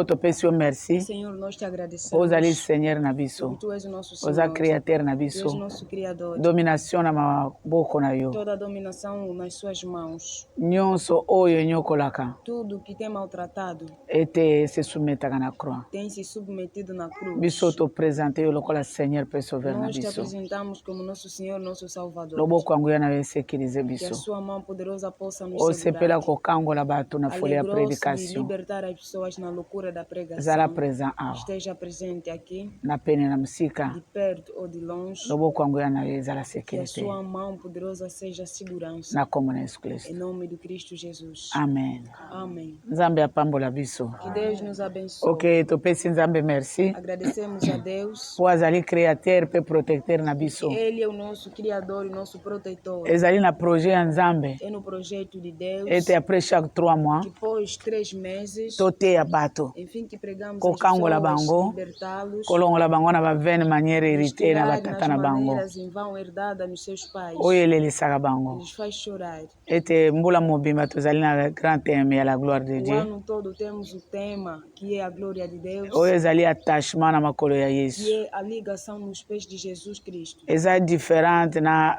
Topesio merci. Senhor, nós te agradecemos. Ozali Senhor na biso. Tu és o nosso Senhor. Oza Criateur na Tu és o biso. nosso Criador. Dominação na maboko na yo. Toda a dominação nas suas mãos. Nyonso oyo nyokolaka. Tudo que tem maltratado Ete se submetaka na croix. tem se submetido na cruz. Biso to présente yo lokola Seigneur pe sauver na Nós te biso. apresentamos como nosso Senhor, nosso Salvador. Loboko yangu yana sécuriser Que a biso. sua mão poderosa possa nos Osepela segurar. kokangola bato na folia Alegrou-se de prédication. libertar as pessoas na loucura da pregação. Zala présent awa. Esteja presente aqui, Na pene na musika. de perto ou de longe. Loboko yangu yana ezala Que a sécurité. sua mão poderosa seja segurança. Na kombo na Yesu Em Kristo. nome do Cristo Jesus. Amen. Amém. Nzambe apambola biso. Que Deus nos abençoe. Ok, topesi Nzambe merci. Agradecemos a Deus. Po azali créateur pe protecteur na biso. Ele é o nosso Criador e nosso protetor. Ezali na projet ya Nzambe. É no projeto de Deus Ete après chaque 3 mois, que após 3 meses, toteya bato. enfim, que pregamos Kokangola as pessoas, bango. libertá-los, Kolongola bango na bavene manière hérité na tirar batata nas na bango. maneiras em vão herdadas nos seus pais. Oyo elelisaka bango. Nos faz chorar. Ete mbula mobimba tozali na grand thème ya la gloire de O Dieu. ano todo temos o tema que é a glória de Deus, Oyo ezali attachement na makolo ya que Yesu. é a ligação nos pés de Jesus Cristo. Eza diferent na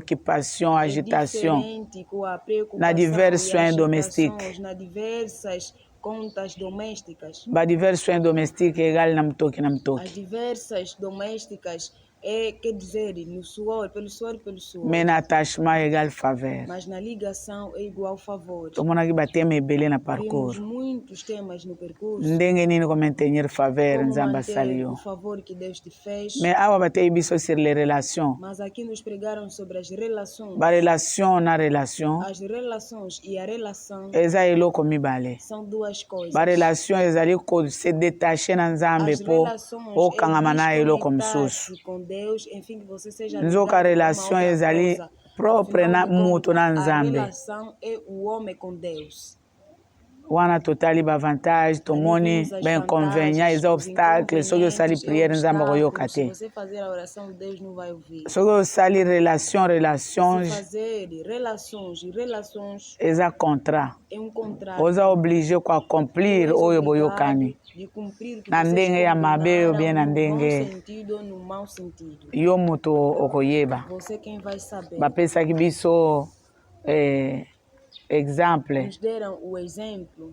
préoccupation, agitation. Diferente com a preocupação Na diversos e soins agitações, domestiques. nas diversas contas domésticas. Ba divers soins domestiques egal na mtoki na As mtoki. diversas domésticas quer dizer, no suor, pelo suor, pelo suor. Mais na attachement egal faveur. Mas na ligação é igual favor. Tomonaki batema ebele na Vimos parcours. muitos temas no percurso. Ndenge nini ko maintenir faveur Como nzamba manter asali yo. o favor que Deus te fez. Mais awa batei biso sur les relations. Mas aqui nos pregaram sobre as relações. Ba relation na relation As relações e a relação eza eloko mibale. são duas coisas. Ba relation ezali ko se détacher na Nzambe As po relações okangama na eloko mosusu. desconectar-se com Deus, enfim, que você seja Nzoka ligado a uma relation outra ezali coisa. propre na Afinal de mutu na contas, a Nzambe. relação é o homem com Deus. Wana totali ba avantage tomoni ba inconvénient eza obstacle soki osali prière Nzambe koyoka Se te. você fazer a oração, Deus não vai ouvir. Soki osali Se relations fazer relações e relações eza contrat. é um contrato. Oza obligé ko accomplir Tu és oyo obrigado boyokani. de cumprir o que Na vocês ndenge ya mabe ou bien na combinaram, no ndenge bom sentido ou no mau sentido. yo moto okoyeba. Você quem vai saber. Bapesaki biso exemple Nos deram o exemplo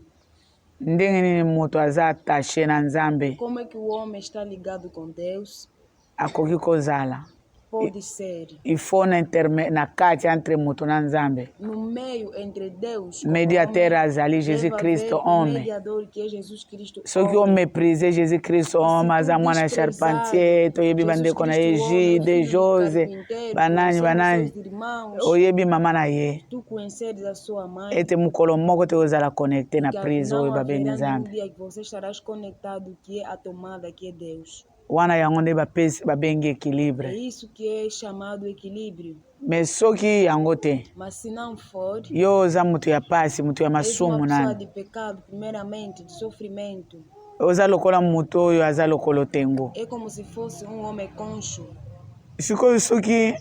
ndenge nini moto aza attaché na Nzambe como é que o homem está ligado com Deus. akoki kozala. Pode ser Il faut na kati entre moto na Nzambe. no meio entre Deus e o Mediateur homem, azali Jésus deve Christ haver um homme. mediador que é Jesus Cristo. Soki o mépriser Jésus Christ homme aza mwana charpentier toyebi bandeko na ye Gide Jose banani oyebi mama na ye Tu conheceres a sua mãe, ete mokolo moko te ozala connecté na que prise não oyo babeni haverá nenhum Nzambe. dia que você estarás conectado, que é a tomada, que é Deus. Wana yango nde babengi É équilibre. isso que é chamado equilíbrio. Mais soki yango te Mas se não for, yo oza moto ya pasi moto ya és uma masumu pessoa nani de pecado, primeiramente, de sofrimento. oza lokola moto oyo aza lokolo tengo. É como se fosse um homem concho. Sikoyo soki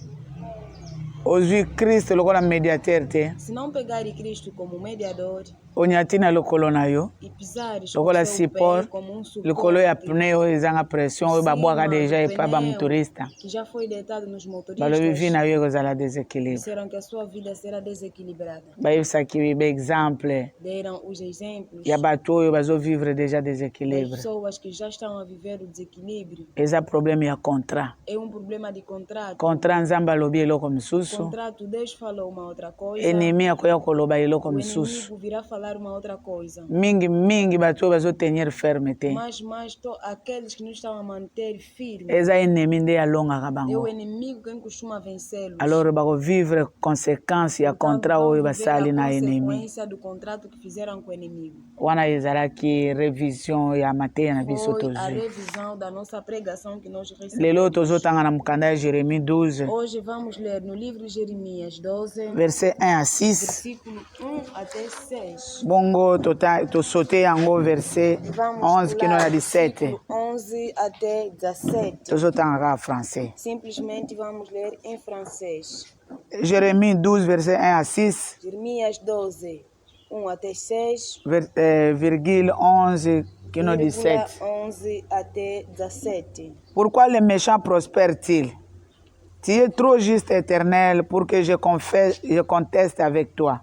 ozwi Kristo lokola médiateur te Se não pegar Cristo como mediador onyati na lokolo na yo e pisares lokola o seu pé support como um likolo ya suporte pneu oyo ezanga pression oyo babwaka deja epa bamotorista que já foi deitado nos balobi vi motoristas, na yo ekozala déséquilibre. disseram que a sua vida será desequilibrada. Bayebisaki baexemple Deram os exemplos ya bato oyo bazovivre deja das déséquilibre. pessoas que já estão a viver o desequilíbrio. Eza problème ya contrat. É um problema de contrato. Contrat Nzambe alobi eloko mosusu, Contrato, Deus falou uma outra coisa, ennemi akoya koloba eloko o mosusu. inimigo virá falar uma outra coisa. Mingi bato oyo bazotenir ferme te. Mas aqueles que não estão a manter firme, Eza ennemi nde alongaka é bango. o inimigo quem costuma vencê-los. Alors bakovivre conséquence ya contrat oyo basali na a ennemi. consequência do contrato que fizeram com o inimigo. Wana ezalaki révision ya mateya na biso Foi a tozwi. revisão da nossa pregação que nós recebemos. Lelo tozotanga na mokanda ya Jérémie 12 Hoje vamos ler no livro de Jeremias 12, verset 1 à 6. versículo 1 até 6. Bongo tosote yango verset Vamos 11 kino na pular 17. versículo 11 até 17. Tozotanga kaka français. Simplesmente vamos ler em francês. Jérémie 12 verset 1 à 6. Jeremias 12, 1 até 6, virgule 11, qui nous dit 7. 11 até 17. Pourquoi les méchants prospèrent-ils? Tu es trop juste, Éternel, pour que je conteste avec toi.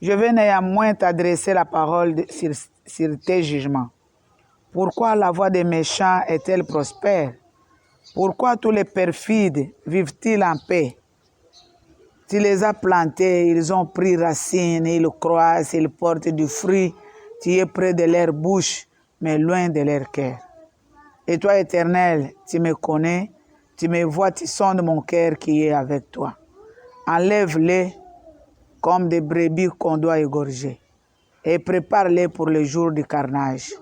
Je vais néanmoins t'adresser la parole sur tes jugements. Pourquoi la voie des méchants est-elle prospère? Pourquoi tous les perfides vivent-ils en paix? Tu les as plantés, ils ont pris racine, ils croissent, ils portent du fruit. Tu es près de leur bouche, mais loin de leur cœur. Et toi, Éternel, tu me connais, tu me vois, tu sondes mon cœur qui est avec toi. Enlève-les comme des brebis qu'on doit égorger et prépare-les pour le jour du carnage.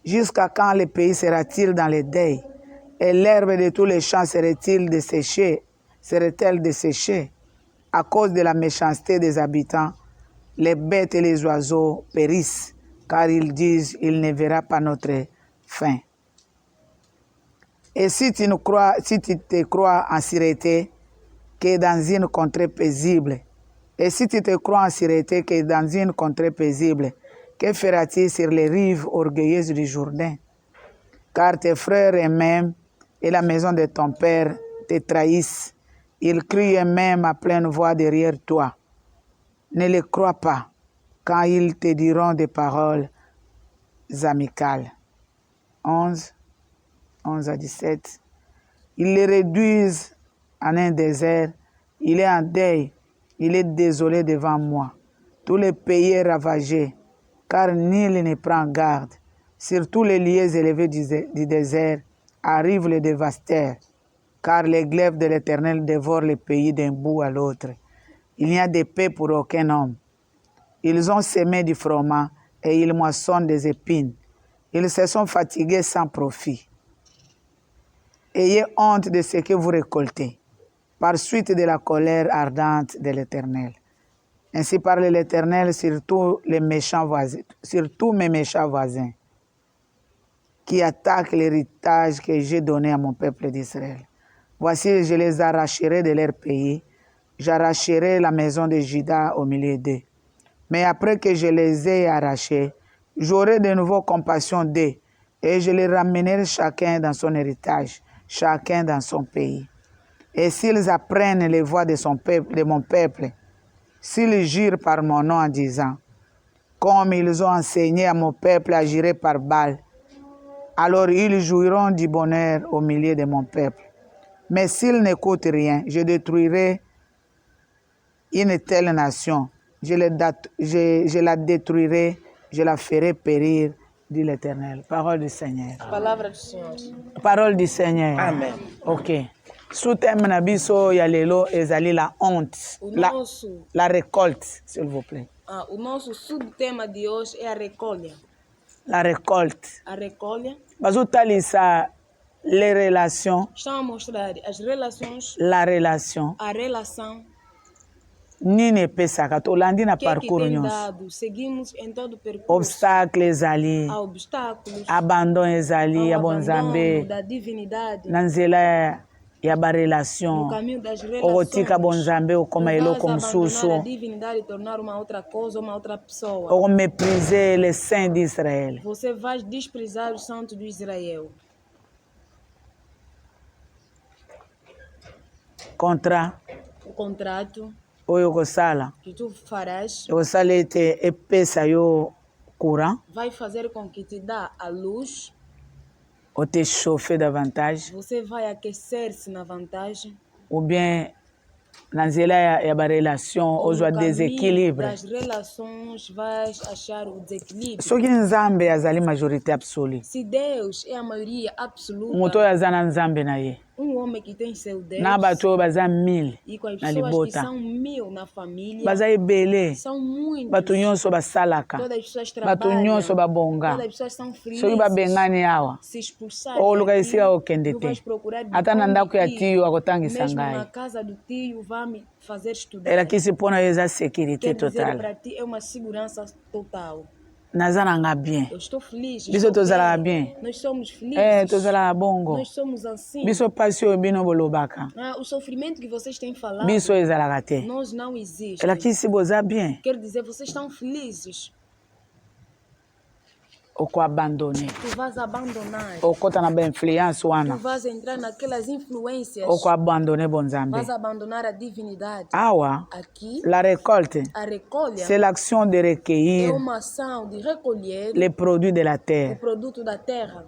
Jusqu'à quand le pays sera-t-il dans le deuil et l'herbe de tous les champs serait-elle desséchée? À cause de la méchanceté des habitants, les bêtes et les oiseaux périssent, car ils disent, il ne verra pas notre fin. Et si tu te crois en sûreté que dans une contrée paisible, que feras-tu sur les rives orgueilleuses du Jourdain? Car tes frères eux-mêmes et la maison de ton père te trahissent. Ils crient eux-mêmes à pleine voix derrière toi. Ne les crois pas quand ils te diront des paroles amicales. 11 à 17. Ils les réduisent en un désert. Il est en deuil. Il est désolé devant moi. Tout le pays est ravagé, car nul ne prend garde. Sur tous les lieux élevés du désert arrive le dévastateur, car les glaives de l'Éternel dévorent le pays d'un bout à l'autre. Il n'y a de paix pour aucun homme. Ils ont semé du froment et ils moissonnent des épines. Ils se sont fatigués sans profit. Ayez honte de ce que vous récoltez, par suite de la colère ardente de l'Éternel. Ainsi parle l'Éternel sur tous mes méchants voisins, qui attaquent l'héritage que j'ai donné à mon peuple d'Israël. Voici, je les arracherai de leur pays, j'arracherai la maison de Juda au milieu d'eux. Mais après que je les ai arrachés, j'aurai de nouveau compassion d'eux, et je les ramènerai chacun dans son héritage, chacun dans son pays. Et s'ils apprennent les voies de mon peuple, s'ils jurent par mon nom en disant, comme ils ont enseigné à mon peuple à jurer par Baal, alors ils jouiront du bonheur au milieu de mon peuple. Mais s'ils n'écoutent rien, je détruirai une telle nation. Je la détruirai, je la ferai périr, dit l'Éternel. Parole du Seigneur. Palavra do Senhor. Parole du Seigneur. Amen. Ok. Sous-thème na biso ya lelo ezali la honte. La récolte, s'il vous plaît. O nosso subtema de hoje é a recolha. La récolte. A recolha. Bazotalisa les relations. Estão a mostrar as relações. La relation. A relação. Nini epesaka tolandi na parcours tem nyonso. dado? Seguimos em todo o percurso. Obstacle ezali. Há obstáculos. Abandon ezali ya bonzambe. Da divinidade. Na nzela ya ba relation. No caminho das relações. Okotika bonzambe okoma eloko mosusu. A divinidade e tornar uma outra coisa, uma outra pessoa. Okomépriser les saints d'Israël. Você vai desprezar os santos de Israel. O contrato oyo okosala que tu farás okosala ete epesa yo courant, vai fazer com que te dá a luz, ou te chauffer davantage, você vai aquecer-se na vantagem, ou bien na nzela ya ba relation ozwa déséquilibre. das relações vais achar o desequilíbrio. Soki nzambe azali majorité absolue, Se Deus é a maioria absoluta, moto oyo aza na nzambe na ye, homem que tem seu Deus, na bato oyo baza 1000 e com as na pessoas que libota, são 1000 na família, baza ebele, são muitos. bato nyonso basalaka, Todas as pessoas bato trabalham, nyonso babonga. todas as pessoas são Soki felizes. babengani awa Se expulsarem oluka aqui, esika okende tu te, vais procurar de ata na onde ndako ya ir. tiyo akotangisa Mesmo na ngai. casa do tio vai me fazer estudar. Elakisi mpona yo eza sécurité Quer dizer, totale. para ti é uma segurança total. naza nanga bien Eu estou feliz. biso estou tozalaka bien Nós somos felizes. tozalaka bongo Nós somos assim. biso pasi oyo bino bolobaka O sofrimento que vocês têm falado, biso ezalaka te nós não existe. elakisi boza bien Quer dizer, vocês estão felizes. okoabandone Tu vais abandonar. okota na bainfluence Tu wana vais entrar naquelas influências. okoabandone bonzambe Vais abandonar a divinidade. awa Aqui, la récolte a recolha c'est l'action de é recueillir uma ação de recolher les produits de la o terre produto da terra.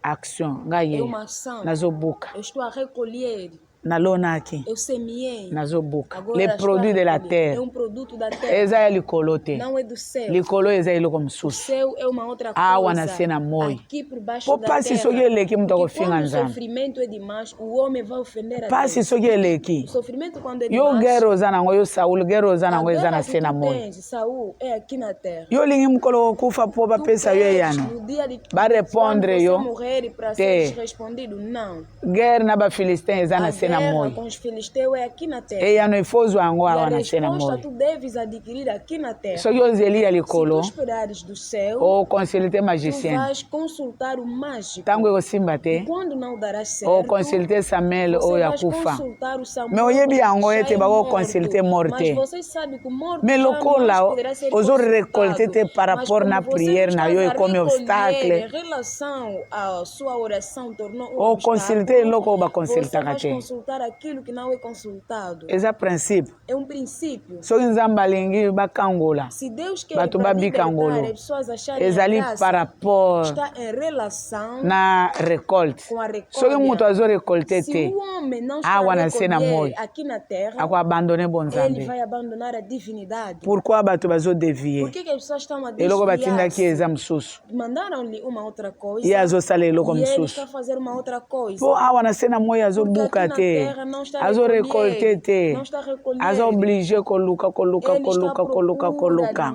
action ngai É ye uma ação. nazobuka Eu estou a recolher. nalonaki Eu semeei. nazobuka Agora les estou a produits de la recolher. terre É produto da terra. eza ya likolo te Não é do céu. likolo eza eloko O mosusu céu é uma outra awa coisa. na se na moi Aqui por baixo po da pasi terra. soki eleki moto Porque akofinga quando o nzambe sofrimento é demais, o homem vai ofender a pasi Deus. soki eleki O sofrimento quando é yo demais, gere oza nango yo saul gere oza a nango eza guerra na que se na tu moi tens, Saul, é aqui na terra. yo olingi mokolo kokufa mpo Tu bapesa yo queres, eyano no dia de barepondre quando yo você morrer para te. seres respondido, não. gere na bafilistin eza A na se na guerra moi com os filisteus é aqui na terra. eyano efozwa yango E awa a na se na resposta moi tu deves adquirir aqui na terra. soki ozeli ya Se tu likolo esperares do céu, oconsulte tu magicien vais consultar o mágico. ntango ekosimba E te quando não dará certo, oconsulte samuel você oyo vai akufa consultar o Samuel me oyebi yango já ete é bakoconsulte morto. morte Mas você sabe que o morto me jamais lokola poderá ser ozorecolte te par Mas rapport como na você prière não na estás yo a ekomi recolher obstacle em relação à sua oração tornou oconsulte eloko oyo você baconsultaka vai te consultar aquilo que não é consultado. eza principe É princípio. soki nzambe alingi bakangola Se Deus quer bato para babika libertar ngolo as pessoas acharem a ezali graça, par rapport está em relação na récolte com a soki moto recolha. azorecolte Se te o homem não está awa a na se na moi recolher aqui na terra, akoabandone ele bonzambe vai abandonar a divinidade. pourquoi bato Por bazodevie que as pessoas estão a eloko batindaki desviar-se? eza mosusu Mandaram-lhe uma outra coisa ye azosala eloko e ele mosusu está a fazer uma outra coisa. mpo awa na se na moi Porque azobuka aqui na te terra não está a azorecolte recolher, te não está a recolher. aza oblige koluka Ele está à procura.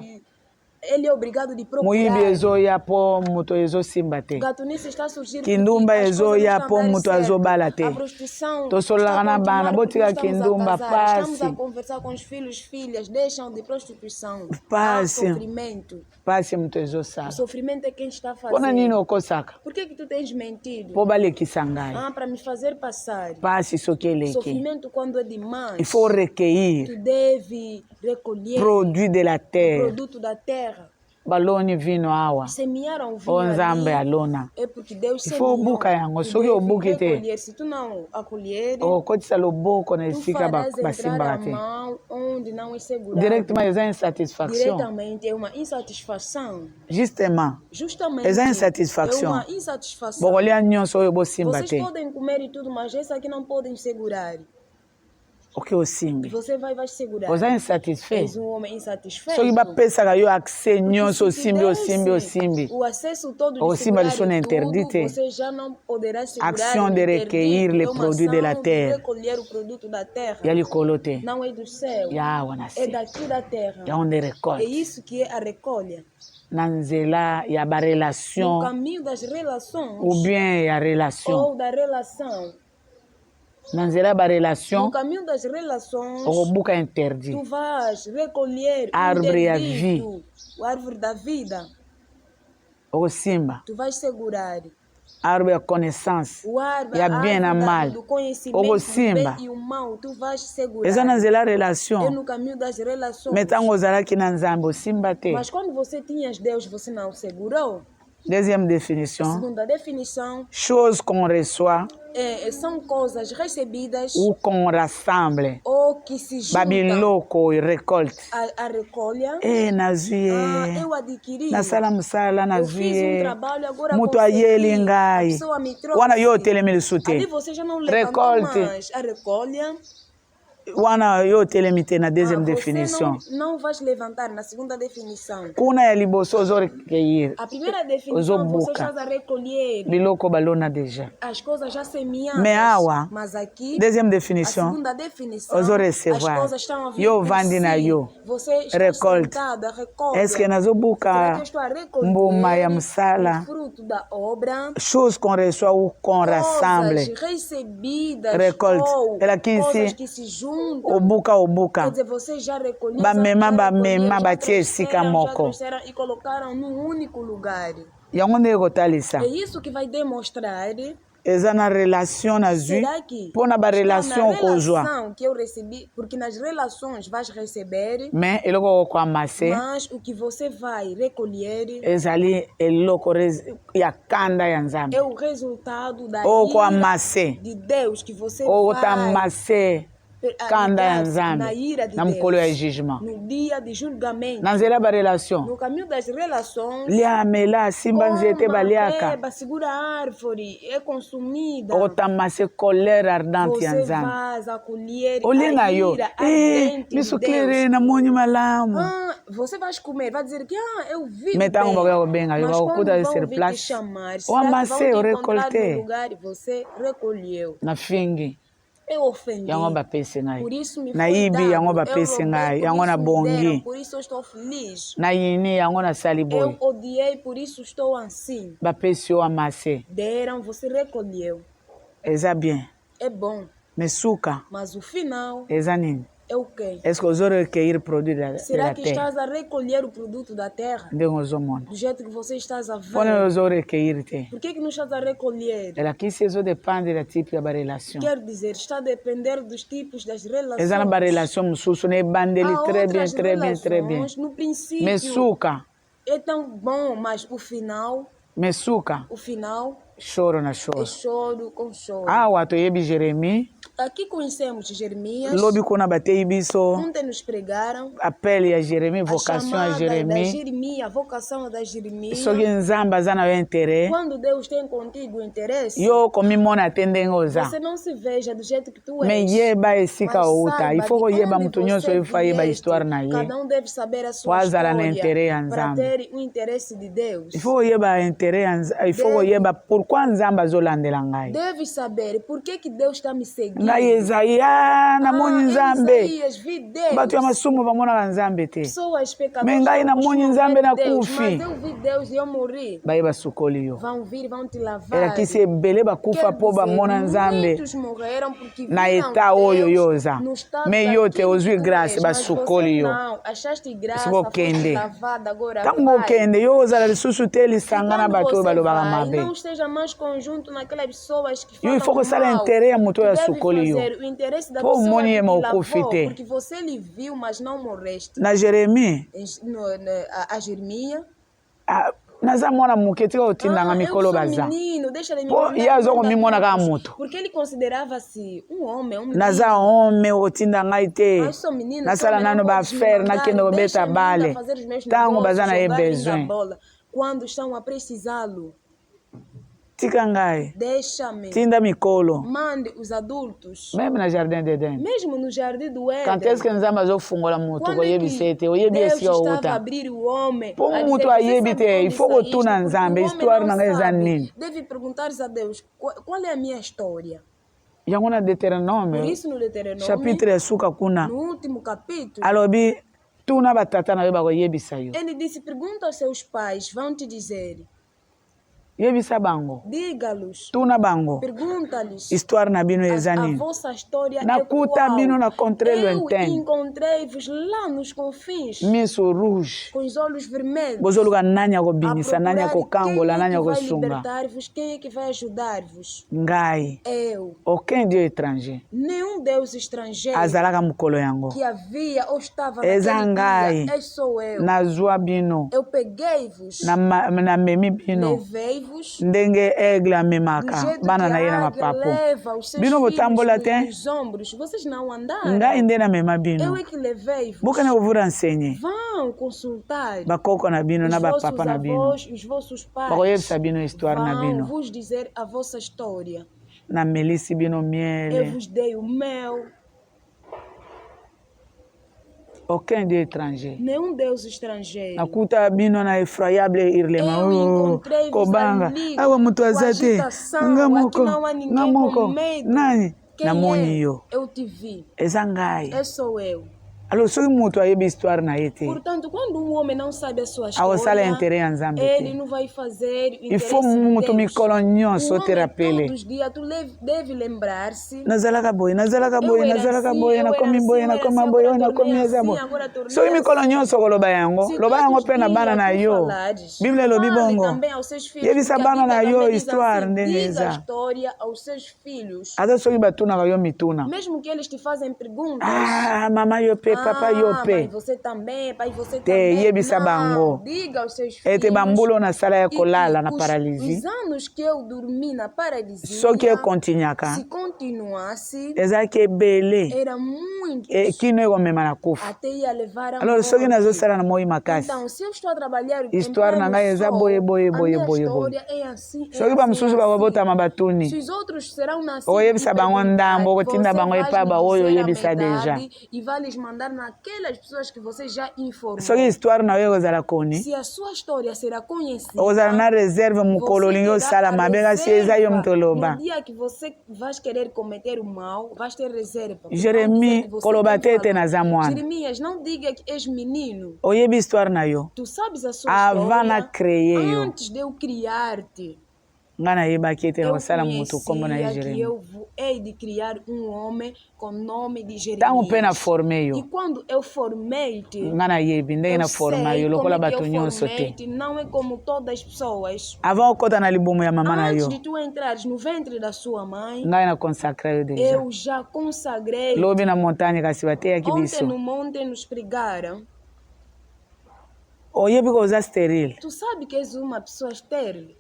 Ele é obrigado de moyibi procurar. ezoya mpo moto ezosimba te Gatunice está a surgir kindumba porque as coisas não ezoya estão a mpo dar moto certo. azobala te A prostituição tosololaka está a na bana continuar porque botika nós estamos a kindumba casar. Estamos a pasi conversar com os filhos, filhas, deixam de prostituição. Há pasi sofrimento. pasi moto O ezosala sofrimento é quem está a mpona nini fazer. okosaka Por que tu tens mentido? mpo balekisa ngai Para me fazer passar. pasi soki eleki Sofrimento quando é demais. il faut recueillir Tu deve recolher produit de la o terre produto da terra. baloni vino awa Semearam vinho o nzambe ali. alona É porque Deus il faut semeou. obuka yango Tu soki deve obuki te recolher. Se tu não acolher, okotisa loboko na tu esika farás entrar basimbaka a te mão onde não é segurado. directement eza insatisfaction Diretamente é uma insatisfação. justement Justamente eza é insatisfaction uma insatisfação. bokolia nyonso oyo bosimba Vocês te podem comer e tudo, mas essa aqui não podem segurar. oke osimbi Você vai segurar. oza insatisfait És homem insatisfeito. soki bapesaka yo accès nyonso Porque se te osimbi desse osimbi osimbi o acesso todo de osimba segurar liso na tudo, interdite você já não poderá segurar action de interdite. recueillir les É uma produits de la ação terre recolher o produto da terra. ya likolo te Não é do céu. ya awa na É se daqui da terra. ya onde É récolte isso que é a recolha. na nzela ya No barelation caminho das relações ou bien ya relation ou da relação. na nzela ya barelation No caminho das relações, okobuka interdit tu vais recolher Árvore ya interdito, o árvore da vida. okosimba Tu vais segurar. árvore ya connaissance O árvore, ya bien na mal do conhecimento do okosimba bem e o mal, tu vais segurar. eza na nzela ya É relation no caminho das relações. me ntango ozalaki na nzambe osimba te Mas quando você tinhas Deus, você não segurou. deuxième A définition segunda definição chose qu'on reçoit são coisas recebidas ou qu'on rassemble ou que se juntam. babiloko récolte A recolha. nazwi ye Eu adquiri. nasala mosala Eu nazwi fiz ye trabalho, agora moto consegui. ayeli A ngai pessoa me trouxe. wana yo otelemi lisu te Ali você já não levantou Recolte. mais. A recolha. wana yo otelemi te na deuxième Você définition não vais levantar na segunda definição. kuna ya liboso ozorecueillir A primeira definição você ozobuka está a recolher. biloko balona déjà As coisas já semeadas. me awa Mas aqui, deuxième a définition segunda definição, ozorecevoir. as coisas estão a vir Yo por vandi na si. yo. Você está Recolte. sentada, recolhe. est ce que Será nazobuka que eu estou a recolher mbuma ya mosala o fruto da obra? chose qu'on reçoit ou qu'on rassemble Coisas recebidas Recolte. ou Ela quis coisas se que se juntam obuka Quer obuka dizer, você já recolheu, bamema já batie esika trouxeram, moko e colocaram num único lugar. yango nde ekotalisa É isso que vai demonstrar. eza na relation nazwi Será que mpona está barelation na okozwa relação que eu recebi? Porque nas relações vais receber, me eloko okoamase mas o que você vai recolher ezali eloko ya kanda ya nzambe é o resultado da okoamase ira de Deus que você vai otamase kanda ya na nzambe ira de na mokolo ya Deus, jugement no dia de julgamento, na nzela barelation no caminho das relações. lia amela asimba nzete baliaka Beba, segura a árvore, é consumida. okotamase colère ardente ya Você nzambe vai acolher olinga a yo ira ardente de miso Deus. claire namoni malamu Você vai comer, vai dizer que eu vi me ntango bem. bakoya kobenga yo Mas quando bakokuta vão sur vir te place chamar, será que oamase vão te encontrar orecolte no lugar e você recolheu? na fingi Eu ofendi. yango bapesi ngai Por isso me foi nayibi dado. yango Eu bapesi roubei, ngai por yango isso me deram. nabongi Por isso eu estou feliz. nayini yango nasali Eu boye odiei, por isso estou assim. bapesi yo amase Deram, você recolheu. eza bien É bom. me suka Mas o final eza nini é o quê? est ce que ozorecueillir produit de Será la que terre estás a recolher o produto da terra? ndenge ozomona Do jeito que você estás a mpona ver? ozorecueillir te Por que não estás a recolher? elakisi ezodépendre ya type ya barelation Quer dizer, está a depender dos tipos das relações. eza na barelation mosusu na ebandeli Há très bien outras très bien très bien relações, no princípio, me suka é tão bom, mas o final choro na é choro choro com choro. awa toyebi Jérémie Aqui conhecemos Jeremias. lobi kuna bateyi biso Ontem nos pregaram appel ya Jérémie a vocation ya chamada da Jérémie Jeremias, a vocação da Jeremias. soki nzambe aza na yo intérêt Quando Deus tem contigo interesse, yo komimona te ndenge oza você não se veja do jeito que tu és. me yeba esika Mas outa saiba ifo de koyeba onde moto nyonso você oyefa yeba vieste. histoire na ye Cada deve saber a po sua azala na história intérêt ya para nzambe ter o interesse de Deus. ifo koyeba intérêt ya ifo koyeba pourquoi nzambe azolandela ngai Deve saber por que Deus está me seguindo. ngai ezai namoni nzambe Isaías, vi Deus. bato ya masumu bamonaka nzambe te Pessoas pecadoras me ngai namoni nzambe ver Deus, nakufi mas eu vi Deus e eu morri. bayeba sukoli yo Vão vir, vão te lavar. elakisi ebele bakufa mpo bamona nzambe muitos morreram porque na viram eta oyo Deus yo oza no estado me yo te daquilo ozwi que tu grâce és, mas basukoli você yo não, achaste graça, Siko foste kende. lavada, agora ntango vai. okende yo ozala lisusu te E lisanga na quando bato oyo você balobaka vai, mabe não esteja mais conjunto naquelas pessoas que yo falam ifo kosala mal. intere ya moto oyo Tu deve asukoli yo fazer o interesse da Po pessoa omoni que ye te ma okufi lavou, te porque você lhe viu, mas não morreste. na Jérémie A Jeremias. naza mwana moke tika kotindanga mikolo baza menino, deixa ele me po ye aza komimona kaka moto porque ele considerava-se homem, menino. naza home okotinda ngai te Mas sou menino, nasala sou nano menino, podes me bafere mandar, nakende kobeta deixa-me ainda bale fazer os meus ntango baza na ye negócios, jogar ainda a besoin bola. Quando estão a precisá-lo, tika ngai deixa-me. tinda mikolo Mande os adultos. meme na jardin d'Eden Mesmo no jardim do quand est-ce que Éden. nzambe azofungola moto Quando é koyebisa que ete oyebi Deus esika estava a outa abrir o homem, po a dizer, moto "Você ayebi sabe te onde ifo saíste?" kotuna Porque nzambe o homem histoire não na ngai eza sabe. nini Deve perguntar a Deus, qual é a minha história? yango na Por Deutéronome isso no Deuteronômio, chapitre ya suka kuna no último capítulo, alobi tuna batata na yo bakoyebisa yo ele disse, pergunta aos seus pais, vão te dizer, yebisa bango diga-los, tuna bango pergunta-lhes, histoire na bino eza a nini vossa história é nakuta qual? bino na contre Eu lointaine encontrei-vos lá nos confins, miso rouge com os olhos vermelhos, bozoluka nani a akobimisa nani procurar akokangola quem é nani que vai akosunga libertar-vos, quem é que vai ajudar-vos. ngai Eu, aucun dieu étranger nenhum Deus estrangeiro azalaka mokolo yango que havia ou estava eza naquele ngai dia, sou eu. nazwa bino Eu peguei-vos, namemi bino levei-vos, ndenge aigle do amemaka jeito bana que na ye na a águia mapapu leva os seus bino filhos botambola te nos ombros. Vocês não andaram. ngai nde namema Eu bino é que levei-vos. bokende kovura enseigner Vão consultar bakoko na bino os na vossos bapapa na bino avós, os vossos pais. bakoyebisa bino histoire na Vão bino vos dizer a vossa história. namelisi bino Eu miele vos dei o mel. aucun dieu étranger Nenhum Deus estrangeiro. nakuta bino na effroyable hurlement Eu encontrei-vos kobanga ali awa moto com aza te agitação. nga Aqui moko não há nga ninguém com moko medo. nani Quem namoni é? yo Eu te vi. eza ngai Sou eu. Alors soki mutu ayebi histoire na ye te Portanto, quando homem não sabe a sua awosala história, intérêt ya nzambe ele te. não vai fazer o Il faut interesse de mutu Deus. mikolo nyonso O homem oterapele todos os dias, tu deve lembrar-se. nazalaka boye nazalaka boye Eu era nazalaka assim, boye eu era nakomi assim, boye eu era nakoma assim, boye agora nakomi tornei eza assim, boye agora tornei soki mikolo assim. nyonso koloba yango Se loba yango todos mpe na os bana dias na tu yo falares, bible elobi fale bongo também aos seus filhos, yebisa porque a bana na Bíblia yo também diz histoire assim, ndenge diga a eza história aos seus filhos. ata soki batunaka yo mituna Mesmo que eles te fazem perguntas. mama yo mpe papa yo Mãe, mpe você também, pai, você te também. yebisa bango Não, diga aos seus ete filhos. bambula nasala ya E kolala que na paralisi os anos que eu dormi na paralisia, soki ekontinyaka se continuasse, ezalaki ebele era muito. kino ekomema na kufa Até ia levar a alors soki morte. nazosala na moi makasi Então, se eu estou a trabalhar histoire na ngai eza boye boye a boye minha boye boye história é assim, soki bamosusu bakobotama Se batuni os outros serão nascidos okoyebisa bango ndambo okotinda bango epa baoyo oyebisa deja e vai lhes mandar naquelas pessoas que você já informou. soki histoire na yo ekozala koni Se a sua história será conhecida, okozala na reserve mokolo olingi osala mabe kasi eza yo moto oloba no dia que você vai querer cometer o mal, vai ter reserva. Jeremi koloba te ete naza mwana Jeremias, não diga que és menino. oyebi histoire na yo Tu sabes a sua avant na história créer yo antes de eu criar-te. ngai nayebaki ete Eu nakosala moto nkombo na ye conhecia que Jeremi eu hei de criar homem com nome de ntango mpe na Jeremias. forme E yo quando eu formei-te, ngai nayebi ndenge na forma yo como lokola é que bato eu nyonso te formei-te, não é como todas as pessoas. avant okɔta na libumu ya mama na Antes yo de tu entrares no ventre da sua mãe, ngai na consacre yo deja eu já consagrei. lobi na montagne kasi bateyaki Ontem biso no monte nos pregaram. oyebi koza stérile Tu sabe que és uma pessoa estéril?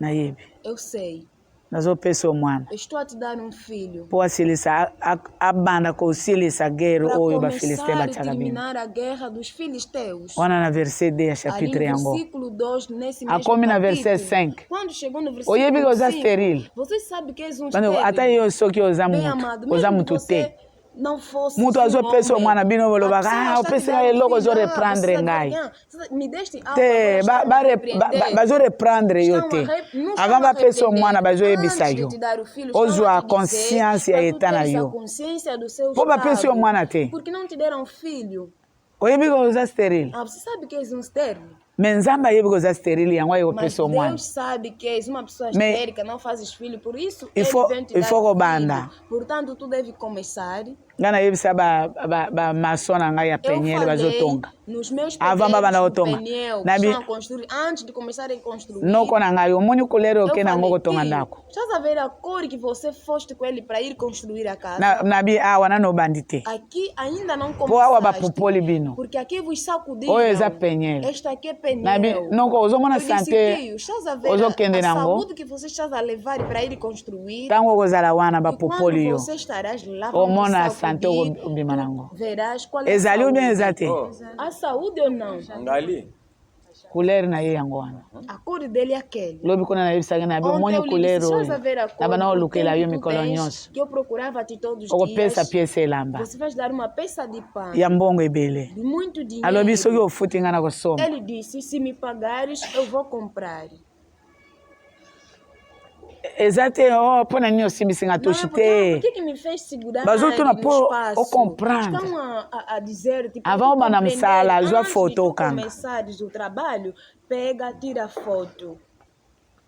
nayebi Eu sei. nazopesa omwana Eu estou a te dar um filho. mpo asilisa abanda kosilisa guerre Para oyo bafiliste começar e batiaka bino terminar a guerra dos filisteus. wana na verset 2 ya Ali chapitre no yango versículo 2, nesse mesmo akomi na capítulo, verset 5 quando chegou no versículo oyebi koza 5, stérile você sabe que és um bando ata estéril. yo soki oza Bem mutu amado, oza mesmo que mutu você te não fosse mutu azopesa omwana bino bolobaka opesi ngai eloko ozoreprendre ngai te bazoreprendre yo te avant bapesa omwana bazoyebisa yo ozwa conscience ya eta na yo mpo bapesi yo omwana te Porque não te deram filho. oyebi koza stérile Você sabe que és um estéril. me nzambe ayebi koza stérile yango aye Mas kopesa omwana Deus sabe que és uma pessoa Me- estérica, não fazes filho, por isso Il Ele faut- vem te il dar faut kobanda. filho. Portanto, tu deve começar. ngai nayebisa bamaso na ngai ya Eu penyele falei bazotonga nos meus Avant babanda pedreiros do kotonga. pneu, Nabi- que estão a construir, antes de começarem a construir. noko na ngai omoni kulere Eu oke nango falei, kotonga "Tio, ndako estás a ver a cor que você foste com ele para ir construir a casa? nabi awa nano obandi te Aqui ainda não mpo awa começaste. bapopoli bino Porque aqui vos sacudiram. oyo eza penyele Esta aqui é pneu. nabi noko ozomona Eu disse, sante tio, estás a ver ozokende a nango saúde que você está a levar para ir construir? ntango okozala wana E bapopoli quando yo você estarás lá, omona vão te sante sacudir, obima nango verás qual é a ezali ou bien saúde. eza te A saúde ou não? Angali. kulere na ye yango wana A cor dele é aquele. lobi kuna nayebisaki nabi Ontem omoni eu lhe kulere disse, oyo estás a ver a cor na bana do olukela yo tempo que tu mikolo tens, nyonso que eu procurava-te todos os okopesa dias. piese elamba Você vai dar uma peça de pão ya mbongo ebele de muito alobi soki dinheiro. ofuti ngai na kosomba Ele disse, se me pagares, eu vou comprar. eza te mpo na nini osimbisi nga Não, tushi porque, te por que me fez segurar Bazotuna no po espaço? o comprendre. Estão a dizer, tipo, Avant tu bana compreender, msala, azwa antes foto de tu okanga. começares o trabalho, pega, tira foto.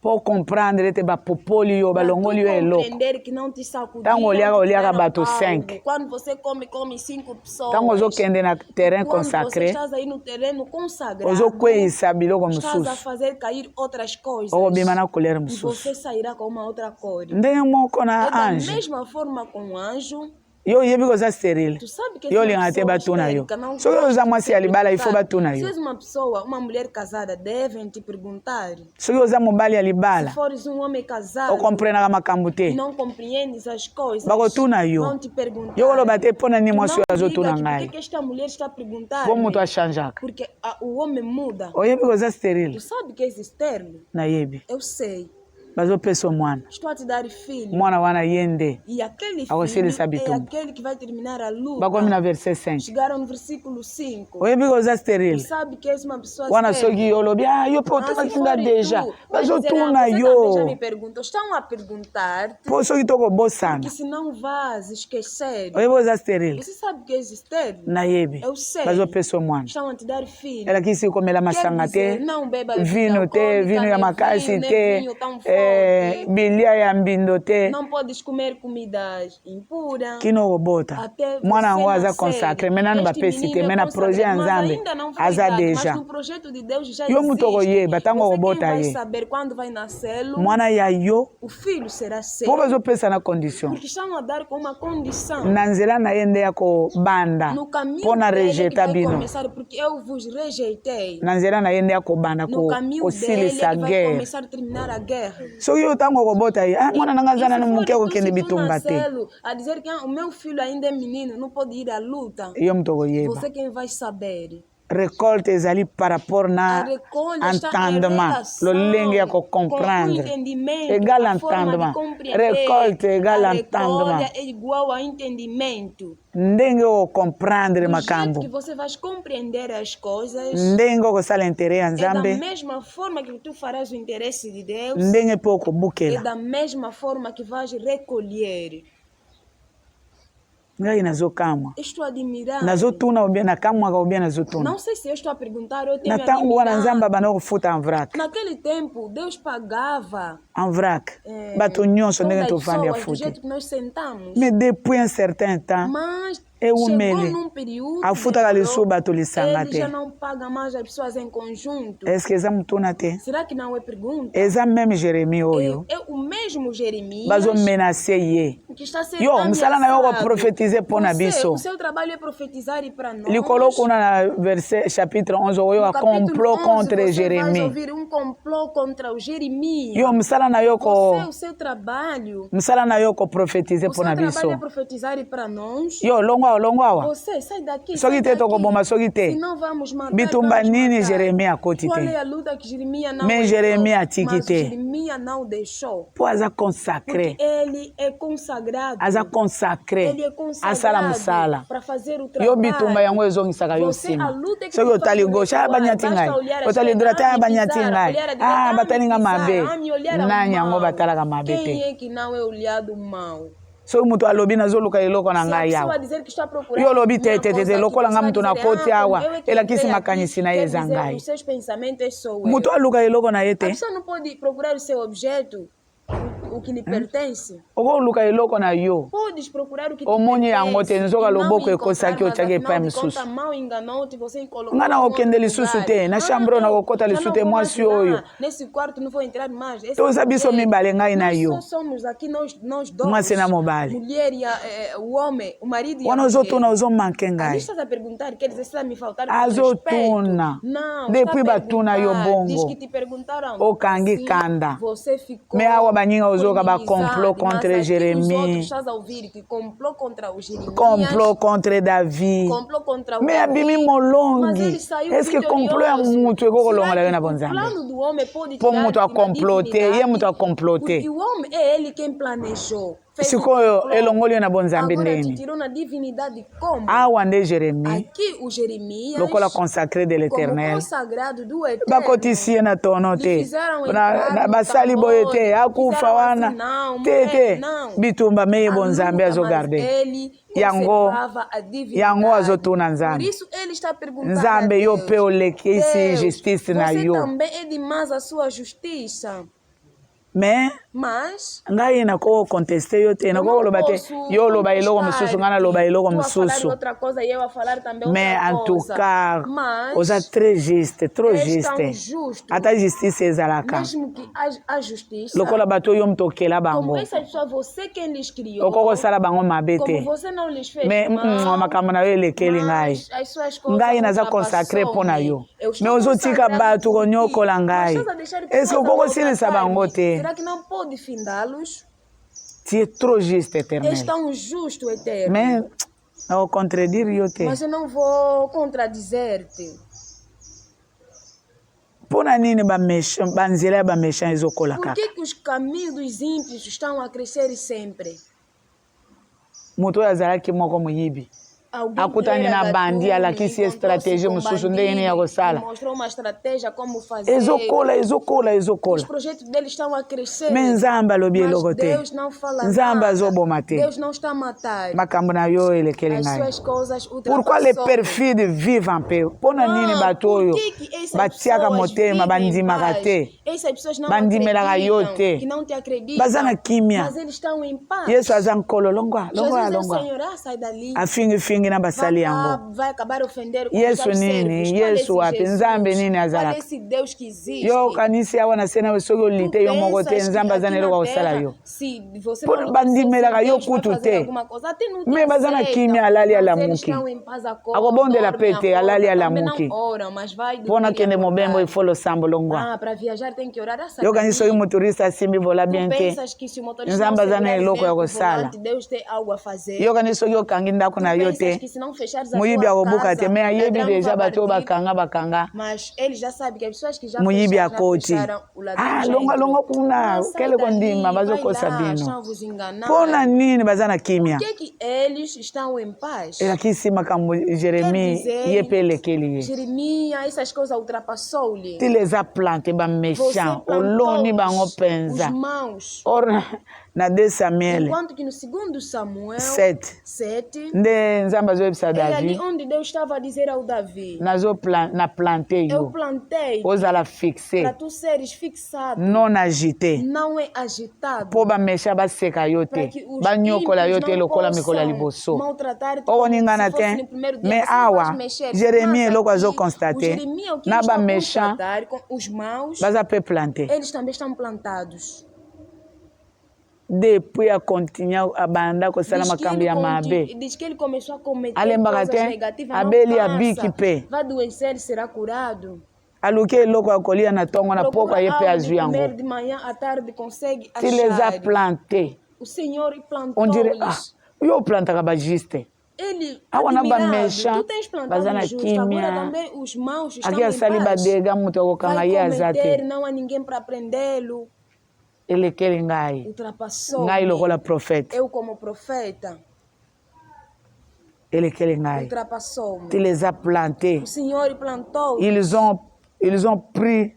mpo comprendre ete bapopoli yo balongoli yo eloko compreender que não te sacudiram, Tango oliaka tiveram bato algo. 5. Quando você come 5 pessoas. ntango ozokende na terrain Quando você consacré estás aí no terreno consagrado, ozokweyisa biloko estás a mosusu fazer cair outras coisas. okobima na couleur E mosusu você sairá com uma outra cor. ndenge moko É na da ange mesma forma com o anjo. yo oyebi koza stérile Tu sabe que yo uma olingaka te pessoa batuna yo histérica não soki gosta oza de mwasi ser ya libala ifo perguntada. batuna Se yo és uma pessoa, uma mulher casada, devem te perguntar. soki oza mobali ya Se libala fores um homem casado okomprenaka makambo e te não compreendes as coisas, bakotuna yo vão te perguntar. yo koloba te mpo na nini Tu mwasi oyo não azotuna diga ngai que esta mulher está a perguntar. mpo moto achangeaka Porque o homem muda. oyebi koza stérile Tu sabe que és estéril? nayebi Eu sei. bazopesa omwana Estou a te dar filho. mwana wana ye nde E aquele akosilisa filho é bitumba. aquele que vai terminar a luta. bakomi na verset 5 Chegaram no versículo 5. oyebi ke oza Tu stérile sabe que és uma pessoa wana estéril. soki olobi yo mpe Se otokaki nga forem deja tu, vai dizer, bazotuna você também já yo me perguntou. Estão a perguntar-te mpo soki tokobosana que se não vás esquecer. oyebi oza stérile Você sabe que és estéril? nayebi Eu sei. bazopesa omwana Estão a te dar filho. elakisi komela masanga Quer dizer, te não beba vino te bebida vino ya alcoólica, makasi nem te vinho tão forte. bilia ya mbindo te Não podes comer comidas impuras. kino okobota Até mwana yango você aza nascer. consacre me nanu Este bapesi te menino me é na projet ya consagrado, mas nzambe ainda não foi aza dado, deja mas no projeto de Deus já yo existe. mutu okoyeba ntango Você okobota quem vai ye saber quando vai nascê-lo, mwana ya yo o filho será seu. mpo bazopesa na condition Porque estão a dar com uma condição. na nzela na ye nde ya kobanda No caminho mpo na dele que rejeta vai bino começar, porque eu vos rejeitei. na nzela na ye nde ya kobanda No caminho dele kosilisa que vai guerre começar a terminar a guerra. soki yo ntango okobota ye mwana nanga aza nanu moke akokende bitumba te A dizer que o meu filho ainda é menino, não pode ir à luta. yo mutu okoyeba Você quem vai saber. récolte ezali par rapport A na recolha está em entendement relação lolenge ya com o kocomprendre entendimento, égal a forma de entendement compreender. récolte égal A entendement recolha é igual a entendimento. ndenge okocomprendre Do jeito makambo que você vai compreender as coisas, ndenge okosala intere ya é da nzambe mesma forma que tu farás o interesse de Deus, ndenge mpe é okobukela da mesma forma que vais recolher. ngai nazokamwa Estou admirando. nazotuna obie nakamwaka obie nazotuna Não sei se eu estou a perguntar, eu tenho na ntango wana nzambe admirado. abanda kofuta en vrac Naquele tempo, Deus pagava en vrac bato nyonso ndenge todas as tofandi pessoas do afute jeito que nós sentamos. mais depuis un certain temps Mas eu chegou mele num período afutaka demorou, lisu bato lisanga ele já te não paga mais as pessoas em conjunto. estce eza mutuna te Será que não é pergunta? eza meme jeremi oyo É o mesmo Jeremias bazomenase ye que está sendo yo mosala na yo ameaçado. koprofetize mpo na biso O seu trabalho é profetizar e para nós. likolo kuna na verset chapitre 11 oyoka No capítulo complot 11, contre você vai Jérémie ouvir um complô contra o Jeremias. yo mosala na yo Você, o seu trabalho, mosala na yo koprofetize o mpo seu na trabalho é biso profetizar e para nós. yo longo awa Você sai daqui. soki Sai te daqui. tokoboma soki te Senão vamos matar. bitumba vamos nini matar. Jeremie akoti Qual é te a luta que Jeremias não Me entrou? Jeremias atiki Mas te. Jeremias não deixou. mpo aza Porque consacré ele é consagrado. aza consacré Ele é asala mosala consagrado para fazer o yo trabalho. bitumba yango ezongisaka yo Você, a nsima luta que soki tu otali faz gauche nesse banyati lugar, ngai basta olhar à otali esquerda, droite banyati pisar, ngai olhar à direita, batalinga pisar, mabe olhar ao nani yango mal. batalaka mabe te Quem é que não é olhado mal? soki moto alobi nazoluka eloko na Se a ngai pessoa awa dizer que está procurando yo olobi minha te coisa lokola aqui, nga você moto vai nakoti dizer, awa eu é que elakisi entrei makanisi aqui, na ye quer eza dizer, ngai os seus pensamentos sou eu. moto aluka eloko na ye A te pessoa não pode procurar o seu objeto, o que lhe pertence. okoluka eloko na yo Podes procurar o que te omoni yango te pertence. nzoka E não loboko encontrar, ekosaki mas otiaki epai afinal de mosusu contas, mal enganou-te, você colocou nga na em kokende outro lisusu lugar. te na chambre oyo nakokota já lisu não te vou mais mwasi lá. oyo Nesse quarto não vou entrar mais. Esse toza é biso mulher. mibale ngai na Nós yo só somos aqui, nós dois. mwasi na mobali Mulher e o homem, o marido e a wana mulher. ozotuna ozomanke Ali ngai estás a perguntar, quer dizer, se ela me faltar com azotuna respeito. Não, depuis está a batuna yo perguntar. Diz bongo que te perguntaram. okangi Assim, kanda você ficou me awa baninga ozoka com bacomplot inimizade, contre mas aqui os Jérémie outros estás a ouvir que complô contra o Jeremias, complot contre Davi complô contra o me Davi, abimi mas molongi ele saiu eske complot ya vitorioso. mutu ekokolongola yo Será na que o bonzambe plano do homem pode mpo tirar mutu akomplote ye mutu akomplote porque o homem é ele quem planejou. Fez sikoyo complô. elongoli yo na bonzambe Agora te ndeni tirou na divinidade como? awa nde Jérémie Aqui o Jeremias, lokola consacré de como l'éternel consagrado do Eterno, bakotisi ye na tono lhe te fizeram entrar no basali boye te tambor, akufa fizeram wana assim, não, te te não. bitumba meye A bonzambe luta, azogarde mas ele yango conservava a divindade. yango azotuna Por nzambe isso ele está perguntando nzambe a yo Deus, mpe olekisi Deus, justice na você yo também é demais a sua justiça. Mas ngai nakoki konteste yo te nakoki koloba te yo oloba eloko mosusu ngai naloba eloko mosusu mais en tout cas oza très juste trop juste ata justice ezalaka mesmo que a justiça, lokola bato oyo moto okela como bango essa pessoa, você quem lhes criou, okoki kosala bango mabe te como você não lhes fez mais mal, makambo na yo elekeli ngai mas as suas coisas ngai naza consacré mpo na yo me ozotika bato konyokola ngai eske okoki kosilisa bango te será que não pode findá-los? tu es trop juste éternel És tão justo, Eterno. mais nakocontredire yo te Mas eu não vou contradizer-te. mpo mpona nini banzela ya bameshan ezokola Por kaka? que os caminhos dos ímpios estão a crescer sempre? Moto oyo azalaki moko moyibi Alguém akutani que era na bandi gatuno, alakisi estratégie encontrou-se com mosusu ndenge nini ya bandido e kosala. mostrou uma estratégia como fazer. Ezokola Os projetos deles estão a crescer. me nzambe alobi Mas eloko te. Deus não fala Nzambe nada. azoboma te. Deus não está a matar. Makambo na yo elekeli As ngai. suas coisas Pourquoi les ultrapassou. perfides vivent en paix? Mpona nini bato oyo batiaka motema bandimaka te, bandimelaka yo te, que não te acreditam, baza na kimia. mas eles estão em paz. Yesu aza nkolo longwa Jesus é o longwa Senhor, sai dali. afingifingi na basali yango. Vai acabar ofendendo com Yesu os nini, servos. Qual é Yesu esse wapi, Jesus? nzambe nini Qual é azalaka? esse Deus que existe? Yo kanisi awa na sena soki olite yo moko te, nzambe aza na eloko akosala yo. Bandimelaka yo kutu te. Me baza na kimia alali alamuki. Akobondela pe te alali alamuki. Mpona kende mobembo ifo losambo longwa. Yo kanisi soki motoriste asimbi vola bien te, nzambe aza na eloko ya kosala. Yo kanisi soki okangi ndako na yo te, moyibi akobuka te, me ayebi deja bato oyo bakanga. Moyibi akoti. Longa kuna, kele kondima bazokosa bino. Mpona nini baza na kimia? Elakisi makambo Jeremie ye pe elekeli ye. Ti les a planté ba méchant, oloni bango penza. Or na 2 Samuel 7 nde nzambe azoyebisa David na plante yo ozala fixe non agité mpo baméchant baseka yo te banyokola yo te lokola mikolo ya liboso okoningana te. Me awa Jérémie eloko azokonstate na baméchant baza pe planté. Depuis a continué a banda kosala makambo ya mabe alembaka te abeli abiki pe aluki eloko akolia na tongo na poko ye pe azwi yango. Tu les as plantés. On dirait yo plantaka ba juste awa na baméchant baza na kimia aki asali badega moto akokanga ye aza te. Elekeli ngai lokola prophète. Elekeli ngai. Tu les as plantés. Ils ont pris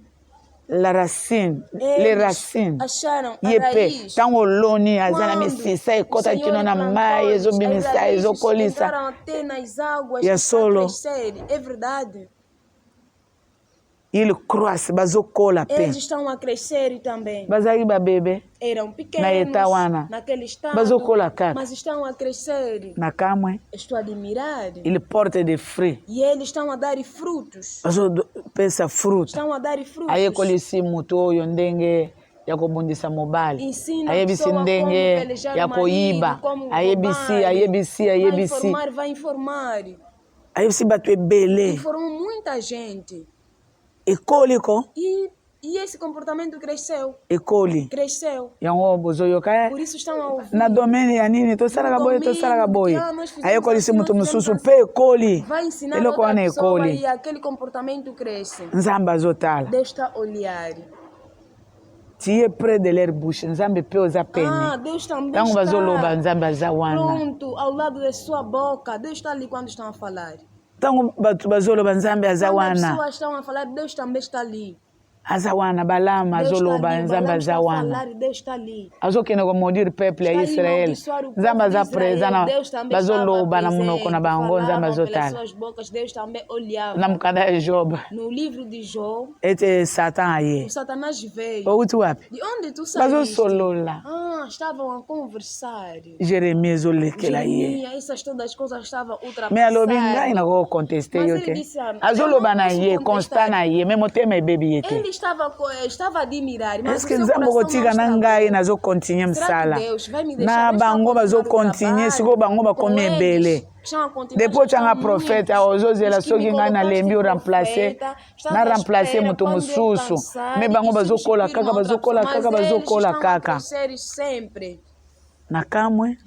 la racine, les racines. Yepe tango loni azana misisa ekota kino na mai ezobimisa ezokolisa ya solo. Ils croissent, bazokola pe. Eles estão a crescer também. Bazali ba bebê. Eram pequenos na etawana. Naquele estado. Bazokola kaka. Mas estão a crescer. Na kamwe. Estou a admirar. Ils portent des fruits. E eles estão a dar frutos. Pensa fruto. Estão a dar frutos. Aye kolisi muto oyo ndenge ya kobundisa mobali. Ayebisi ndenge ya koyiba. Ayebisi. Vai informar. Ayebisi bato ebele. Informou muita gente. Ekoli ko. E esse comportamento cresceu. Ekoli. Cresceu. Yango bozoyoka. Por isso estão a ouvir. Na domene ya nini tosalaka boye. Aye kolisi mutu mususu pe ekoli. Vai ensinar outra pessoa e aquele comportamento cresce. Nzambe azotala. Deus está a olhar. Tu es près de leur bouche. Nzambe pe oza pene. Deus também tango bazoloba nzambe aza wana. Pronto, ao lado da sua boca. Deus está ali quando estão a falar. Tango bazoloba nzambe aza wana. Quando as pessoas estão a falar, Deus também está ali. Aza wana balama azoloba nzambe aza wana. Deus está ali. Azokende komaudire peuple ya Israel. Nzambe aza présent bazoloba na munoko na bango nzambe azotala. Deus também olhava. Na mukanda ya Job. No livro de Job. Ete Satan aye. O Satanás veio. Outi wapi? De onde tu saíste? Bazosolola. Estavam a conversar. Jeremias olekela ye. Essas todas as coisas estavam ultrapassar. Me alobi ngai na ko contester yo te. Azoloba na ye, constant na ye, me motema ebebi ye te. Estava a admirar, mas est-ce que nzambe kotika na ngai nazo continuer msala na bango bazo continuer siko bango bakomi ebele depo changa prophète ozozela soki ngai nalembi remplacer na remplacer mutu mususu me bango bazokola kaka na kamwe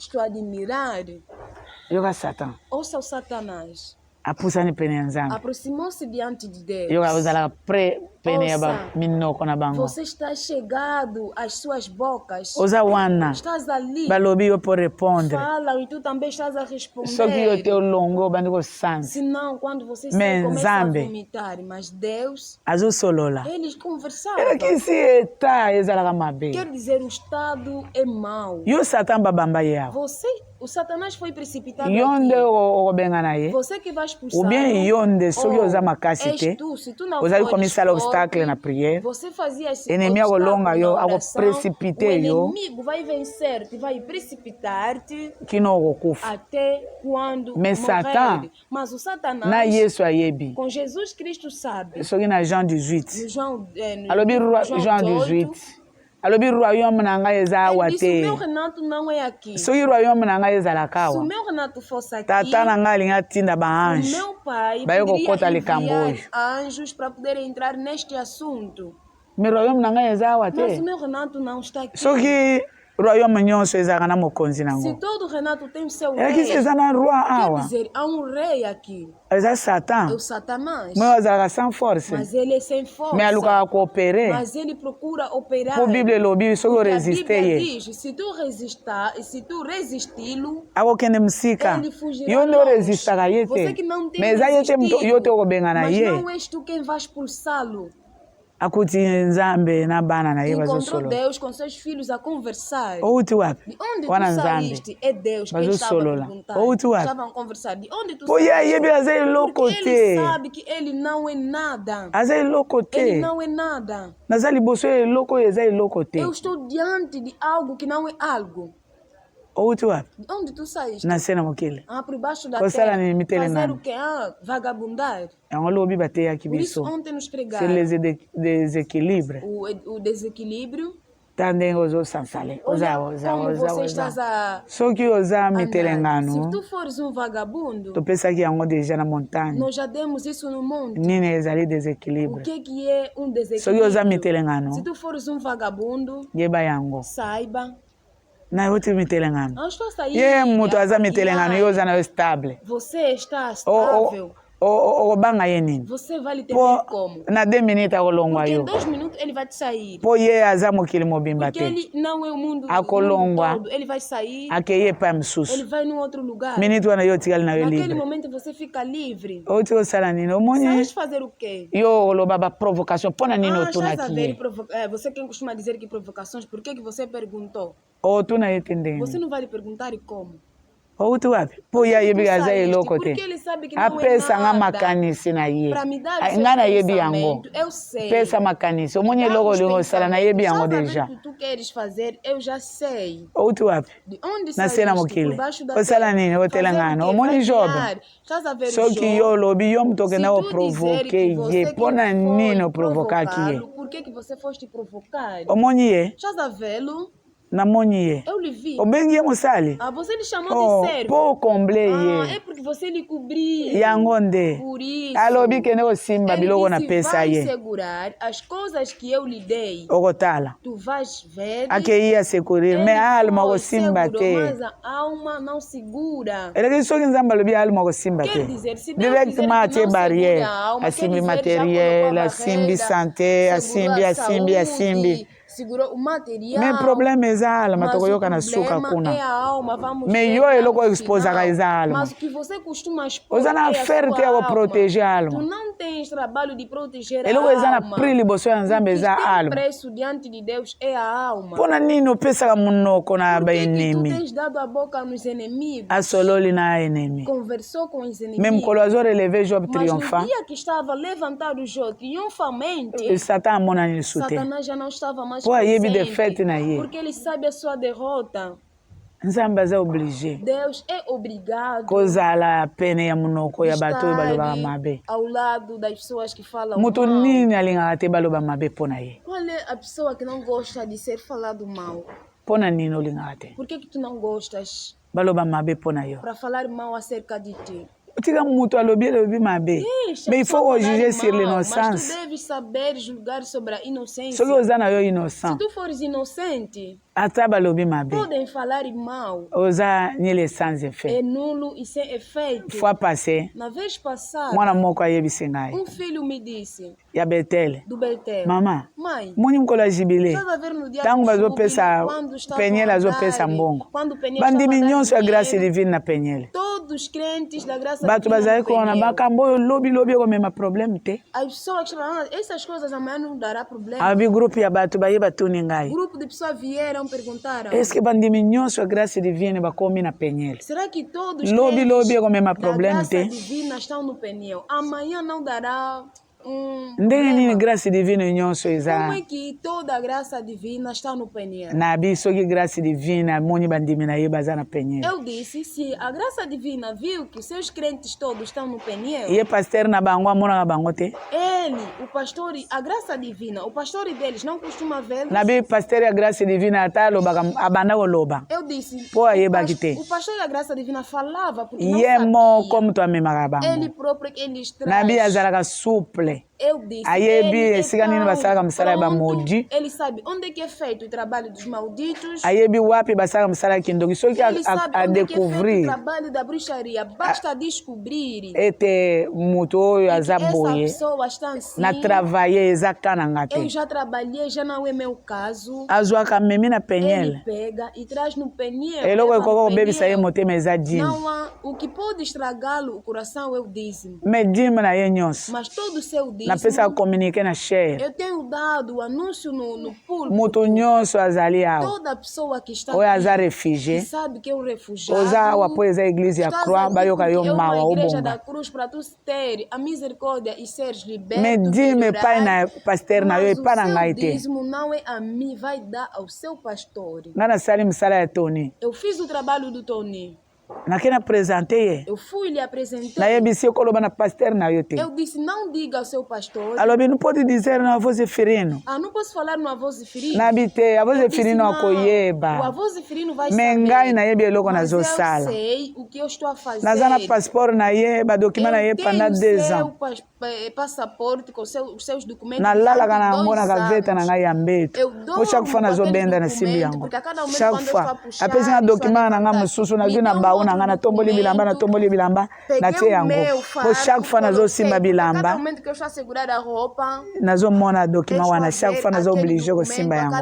yoka Satan ouça o Satanás apusani pene ya Nzambe aproximou-se diante de Deus yoka ozalaka prêt pene ya Ouça, minoko na bango. você está chegado às suas bocas. Oza wana Estás ali. balobi yo por répondre. Falam e tu também estás a Só que yo te responder. longo bandi ko sanse. Senão, quando você Men começa a Nzambe. vomitar, mas Deus, Azu solola. eles conversavam. Era que si eta ezalaka mabe. Quer dizer, o Estado é mau. Yo Satan babamba yao. Você, o Satanás foi precipitado Yonde aqui. obenga na ye. Você que vai expulsar. Ou bien yonde soki oza makasi te. És tu, se tu não Ozali fores komisala forte, obstacle na prière. você fazia esse Enemy obstáculo akolonga yo, na ako oração, precipite o yo. inimigo vai vencer-te, vai precipitar-te Kino okokufa. até quando Mas morrer. Satan, Mas o Satanás, na Yesu ayebi. com Jesus Cristo sabe. Soki na Jean 18. No João, no Alobi Jean 18. Alobi royaume na ngai eza awa ele disse, o te. meu Renato não é aqui. Soki royaume na ngai ezalaka Se o awa. meu Renato fosse aqui, Tata na ngai alingi atinda o baange. meu pai Baye poderia kokota likambo enviar oyo. anjos para poder entrar neste assunto. Me royaume na ngai eza awa Mas te. o meu Renato não está aqui. Soki royaume nyonso ezalaka na mokonzi Se nango. todo Renato tem o seu Elaki rei, si eza na roi quer awa. dizer, há um rei aqui. Eza É Satan. o Satanás. Moyo azalaka sans force. Mas ele é sem força. Me alukaka koopere. Mas ele procura operar. Po Bible elobi soki Porque a oresiste Bíblia ye. diz, se tu resisti-lo, Akokende msika. ele fugirá Yo nde longe. oresistaka ye Você te. que não tem Me eza ye te resistido, yo te okobenga na mas ye. não és tu quem vai expulsá-lo. Akuti nzambe na bana na ye Encontrou bazosolola. Deus com seus filhos a conversar. Outi wapi? De onde tu Wana nzambe. saíste? É Deus quem Bazo estava a solola. perguntar. Outi wapi? Estavam a conversar. De onde tu Po ye saíste? ayebi aza eloko Porque ele te. sabe que ele não é nada. Aza eloko Ele te. não é nada. Naza liboso ya eloko oyo eza eloko te. Eu estou diante de algo que não é algo. Outi wapi? De onde tu saíste? Nase na mokili. Ah, por baixo da Kosala terra. nini mitele Fazer nani? o quê? Ah, vagabundar. Yango lobi bateyaki Por isso biso. ontem nos C'est pregaram les déséquilibres. o desequilíbrio. Ta ndenge ozosansale. Olha Oza. como você estás a Soki oza andar. mitelengano, Se tu fores um vagabundo, topesaki yango deja na montagne. nós já demos isso no mundo. Nini ezali O déséquilibre. que é um Soki oza desequilíbrio? mitelengano, Se tu fores um vagabundo, yeba yango. saiba. Na oti mitelengano. Não estou a sair. Ye mutu a aza mitelengano, partilhar. yo oza na yo stable. Você está estável. Okobanga ye nini? Você vai lhe ter Po como? na 2 minutes akolongwa Porque em yo. 2 minutos ele vai te sair. Po ye aza mokili mobimba Porque te. ele não é o mundo Akolongwa. todo. Ele vai sair, Akeye pa ele misusu. vai num outro lugar. Minute wana yo tikali na yo Naquele libre. momento você fica livre. Oti osala nini? Omoni Sabes fazer o quê? yo oloba ba provocation mpona nini otuna estás a ver, ki você quem costuma dizer que provocações, por que você perguntou? otuna ye te ndenge Você não vai lhe perguntar e como? outi wapi po ye ayebi aza eloko te Porque ele sabe que não é apesanga nada. makanisi na ye Para me dar nga nayebi yango eu sei. pesa makanisi omoni Dá eloko os olingi osala nayebi yango pensamentos. deja Estás a ver o que tu queres fazer, eu já sei. outi wapi De onde nasce na saíste? mokili Por baixo da osala terra. nini otelangana Fazer o quê? omoni Vai jobe criar. Estás a ver o soki jogo? yo olobi yo mutu okenda Se tu oprovoke dizer que você ye que mpona foi nini oprovokaki ye provocá-lo, por que você foste provocar? omoni ye Estás a vê-lo? namoni ye Eu lhe vi. obengi ye mosali Você lhe chamou de servo. po okomble ye É porque você lhe cobriu. yango nde Por isso, alobi kende kosimba ele biloko disse, napesa vai ye segurar as coisas que eu lhe dei. okotala Tu vais ver. akei asekurir Ele me alma foi, kosimba segurou, te mas a alma não segura. eleki soki nzambe alobi alma kosimba Quer te dizer, se Deus directement quiser que atie não barrière segure a alma, asimbi quer dizer, já materiel colocou a asimbi barreira, santé segurou a asimbi saúde, segurou o material. me problème eza alma Mas o tokoyoka na suka problema kuna é a alma, vamos me ver yo lá eloko no exposaka final. eza alma Mas o que você costuma expor oza na é a affaire sua te ya alma. koprotéger Tu alma não tens trabalho de proteger a eloko eza na alma. prix liboso ya nzambe O que eza tem alma preço diante de Deus é a alma. mpona nini opesaka monoko na Por que tu baenemi tens dado a boca nos inimigos? asololi na enemi Conversou com os me inimigos. mokolo azoreleve job Mas no triomphant dia que estava levantado Jó triunfalmente, satan amonani lisu te Satanás já não estava mais po ayebi presente. defete na ye Porque ele sabe a sua derrota. nzambe aza oblige Deus é obrigado kozala pene ya monoko ya bato oyo balobaka estar mabe ao lado das pessoas que falam moto mal. nini alingaka te baloba mabe mpo na ye Qual é a pessoa que não gosta de ser falado mal? mpo na nini olingaka te Por que tu não gostas baloba mabe mpo na yo para falar mal acerca de ti? otika moto alobi mabe Deixa mais il faut falar ojuger sur mal, l'innocence Mas tu deves saber julgar sobre a inocência. soki oza na yo Se innocent tu fores inocente, ata balobi mabe Podem falar mal. oza nyele sans effet É nulo e sem efeito. fois passé Na vez passada, mwana moko ayebisi ngai filho me disse, ya Betele do Betel, mama mãe, moni mokolo ya jibile estás a ver no dia ntango do bazopesa júbilo, quando estavam penyele a azopesa dar, mbongo quando o Peniel bandimi estava a dar nyonso ya grâce dinheiro, divine na penyele todos os crentes da graça bato divina bazali do kona Peniel. makambo oyo lobi ekomema problème te As pessoas que falam, essas coisas amanhã não dará problema. abi groupe ya bato bayeba tuni ngai Grupo de pessoas vieram perguntaram, est ce que bandimi nyonso ya grâce divine bakomi na penyele será que todos os lobi crentes ekomema da problème graça te divina estão no Peniel? Amanhã não dará ndenge nini problema. grâce divine nyonso Como eza é que toda a graça divina está no Peniel? na abi soki grâce divine amoni bandimi na ye baza na penyele Eu disse, se a graça divina viu que os seus crentes todos estão no Peniel, ye paster na bango amonaka bango te ele, o pastor, a graça divina, o pastor deles não costuma vê-los. na bi paster ya grâce divine ata alobaka abanda koloba Eu disse, po ayebaki te o pastor da graça divina falava porque não ye sabia. moko moto amemaka bango Ele próprio que eles na bi traz. azalaka souple Eu disse, ayebi ele é esika nini basalaka mosala ya pronto, bamodi ele sabe onde é que é feito o trabalho dos malditos. ayebi wapi basalaka mosala ya kindoki soki Ele sabe onde é que é feito o adécouvrir trabalho da bruxaria. Basta descobrir ete moto oyo aza essa boye pessoa está assim. na travailler eza kananga Eu te já trabalhei, já não é meu caso. azwaka amemi na Ele penyele pega e traz no Peniel. eloko leva no ekoka kobebisa ye Peniel. motema eza dime Não há, o que pode estragá-lo o coração é o dízimo. me dime na ye nyonso Mas todo o seu napesaka dízimo, communique na share eu tenho dado o anúncio no púlpito. moto nyonso azali awa Toda pessoa que está oyo aza aqui, refugie que sabe que é um refugiado, oza awa po eza eglize ya estás croix aqui bayoka porque yo é mawa uma igreja da obonga cruz para tu ter a misericórdia e seres liberto, me dime epai na paster na yo mas epai na o ngai seu te dízimo não é a mim, vai dar ao seu pastor. ngai nasali mosala ya toni Eu fiz o trabalho do Tony. nake na présente ye Eu fui lhe apresentar. nayebisi yo koloba na paster na yo te Eu disse, não diga ao seu pastor. alobi não pode dizer na avô Zeferino Ah, não posso falar no avô Zefirino. nabi te avô Eu disse, Zeferino não, akoyeba o avô Zefirino vai me saber. ngai nayebi eloko Mas eu nazosala sei o que eu estou a fazer. naza na passeport na ye badokima na ye pendant 2 ans passaporte com os seus documentos. nalalaka na yango na durante 2 kaveta na anos. ngai ya mbeto Eu dou po chaque fois nazobenda na simbi yango chaque fois apesi nga dokima na ngai mosusu nazwi na bau na ngai natomboli bilamba natomboli bilamba natie yango po chaque fois nazosimba bilamba Cada momento que eu estou a segurar a roupa, nazomona dokima wana chaque fois nazooblige kosimba yango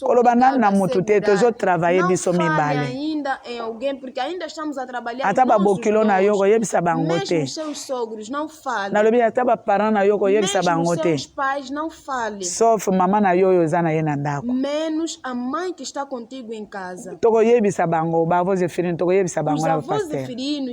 koloba nani na mutu te tozotravaille biso mibale ainda em alguém, porque ainda estamos a trabalhar. ata babokilo na yo koyebisa bango Mesmo te os seus sogros não falem. nalobi ata baparent na yo koyebisa Mesmo bango os te seus pais não falem. sauf mama na yo oyo oza na ye na ndako Menos a mãe que está contigo em casa. tokoyebisa bango bavo Zeferino tokoyebisa Os bango na avós bapaster Zefirino,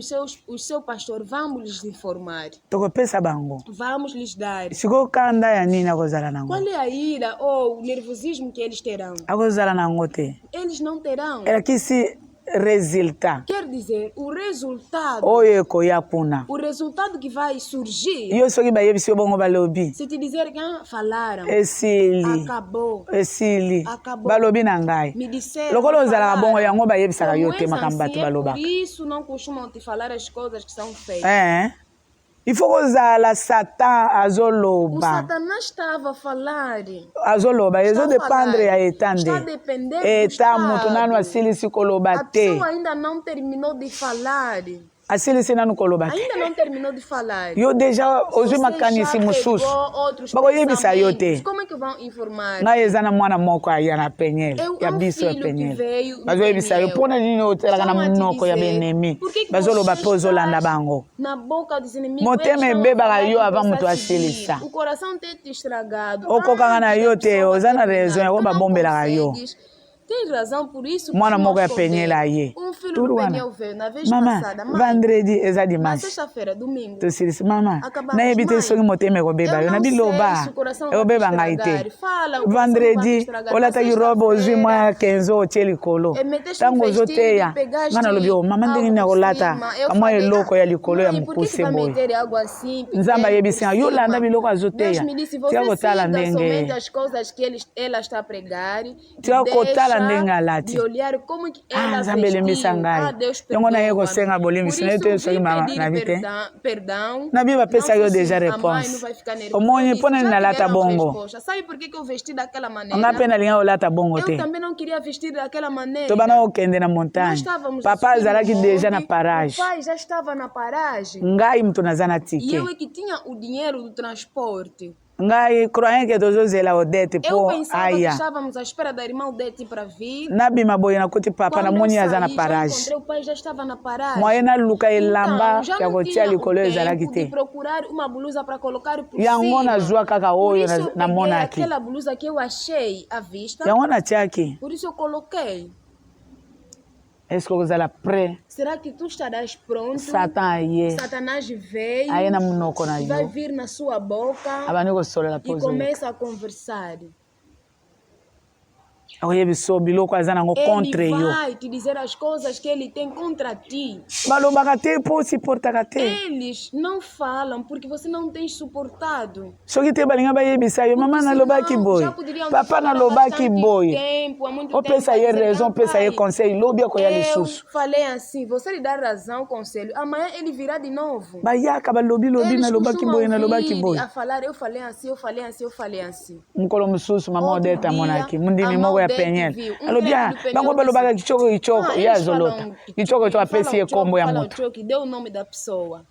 o seu pastor, vamos lhes informar. tokopesa bango Vamos lhes dar. sikoyo kanda ya nini akozala nango Qual é a ira ou o nervosismo que eles terão? akozala nango te Eles não terão. elakisi resultat Quer dizer, o resultado. oyo ekoya kuna O resultado que vai surgir. yo soki bayebisi yo bongo balobi Se te dizer que falaram. esili Acabou. esili Acabou. balobi na ngai Me disseram. lokola ozalaka bongo falaram. yango bayebisaka yo Como te essa makambo bato assim é balobaka por isso não costumam te falar as coisas que são feitas. il faut kozala satan O azoloba Satanás estava a falar. azoloba ezodependre ya eta Está a nde depender do eta moto nano Estado. asilisi koloba A te pessoa ainda não terminou de falar. asilisi nanu koloba te Ainda não terminou de falar. yo deja ozwi Você makanisi já mosusu pegou outros bakoyebisa yo te pensamentos. Como é que vão informar? ngai eza na mwana moko aya na penyele ya biso ya filho que penyele veio no bazoyebisa yo Peniel. mpona nini otelaka na Estão a te monoko ya dizer, benemi por que que bazoloba você mpe ozolanda está bango na boca dos inimigos? Motema Eles estão a ebebaka falar yo que avant você moto a asilisa. seguir. O coração tem te estragado. okokaka na Antes yo da te pessoa oza na terminar, raison yango tu não babombelaka yo consegues. Tem razão por isso. mwana costuma moko ya chover. penyele aye Filho turu do wana Peniel veio na vez mama passada. Mãe, vendredi eza na dimanche sexta-feira, domingo. tosilisi mama Acabamos, nayebi te mãe. soki motema ekobeba Eu yo não sei nabiloba se o coração vai ekobeba te ngai estragar. te Fala, o coração vai te vendredi estragar. olataki Na robe ozwi sexta-feira, mwa 15 otie likolo meteste um ntango vestido ozoteya e pegaste nga nalobi o mama ndenge nini algo por akolata cima. Eu kamwa falei, eloko ya likolo ya mãe, por que mokuse vai boyo meter algo assim, nzambe pequeno ayebisi nga por yo cima? landa biloko Deus azoteya me disse, tia você kotala siga somente ndenge as coisas que ela está a pregar. tia kotala ndenge alati. de olhar como que ela Nzambe elembisa ngai. Deus Yango na ye perdoa. kosenga Por bolimbisi na isso, ete soki vim mama pedir na bite. perdão. Na Bíblia apesa yo deja A mãe não réponse. vai ficar nervosa. Omoni Eu disse, pona já na te lata deram bongo. resposta. Sabe por que eu vesti daquela maneira? Nga pena linga olata bongo Eu te. também não queria vestir daquela maneira. To bana okende na Nós montagne. estávamos Papa a subir azalaki no deja na monte, parage. o pai já estava na paragem. Ngai mtu naza na E tike. eu é que tinha o dinheiro do transporte. Ngai croyant que tozozela odete Eu po pensava que aya. estávamos à espera da irmã Odete para vir. Nabima boye na kuti papa na Quando eu moni aza na saí, já parage. encontrei o pai, já estava na paragem. Moye na luka elamba Então, já ya não kotia tinha likolo o ezalaki tempo de te. procurar uma blusa para colocar por Yango cima. nazwa kaka Por oyo isso eu na peguei mona aki. aquela blusa que eu achei à vista. Yango natiaki. Por isso eu coloquei. Est-ce que ozala prêt? Será que tu estarás pronto? Satan aye. Satanás veio Aye na munoko na e vai yo. vir na sua boca Abani kosolola e pozo. começa a conversar. Oyebi so biloko aza nango contre Ele yo. vai te dizer as coisas que ele tem contra ti. Balobaka te po siportaka te. Eles não falam porque você não tem suportado. Soki te balinga bayebisa yo mama Porque nalobaki senão boy. já poderiam ter Papa falado há nalobaki bastante boy. tempo, há muito Opesa tempo, ye a dizer, raison, opesa ye "Pai, conseil, lobi akoya eu lisusu." falei assim, você lhe dá razão, conselho. Amanhã ele virá de novo. Bayaka balobi lobi Eles nalobaki costumam boy nalobaki vir boy. a falar, eu falei assim, eu falei assim, eu falei assim. Mukolo mususu mama Outro odeta dia, monaki a mundimi moko ya Odete penyele. viu. Alobi Crente do Peniel bango balobaka disse, kichoko kichoko ya eles zolota. falam Kichoko to apesi ye falam kombo ya falam moto. choque, deu o nome da pessoa.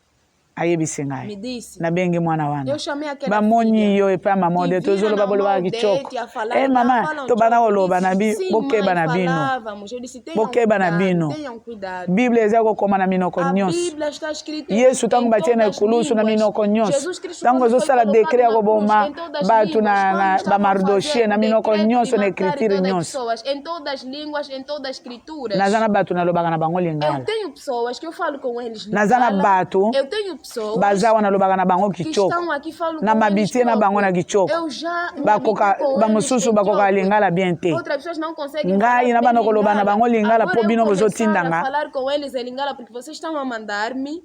Ayebisi Me ngai. disse. Nabengi mwana wana. Eu chamei aquela Bamoni filha. yo epa mama odeta Que vira ozoloba na bolobaka mão kichoko. Odete a falar, Mama falam to bana choque. oloba na bi Sim, bokeba mãe, na bino. falávamos. Eu disse, Bokeba na bino. tenham cuidado. Bíblia eza kokoma na minoko A nyonso. Bíblia está escrita Yesu em tango batie na todas as ekulusu na línguas. minoko nyonso. Jesus Cristo Tango quando foi ozosala colocado dekret ya na cruz, koboma em todas as bato línguas, na quando estavam bamardochie fazendo na o minoko decreto de nyonso na matar ekritiri todas as nyonso. pessoas, em todas as línguas, em todas as escrituras. Naza na bato nalobaka na bango Eu lingala. tenho pessoas que eu falo com eles Naza na lingala. bato Eu tenho pessoas bazawa nalobaka na bango que kichoko. estão aqui falo Na com mabitie eles na bango na próprios. kichoko. Eu já me Bakoka habituei com eles bamususu em bakoka choque. lingala bien te. Outras pessoas não conseguem Ngai falar na bem bana koloba na bango lingala Agora po bino eu começar bozotindanga. a falar com eles em lingala porque vocês estão a mandar-me.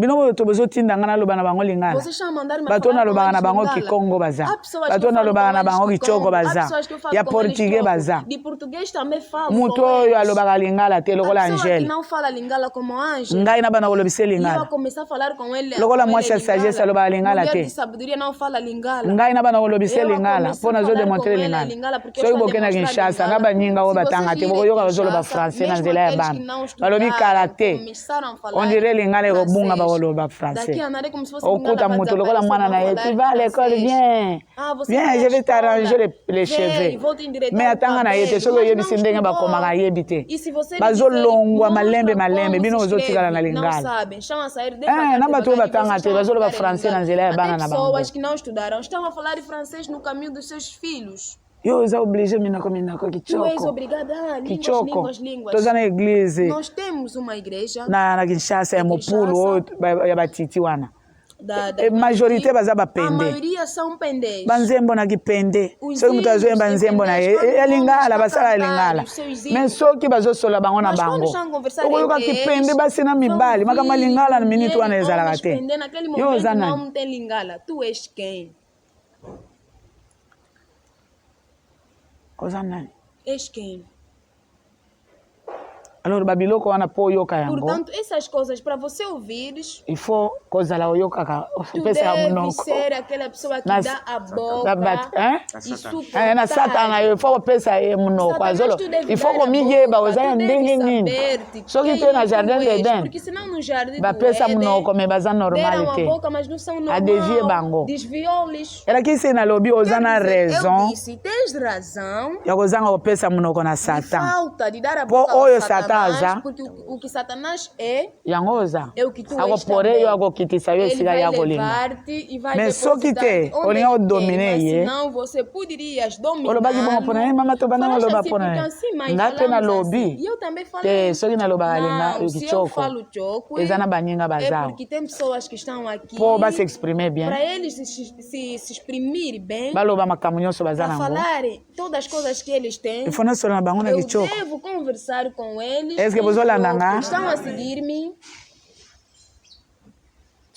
Bino boto bozotindanga naloba na bango lingala. Vocês estão a mandar-me a Bato falar com nalobaka na eles bango lingala. kikongo baza. Há pessoas que Bato eu falo nalobaka com na eles bango kichoko Kikongo. Há baza. pessoas que eu falo Ya com eles portugais Togo. baza. De português também falo Mutu com oyo eles. alobaka lingala te A lokola pessoa que angele. não fala lingala como Ângela. Ngai na bana kolobise E eu a lingala. começar a falar com ele. Lokola com mwasi ele ya sagesse lingala. alobaka lingala Mulher te. de sabedoria não fala lingala. Ngai na bana kolobise Eu a lingala começar mpo a falar nazodemontre com ela lingala. lingala porque eu Soki estou a bokende na demonstrar Kinshasa lingala. nga baninga oyo Se batanga vocês te irem bokoyoka em bazoloba Kinshasa, français na mesmo nzela ya aqueles que bana. não Balobi estudaram, karate. começaram a falar Ondire lingala ekobunga francês. bakoloba français. Daqui a nada é como se fosse Okuta lingala, vai mutu lokola desaparecer, mwana vão na ye falar tu vas à l'école francês. viens. Ah, você Viens, vai à je vais escola. t'arranger les Vem, cheveux. vou te endireitar Mais o atanga na ye te cabelo. soki Mas oyebisi não ndenge estudou. bakomaka ayebi te. E se você lhe Bazolongwa disser, malembe mostra malembe como bino se ozotikala na escreve, não lingala. sabem, estão a sair Na devagar, bato devagar, batanga e te vocês bazoloba estão a français na estudar nzela ya Até bana na bango. pessoas que não estudaram estão a falar francês no caminho dos seus filhos. Yo oza oblige minoko Tu és kichoko. obrigada a línguas, Kichoko. línguas, línguas. Toza na eglise. Nós temos uma igreja Na Kinshasa ya mopulu oyo ya batiti wana. da Majorité baza A bapende. maioria são pendês. Banzembo na kipende. Os Soki mutu azoyemba hinos nzembo na ye independentes, ya quando lingala vão basala ya cantar lingala. os seus Mais hinos. soki bazosola bango na Mas quando bango. estão a conversar Okoyoka entre kipende eles, basi na vão mibali makamba vir lingala na minute wana mulheres, ezalaka homens te. pendendo, naquele Yo momento oza nani? não tem lingala. Tu és quem? Oza nani? És quem? Alors babiloko wana po oyoka yango. Portanto, essas coisas para você ouvires, Il faut kozala oyokaka tu pesa ya deve munoko. ser aquela pessoa que Nas- dá a boca hein? e suportar. Na satana yo il faut kopesa ye munoko Satanás, azolo. tu deve Il faut dar a komiyeba boca, oza ya tu ndenge deve nini. saber-te Soki quem te na tu jardin és, d'Eden. porque senão no jardim do Bapesa Éden, munoko me baza deram a normalite. boca, mas não são Adevie normal. bango. Desviou-lhes. Era kisi nalobi oza na Eu raison disse, tens razão. ya kozanga kopesa munoko na De Satan. falta de dar a Po boca oyo ao Satanás, Satan porque o que Satanás é, Yango oza. é o que tu és Akopore também. yo akokitisa yo Ele esika vai ya kolinga. levar-te e vai Mais soki te, depositar-te onde olinga ele quer, odomine mas ye. senão você poderias dominar. Olobaki bongo pona ye mama to bana Falaste oloba assim, pona porque ye. assim, mãe, Nga pe na falamos lobi. assim. E eu também falei. Te soki naloba alinga Não, se eu kichoko. falo choco, Eza na baninga é bazao. porque tem pessoas que estão aqui Po ba se exprimer bien. para eles se exprimir bem, Baloba makambo nyonso baza para nango. falarem todas as coisas que eles têm. Il faut nasola na bango na Eu kichoko. devo conversar com eles. Est-ce que bozolanda nga? Estão a seguir-me.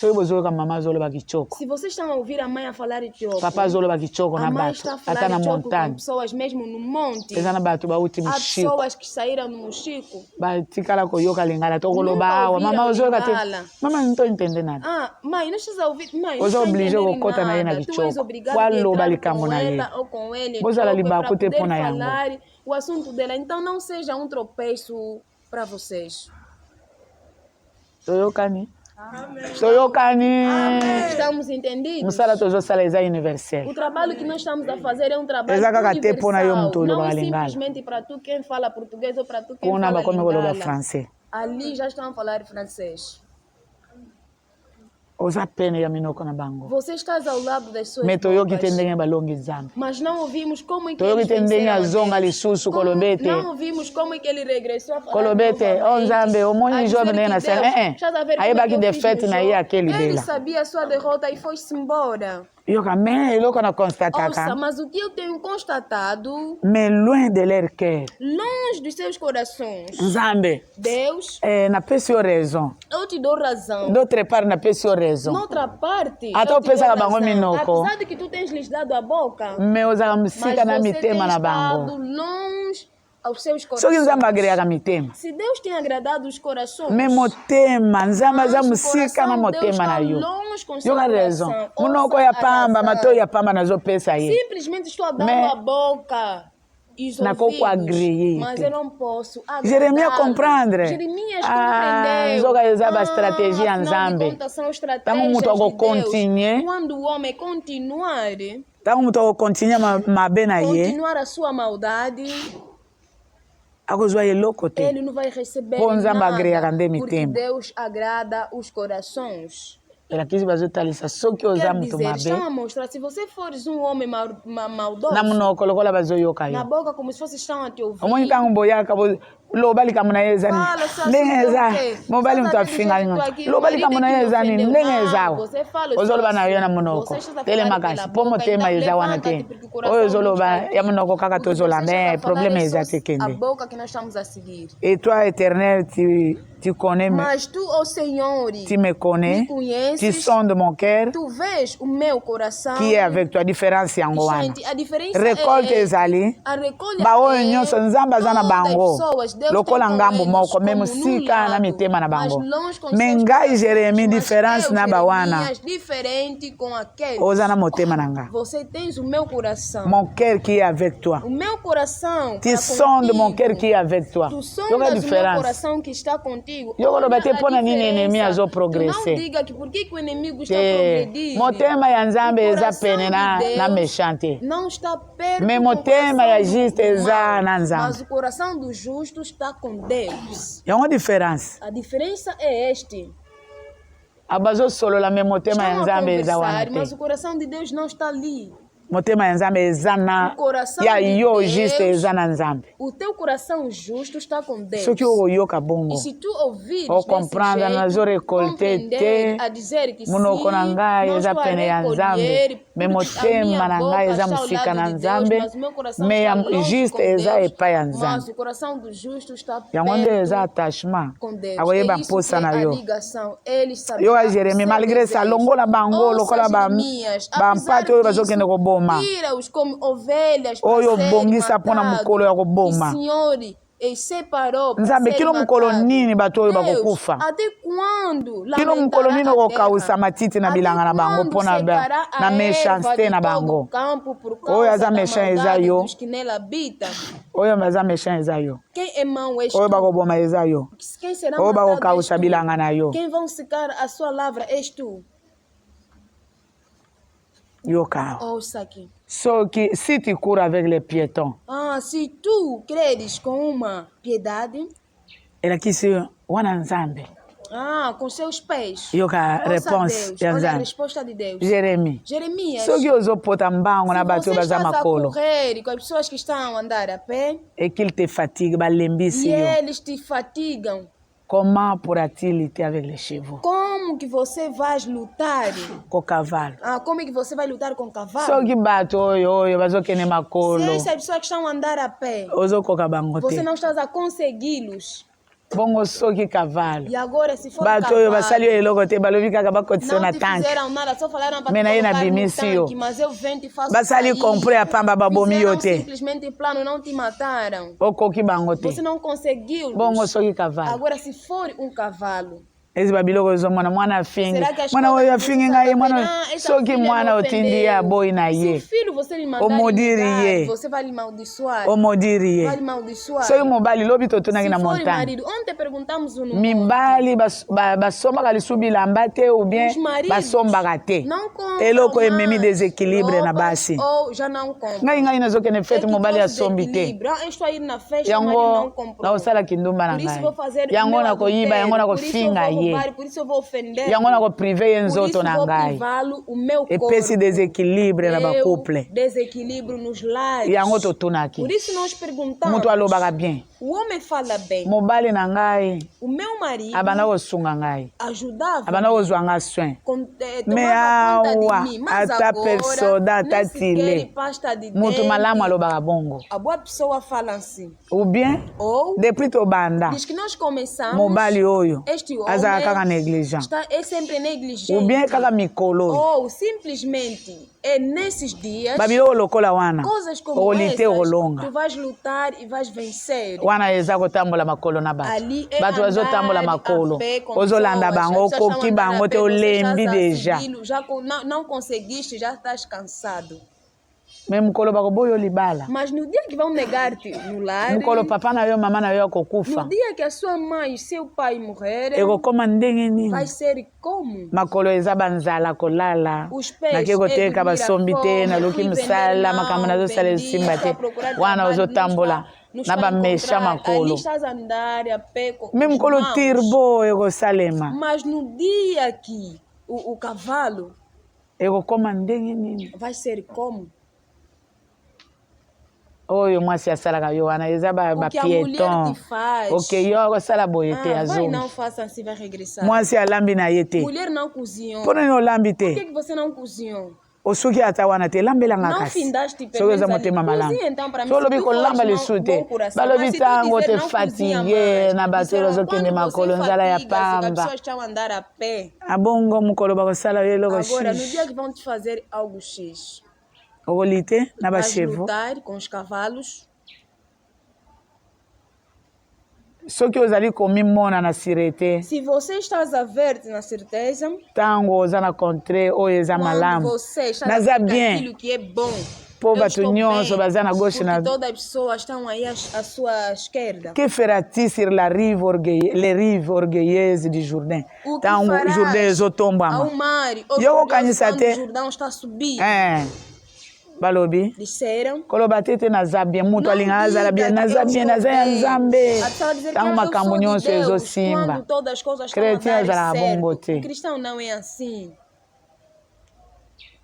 soki bozoyoka mama azoloba kichoko, Se vocês estão a ouvir a mãe a falar choco, papa azoloba kichoko a na mãe bato está a ata falar na choco com montagne, pessoas mesmo no monte. eza na bato bauti Há moshiko pessoas que saíram no Mochico. batikala koyoka lingala tokoloba Nunca awa ouviram mama ozoyoka te lingala. mama não tô entendendo nada. Ah, mãe, não estás a ouvir? Mãe, não Oza está a oblige entender kokota na ye na nada. Tu és kichoko. obrigado Kwa a loba entrar likambo com na ye. ela ou com ele Bozala para libaku te poder pona yango. falar o assunto dela. Então não seja um tropeço para vocês. Toyokani? Toyokani? Estamos entendidos? Musala tozosala eza universel. O trabalho que nós estamos a fazer é um trabalho Ezaka kate pona yo universal. mutu Não oloba é lingala. simplesmente para tu quem fala português ou para tu quem Kuna fala bakomi koloba lingala. français. Ali já estão a falar francês. Oza pene ya minoko na bango. Você está ao lado das suas Me toyoki te bocas, ndenge balongi nzambe. mas não ouvimos como é que Toyoki eles te ndenge venceram a azonga Deus. lisusu Como- kolobete. Não ouvimos como é que ele regressou a falar Kolobete, novamente, Nzambe, omoni a dizer Job ndenge que nasema, Deus, estás a ver como ayebaki é que eu defete fiz no na ye jogo? akeli Ele bela. sabia a sua derrota e foi-se embora. Yoka me eloko na Ouça, constataka. mas o que eu tenho constatado, Mais loin de leur cœur. longe dos seus corações, Nzambe, Deus, napesi yo raison. eu te dou razão. D'autre part napesi yo raison. Noutra parte, Até eu o te dou pessoal da bango razão. minoko. Apesar de que tu tens lhes dado a boca, Me ozaka mas musika na você tem mitema na estado bango. longe aos seus Soki corações. Nzambe agreaka mitema. Se Deus tem agradado os corações, Me motema, Nzambe aza mas o musika na coração, Deus motema na está yo. longe com seu Yoka raison. coração. Munoko Ouça ya a pamba, razão. mato ya pamba nazopesa ye. Simplesmente estou a dar Me- a boca e os Na coco agreie, ouvidos, mas te. eu não posso agradá-lo. Jeremias compreendre. Jeremias Ah, compreendeu. nzoka ezaba stratégie ya afinal de Nzambe. contas, são estratégias Tango mutu de Deus. akokontinue. Quando o homem continuar Ntango moto akokontinue mabe na ye, a sua maldade, akozwa eloko te. ele não vai receber Pô, Nzambe agreaka nada, nde porque mitema. Deus agrada os corações. Elakisi bazotalisa soki oza Quer moto dizer, estão mabe a mostrar, se você fores um homem maldoso, na munoko lokola bazoyoka na yo. boca como se fosse estão a te ouvir, Omoni ntango boyaka loba likambo na ye eza nini fala só ndenge assim, eza o quê? mobali Só moto sabe dizer afinga que tu ngati aqui, loba o likambo na ye marido eza te nini ofendeu. ndenge Não, eza awa você fala ozoloba só na yo na assim. munoko Você está a tele falar makasi pela mpo boca, motema então eza wana te levanta-te, porque o coração oyo não ozoloba está ya munoko kaka O que você tozolanda está a falar problème é eza só te a kende boca que nós estamos a seguir. et toi éternel tu connais Mas tu, ó Senhor, tu me connais me conheces, tu sondes mon cœur tu vês o meu coração. qui est avec toi différence yango wana Gente, a diferença récolte é ezali a recolha baoyo é nyonso nzambe aza na todas as bango pessoas, Deus lokola tem com ngambo eles moko me como mosika no na lado, mitema na mas bango longe com me seus ngai corações. Jeremi Mas différence eu, na bawana Jeremias, diferente com aqueles. oza na motema na nga Você tens o meu coração. mon cœur qui est avec toi O meu coração tu para sondes contigo. mon cœur qui est avec toi Tu yoka sondas o meu différence coração que está contigo. yokoloba te Olha a mpo na nini enemi diferença. azo Tu não progresse diga que por que o inimigo está te progredindo. motema ya nzambe O eza coração pene de na Deus méchant te não está perto Me do motema ya coração do juste eza mal, na Nzambe. mas o coração do justo está com Deus. yango différence A diferença é este. abazosolola me motema ya Estão a nzambe eza wana conversar, mas te o coração de Deus não está ali. motema ya nzambe eza na O coração ya de yo Deus, juste eza na nzambe O teu coração justo está com Deus. soki okoyoka bongo E se tu ouvires ocomprendre desse nazo jeito, recolter compreender, te a dizer que munoko sim, na ngai não eza estou a pene ya recolher, nzambe me porque a motema minha na boca ngai eza está ao mosika lado na de Deus, nzambe mas o meu coração me está ya longe juste com eza Deus, epai ya mas nzambe o coração do justo está yango nde eza perto attachement com Deus. akoyeba É isso que mposa é na a yo ligação. Ele sabe yoka Jeremi malgré ça longola bango lokola bampati oyo bazokende koboma tira-os como ovelhas oyo para bongisa ser mpona matado. mokolo ya E koboma Senhor e separou para nzambe ser kino mokolo matado. nini bato oyo Deus, bakokufa até quando kino mokolo lamentará nini a okokawusa terra? matiti na Até bilanga na bango quando mpona secará a na erva méchanceté de na todo bango o campo por oyo causa aza da méchant eza maldade yo dos que nela habitam? oyo aza méchant eza yo Quem é mau és oyo tu? bakoboma eza yo Quem será oyo matado és bakokawusa tu? bilanga na yo Quem vão secar a sua lavra és tu? yoka Ouça aqui. soki si tu cours avec les piétons Ah, se tu creres com uma piedade, elakisi wana nzambe com seus pés. yoka Ouça réponse Deus. ya Olha a nzambe resposta de Deus. Jeremi Jeremias, soki ozopota mbango na se bato você oyo baza está a makolo correr com as pessoas que estão a andar a pé et qu'il te fatigue balembisi e yo eles te fatigam, comment pourra-t-il lutter avec les chevaux como que você vai lutar? ko cavalo Como é que você vai lutar com cavalo? soki bato oyo bazokende makolo Se essas pessoas que estão a andar a pé, ozokoka bango você te não está a consegui-los. bongo soki cavalo E agora, se for bato oyo basali oyo eloko te balobi kaka bakotisa não na te tanke fizeram nada, só falaram para Me te na ye na colocar no bimisi yo. tanque, mas eu venho e faço basali sair. compre ya pamba babomi yo Fizeram te simplesmente plano, não te mataram. okoki bango te Você não conseguiu. bongo soki cavalo Agora, se for cavalo, ezi babiloko ezomona mwana afingi será que as mwana coisas oyo que afingi você ngai sabe, mwana essa soki filha mwana me otindi ye ofendeu. aboyi na Se o ye filho você lhe mandar Omodiri ligar, ye. você vai lhe amaldiçoar. omodiri Vai ye lhe amaldiçoar. soki mobali lobi totunaki Se na for montagne marido, ontem perguntamos no monte. mibali basombaka lisu bilamba te ou bien Os maridos basombaka te não compram eloko ememi mais déséquilibre na roupas basi ou já não compram. ngai nazokende fete que mobali trouxe asombi te desequilíbrio. Eu estou a ir na festa, o marido não yango comprou. nakosala kindumba na Por isso ngai vou fazer o yango meu nakoyiba yango adultério, por isso eu nakofinga vou ye roubar, por isso eu vou ofender. yango nakoprive ye Por nzoto isso na vou ngai privá-lo o meu epesi corpo. déséquilibre na bacouple Desequilíbrio nos lares. yango totunaki Por isso nós perguntamos. mutu alobaka bien O homem fala bem. mobali na ngai O meu marido abanda kosunga ngai ajudava. abanda kozwa nga soin me tomava conta de awa mim, mas ata agora persoda ata nem sequer tile pasta de mutu dente. malamu alobaka bongo A boa pessoa fala assim. ou bien Ou depuis tobanda diz que nós começamos. mobali oyo Este homem azala kaka négligent é sempre negligente. ou bien kaka mikolo oyo Ou simplesmente é nesses dias. babiloko lokola wana Coisas como okolite essas, okolonga tu vais lutar e vais vencer. wana eza kotambola makolo na bato Ali é bato bazotambola andar makolo a pé com ozolanda pessoas. bango As pessoas okoki estão a andar bango a te pé, você olembi estás a deja segui-lo, já não conseguiste, já estás cansado. me mokolo bakoboya libala Mas no dia que vão negar-te no lar, mokolo papa na yo mama na yo akokufa no dia que a sua mãe e seu pai morrerem, ekokoma ndenge nini vai ser como? makolo eza banzala kolala Os pés nake koteka basombi te naluki mosala makambo nazosala esimba te wana ozotambola na bamesha makolo me mokolo tirbo ekosalema Mas no dia que o cavalo ekokoma ndenge nini vai ser como? oyo mwasi asalaka yo wana eza bapieton ok yo akosala boye te vai não azongi faça assim, vai regressar. mwasi alambi na ye te Mulher não cozinhou. mpo nini olambi Por te que você não cozinhou? osuki ata wana te elambelanga Não kasi findaste soki eza pelo motema menos malamu cozinha então para mim. so olobi Se tu kolamba fores lisu bom te coração, balobi mas se tu ntango dizer te não cozinha fatigue mais, na bato será bazokende quando makolo você nzala ya fatiga, as pamba pessoas estão a andar a pé. abongo mokolo bakosala yo eloko Agora, no dia shish que vão te fazer algo X, okoli te na vais bashevo lutar com os cavalos. soki ozali komimona na sire te Se você está a ver na certeza, ntango oza na contre oyo eza quando malamu você está naza a ver bien aquilo que é bom, mpo eu bato estou nyonso bem, baza na gauche porque na todas as pessoas estão aí à sua esquerda. que feras-tu sur la rive les rives orgueilleuses du Jourdain O que ntango farás Jourdain ezotombama ao mar, yo kokanisa quando te o Jordão está a subir? balobi Disseram. koloba te te naza bien mutu Não alingaka azala bien diga, naza eu bien estou naza ya bem. nzambe Até dizer que ntango eu makambo sou de nyonso Deus, ezosimba quando todas as coisas estão a chrétien dar azalaka bongo certo. te O cristão não é assim.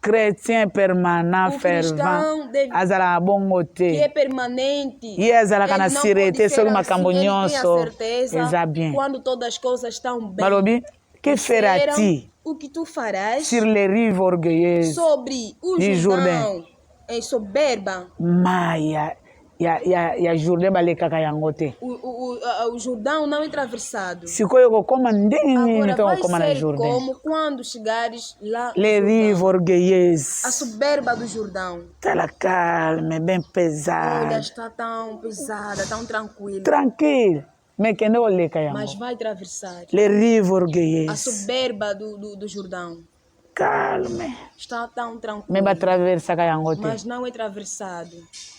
chrétien permanent O fervent cristão deve, azalaka bongo que é te permanente. ye azalaka na Ele não sire pode te ser soki assim, makambo ele tem a nyonso certeza eza bien quando todas as coisas estão bem. balobi que Disseram feras-tu o que tu farás sur les rives orgueilleuses sobre o du Jordão em soberba. ya Jourdain balekaka yango te O Jordão não é atravessado. sikoyo kokoma ndenge nini Agora to vai kokoma na ser Jourdain como quando chegares lá no les rives Jordão. A orgueilleuses soberba do Jordão. tala calme bem Olha, pesada está tão pesada, tão tranquila. tranquille me kende koleka Mas yango vai atravessar. les rives A orgueilleuses soberba do Jordão. calme Está tão me tranquila. batraversaka yango te Mas não é atravessado.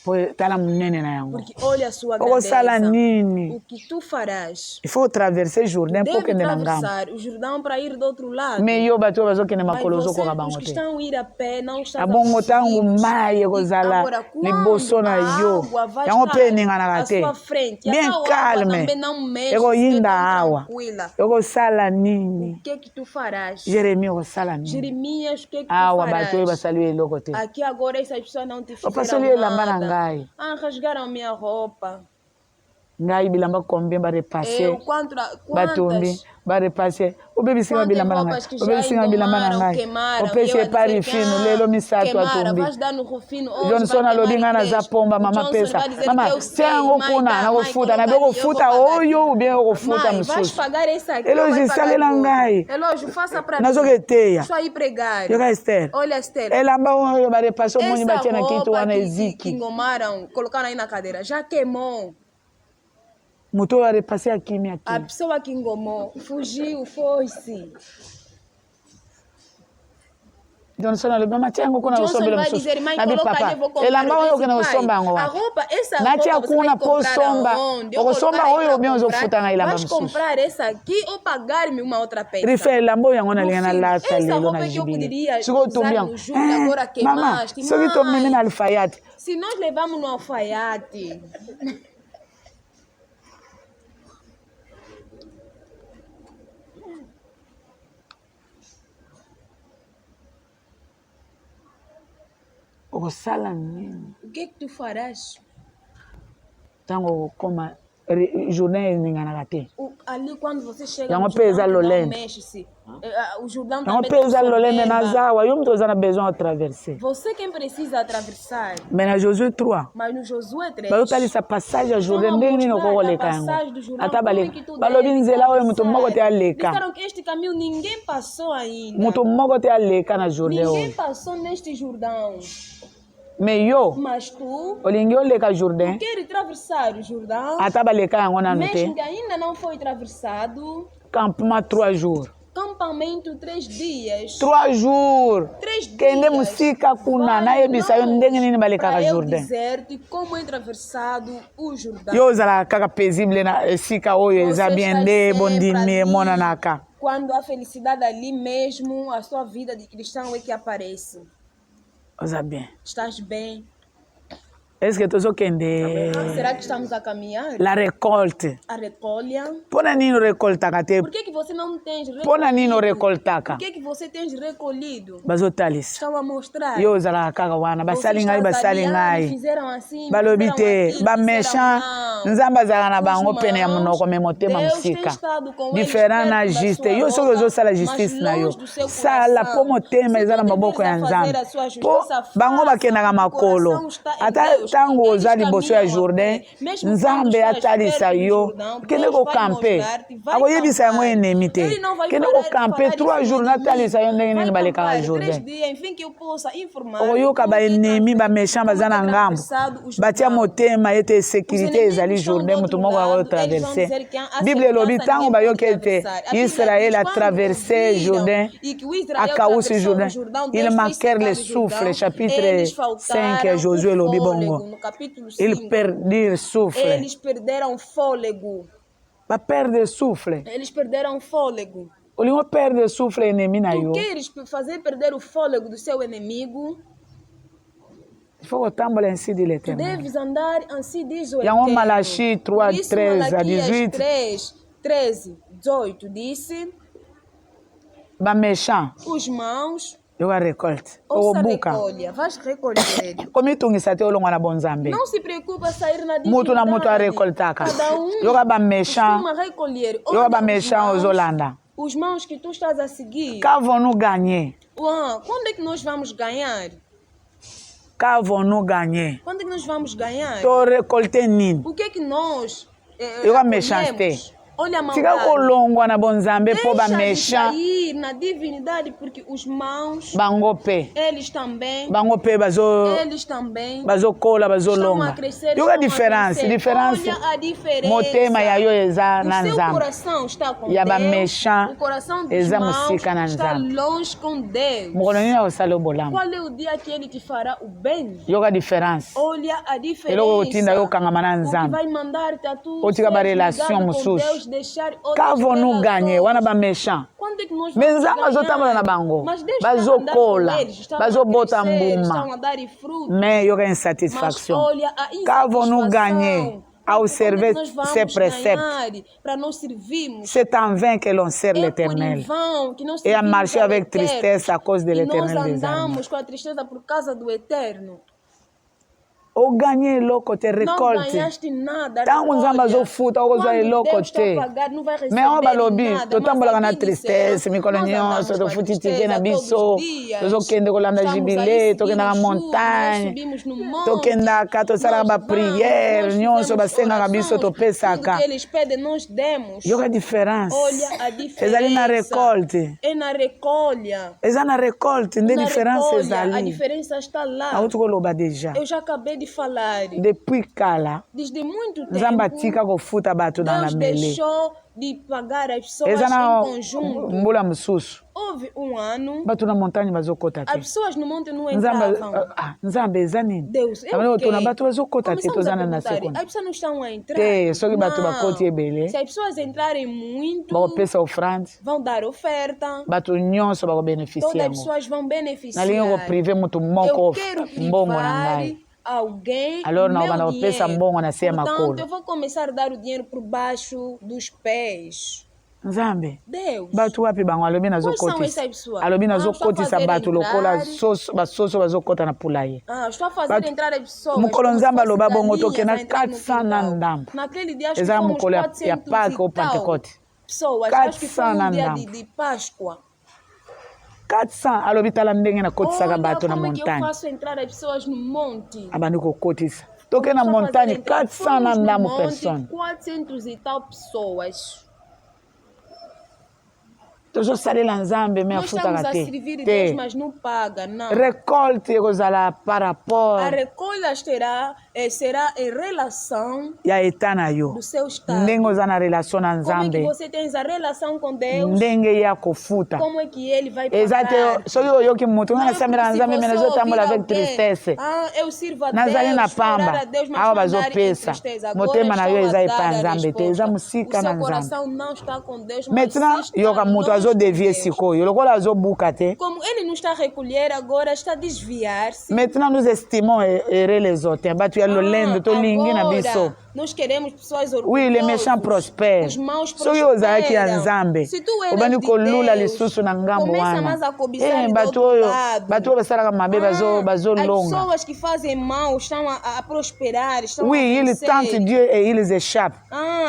po tala monene na yango Porque olha a sua okosala grandeza. nini O que tu farás? il faut traverser Jourdain mpo Deve kende na ngambo atravessar o Jordão para ir do outro lado. me yo bato oyo bazokende Mas makolo você, ozokoka os bango que te estão a ir a pé, não estão abongo ntango mai E ekozala agora, quando liboso na a yo água vai yango estar mpe eninganaka à te sua frente, bien até a água calme também não mexe, ekoyinda é tão awa tranquila. ekosala nini O que é que tu farás? jeremi okosala nini Jeremias, o que é que tu awa bato oyo farás? basali yo eloko te Aqui agora essas pessoas não te bapasali fizeram yo elamba na nada. ngai Ah, rasgaram minha roupa. ngai bilamba combien ba repasser batombi ba repasser obebisinga bilamba na ngai obebisinga bilamba na ngai opesi epari fino lelo misato atombi Johnson alobi ngai naza pomba mama pesa mama tia yango kuna nakofuta nabe kofuta oyo ubien okofuta mosusu eloge esalela ngai nazoketeya yoka Esther elamba oyo ba repasser omoni batia na kintu wana eziki moto a repassé a kimi aqui. A pessoa que engomou, fugiu, foi-se. Johnson ali bama tiango kuna usombe la msusu. Nabi papa. Elamba oyo kana usomba ngo. A roupa, essa roupa você vai comprar aonde? Okosomba oyo bem ozofuta nga elamba msusu. Vais comprar essa aqui ou pagar-me uma outra peça? Rife elamba oyo ngona linga na lata lelo na jibili. Essa roupa que eu poderia usar no julho, agora queimaste. Mama, soki tomemi na alfayate. Se nós levamos no alfaiate... O que tu farás? Tango como Jordão ninguém te. Ali quando você chega no Jordão, mexe-se. O Jordão também pesa lolene na zawa, eu me tô usando besoin de traverser. Você quem precisa atravessar. Mas na Josué 3. Mas no Josué 3. Mas eu tá essa passagem a Jordão nem no colo cango. Atabale. Balobinze lá eu muito mogo te aleka. Disseram que este caminho ninguém passou ainda. Muito mogo te aleka na Jordão. Ninguém passou neste Jordão. Mas tu, Jordão, quer atravessar o Jordão, mesmo que ainda não foi atravessado, campamento 3 jours. Campamento 3 dias. 3 jours. 3 dias. Kende musika kuna na yebisa yo ndenge nini baleka Jordão. Dizer-te como é atravessado o Jordão. Yo zala kaka paisible na sika oyo eza bien de bondimi mona naka. Quando a felicidade ali mesmo, a sua vida de cristão é que aparece. Oza bem. Estás bem? Est-ce que tu as será que estamos a caminhar? La récolte. A recolha. Pona nino recoltaka te. Por que você não tens recolhido? Pona nino recoltaka. Por que você tens recolhido? Bazotalis. Estão a mostrar. Yo zala kaka wana basali ngai. Fizeram assim. Balobite ba méchant. Nzamba zala na bango pene ya munoko me motema musika. Diferent na juste. Yo soko zo sala justice na yo. Sala po motema ezala maboko ya nzambe. Po bango bakendaka makolo. Ata tango oza liboso ya Jourdain, nzambe atalisa yo kende kokampe akoyebisa yango enemi te kende kokampe 3 jours natalisa yo ndenge nini balekaka Jourdain okoyoka baenemi baméchant baza na ngambo batia motema ete sécurité ezali Jourdain moto moko akotraverse bible elobi ntango bayoki ete Israël atraverse Jourdain akawusi Jourdain ils manquèrent le souffle chapitre 5 ya Josué elobi bongo. No capítulo 5, eles perderam souffle. Eles perderam fôlego. Para perder souffle. Eles perderam fôlego. O leão perde souffle inimigo na yo. Tu queres fazer perder o fôlego do seu inimigo? Faut que ainsi dit l'Éternel. Deves andar ainsi diz o Eterno. Il y a Malachi 3, 13 à 18. 3, 13, 18 disse. Ba méchant. Os maus. Eu a recolhe. Ouça recolha, vais recolher. Como tu ngi sate olonga na bonzambe. Não se preocupa sair na dificuldade. Mutu na mutu a recoltaka. Eu ba méchant. Eu ba méchant os Holanda. Os maus que tu estás a seguir. Quand vont-nous gagner? Quando é que nós vamos ganhar? Quand vont-nous gagner? Quando é que nós vamos ganhar? Tu récolter nini? O que é que nós eu a méchanceté. Olha a maldade. Fica colongo na bonzambe po ba méchant. Ir na divindade porque os maus. Bangope. Eles também. Bangope bazo. Eles também. Bazo cola bazo longa. Eu a diferença. Olha a diferença. Motema ya yo eza na nzambe. O seu coração está com Deus. Ya ba méchant. O coração dos maus está longe com Deus. Mokononi osala obolamo. Qual é o dia que ele te fará o bem? Yo a diferença. Olha a diferença. Elo otinda yo kangama na nzambe. Vai mandar-te a tu. Otika ba relation mususu. Quand vont-nous gagner? Wana ba méchant. Mais nzambe azotambola na bango. Bazokola. Bazobota mbuma. Mais il y aura une satisfaction. Quand vont-nous gagner? À observer ses préceptes. C'est en vain que l'on sert l'Éternel. Et à marcher avec tristesse à cause de l'Éternel des armées. oganye eloko te Não récolte ganhaste nada. ntango nzambe recolha. azofuta okozwa Quando eloko Deus te tá pagado, não vai receber me oyo balobi nada, mas totambolaka na aqui tristesse disseram, mikolo nós andamos nyonso com a tofuti tike tristeza na biso todos os dias. tozokende kolanda Estamos jibile aí tokendaka seguindo o montagne nós subimos no monte, tokendaka tosalaka nós bapriere vamos, nós nyonso fizemos basengaka biso orações, tudo topesaka que eles pedem nós demos. yoka différence Olha a diferença. ezali na récolte É na recolha. eza na récolte nde Na différence recolha, a ezali diferença está lá. nauti koloba deja Eu já acabei de falar. depuis kala Desde muito nzambe tempo, atika kofuta bato na Deus la mele deixou de pagar as pessoas eza na em conjunto. mbula mosusu Houve ano, bato na montagne bazokota as te pessoas no monte não nzambe entravam. nzambe eza nini Deus, é abana o quê? tona bato bazokota te Começamos a tozana na perguntar, sekonda as pessoas não estão a entrar? te soki bato Não. bakoti ebele Se as pessoas entrarem muito, bakopesa ofrande vão dar oferta. bato nyonso Todas bakobeneficia as yango pessoas vão beneficiar. nalingi koprive motu moko Eu quero mbongo na privar ngai alguém alors na meu bana kopesa dinheiro. mbongo na se ya Portanto, makolo eu vou começar a dar o dinheiro por baixo dos pés. nzambe Deus. bato wapi bango alobi Quais são nazokotisa essas pessoas? alobi Estou a nazokotisa fazer bato lokola entrar. basoso bazokota na pula ye Estou a fazer Bato- entrar as pessoas. mokolo como se nzambe fosse aloba bongo galinhas tokenda a entrar no 400 na quintal. ndambo Naquele dia acho que eza fomos mokolo ya 400 pake ou e tal pentecote pessoas. Acho que foi 400 na um dia ndambo de Páscoa. 400 alobi tala ndenge nakotisaka Olha bato na como é que eu montagne faço entrar as pessoas no monte. abandi kokotisa toke na Estou a fazer montagne entrar. 400 na Fomos no ndambo monte, personne 400 e tal pessoas. tozosalela nzambe me Nós estamos afutaka a te servir Deus, te mas não paga, não. récolte ekozala par A rapport recolha será em relação ya eta na yo do seu estado. ndenge oza na relation na Como é que nzambe você tem a relação com Deus? ndenge ye akofuta Como é que Ele vai eza pagar? te soki oyoki motu nga Não é nasambela na porque nzambe se me você nazotambola ouvir avec alguém, tristesse eu sirvo a nazali na Deus, vou orar pamba a Deus, mas awa vou andar em bazopesa tristeza. Agora motema na yo estou eza a epai dar ya a nzambe te eza resposta. mosika O na seu nzambe coração não está com Deus, mas maintenant está yoka moto longe azodevie de Deus. sikoyo lokola azobuka te Como ele não está a recolher, agora está a desviar-se. maintenant nous estimons errer les autres bato ya lolendo tolingi na biso nós queremos pessoas orgulhosas. oui les méchants prospèrent Os maus soki ozalaki ya prosperam. nzambe Se tu eres obandi de kolula Deus, lisusu na ngambo começa mais a wana cobiçar do bato outro oyo lado. bato oyo basalaka mabe As bazolonga pessoas que fazem mal estão a prosperar, estão a oui ils vencer. tentent Dieu et ils échappent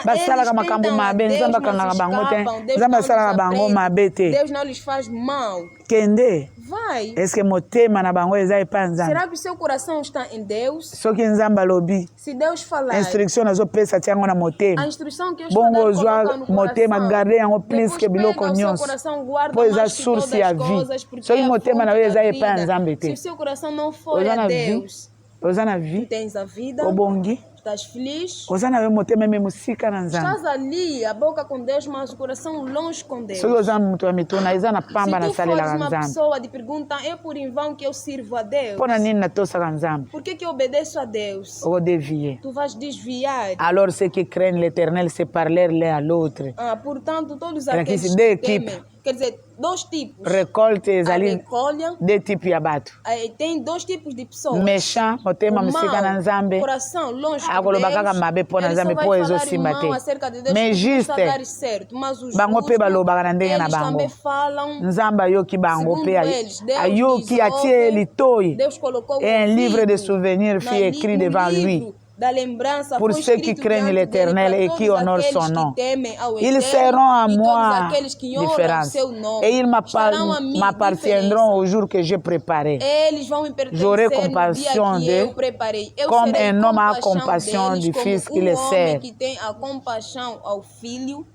basalaka eles makambo tentam a mabe Deus, nzambe mas akangaka bango te escapam. Deus nzambe não asalaka lhes bango aprende. mabe te Deus não lhes faz mal. kende Vai. eske motema na bango eza epai ya nzambe Será que o seu coração está em Deus? soki nzambe alobi Se Deus falar, instruction nazopesa ti yango na a motema instrução que eu estou a bongo dar, ozwa coloca no motema coração. garde yango plus Depois ke biloko pega o seu nyonso coração, guarda mpo eza mais que source todas ya as vie coisas, porque soki é a motema na fonte yo eza da epai ya vida. nzambe Se te o seu coração não for oza a na vie Deus, oza na tu vie tens a vida, obongi estás feliz, oza na yo motema eme mosika na nzambe estás ali, a boca com Deus, mas o coração longe com Deus. soki oza moto ya mituna eza na pamba Se tu fores nasalelaka uma nzambe pessoa de pergunta, é por em vão que eu sirvo a Deus? mpo na nini natosaka nzambe Por que eu obedeço a Deus? okodevie Tu vais desviar. alors ceux qui craignent l'éternel se parlèrent l'un à l'autre Portanto, todos Era aqueles que se que dê temem, equipe. quer dizer, dois tipos. récolte A ezali recolha, de type ya bato tem dois tipos de pessoas. méchant motema O mosika na mau, nzambe coração longe de akoloba kaka Deus, mabe mpo na ele só nzambe vai mpo falar ezosimba mal te acerca de Deus, mais porque não está juste a dar certo. Mas os bango mpe balobaka na ndenge na eles bango também falam. nzambe ayoki bango Segundo mpe eles, Deus ayoki lhes atie ouve, litoyi Deus colocou et un livre de ouvido souvenirs fut écrit no devant livro lui da lembrança pour foi ceux qui escrito craignent diante dele l'Éternel para et qui todos honorent aqueles son nom. que temem ao Ils Eterno seront à e moi todos aqueles que honram o différents seu nome. et ils Estarão a mim m'appartiendront au jour que j'ai préparé. Eles vão me pertencer J'aurai no dia compassion que d'eux, eu preparei. Eu comme serei un homme a compassion deles, du como fils qui le homem sert. que tem a compaixão ao filho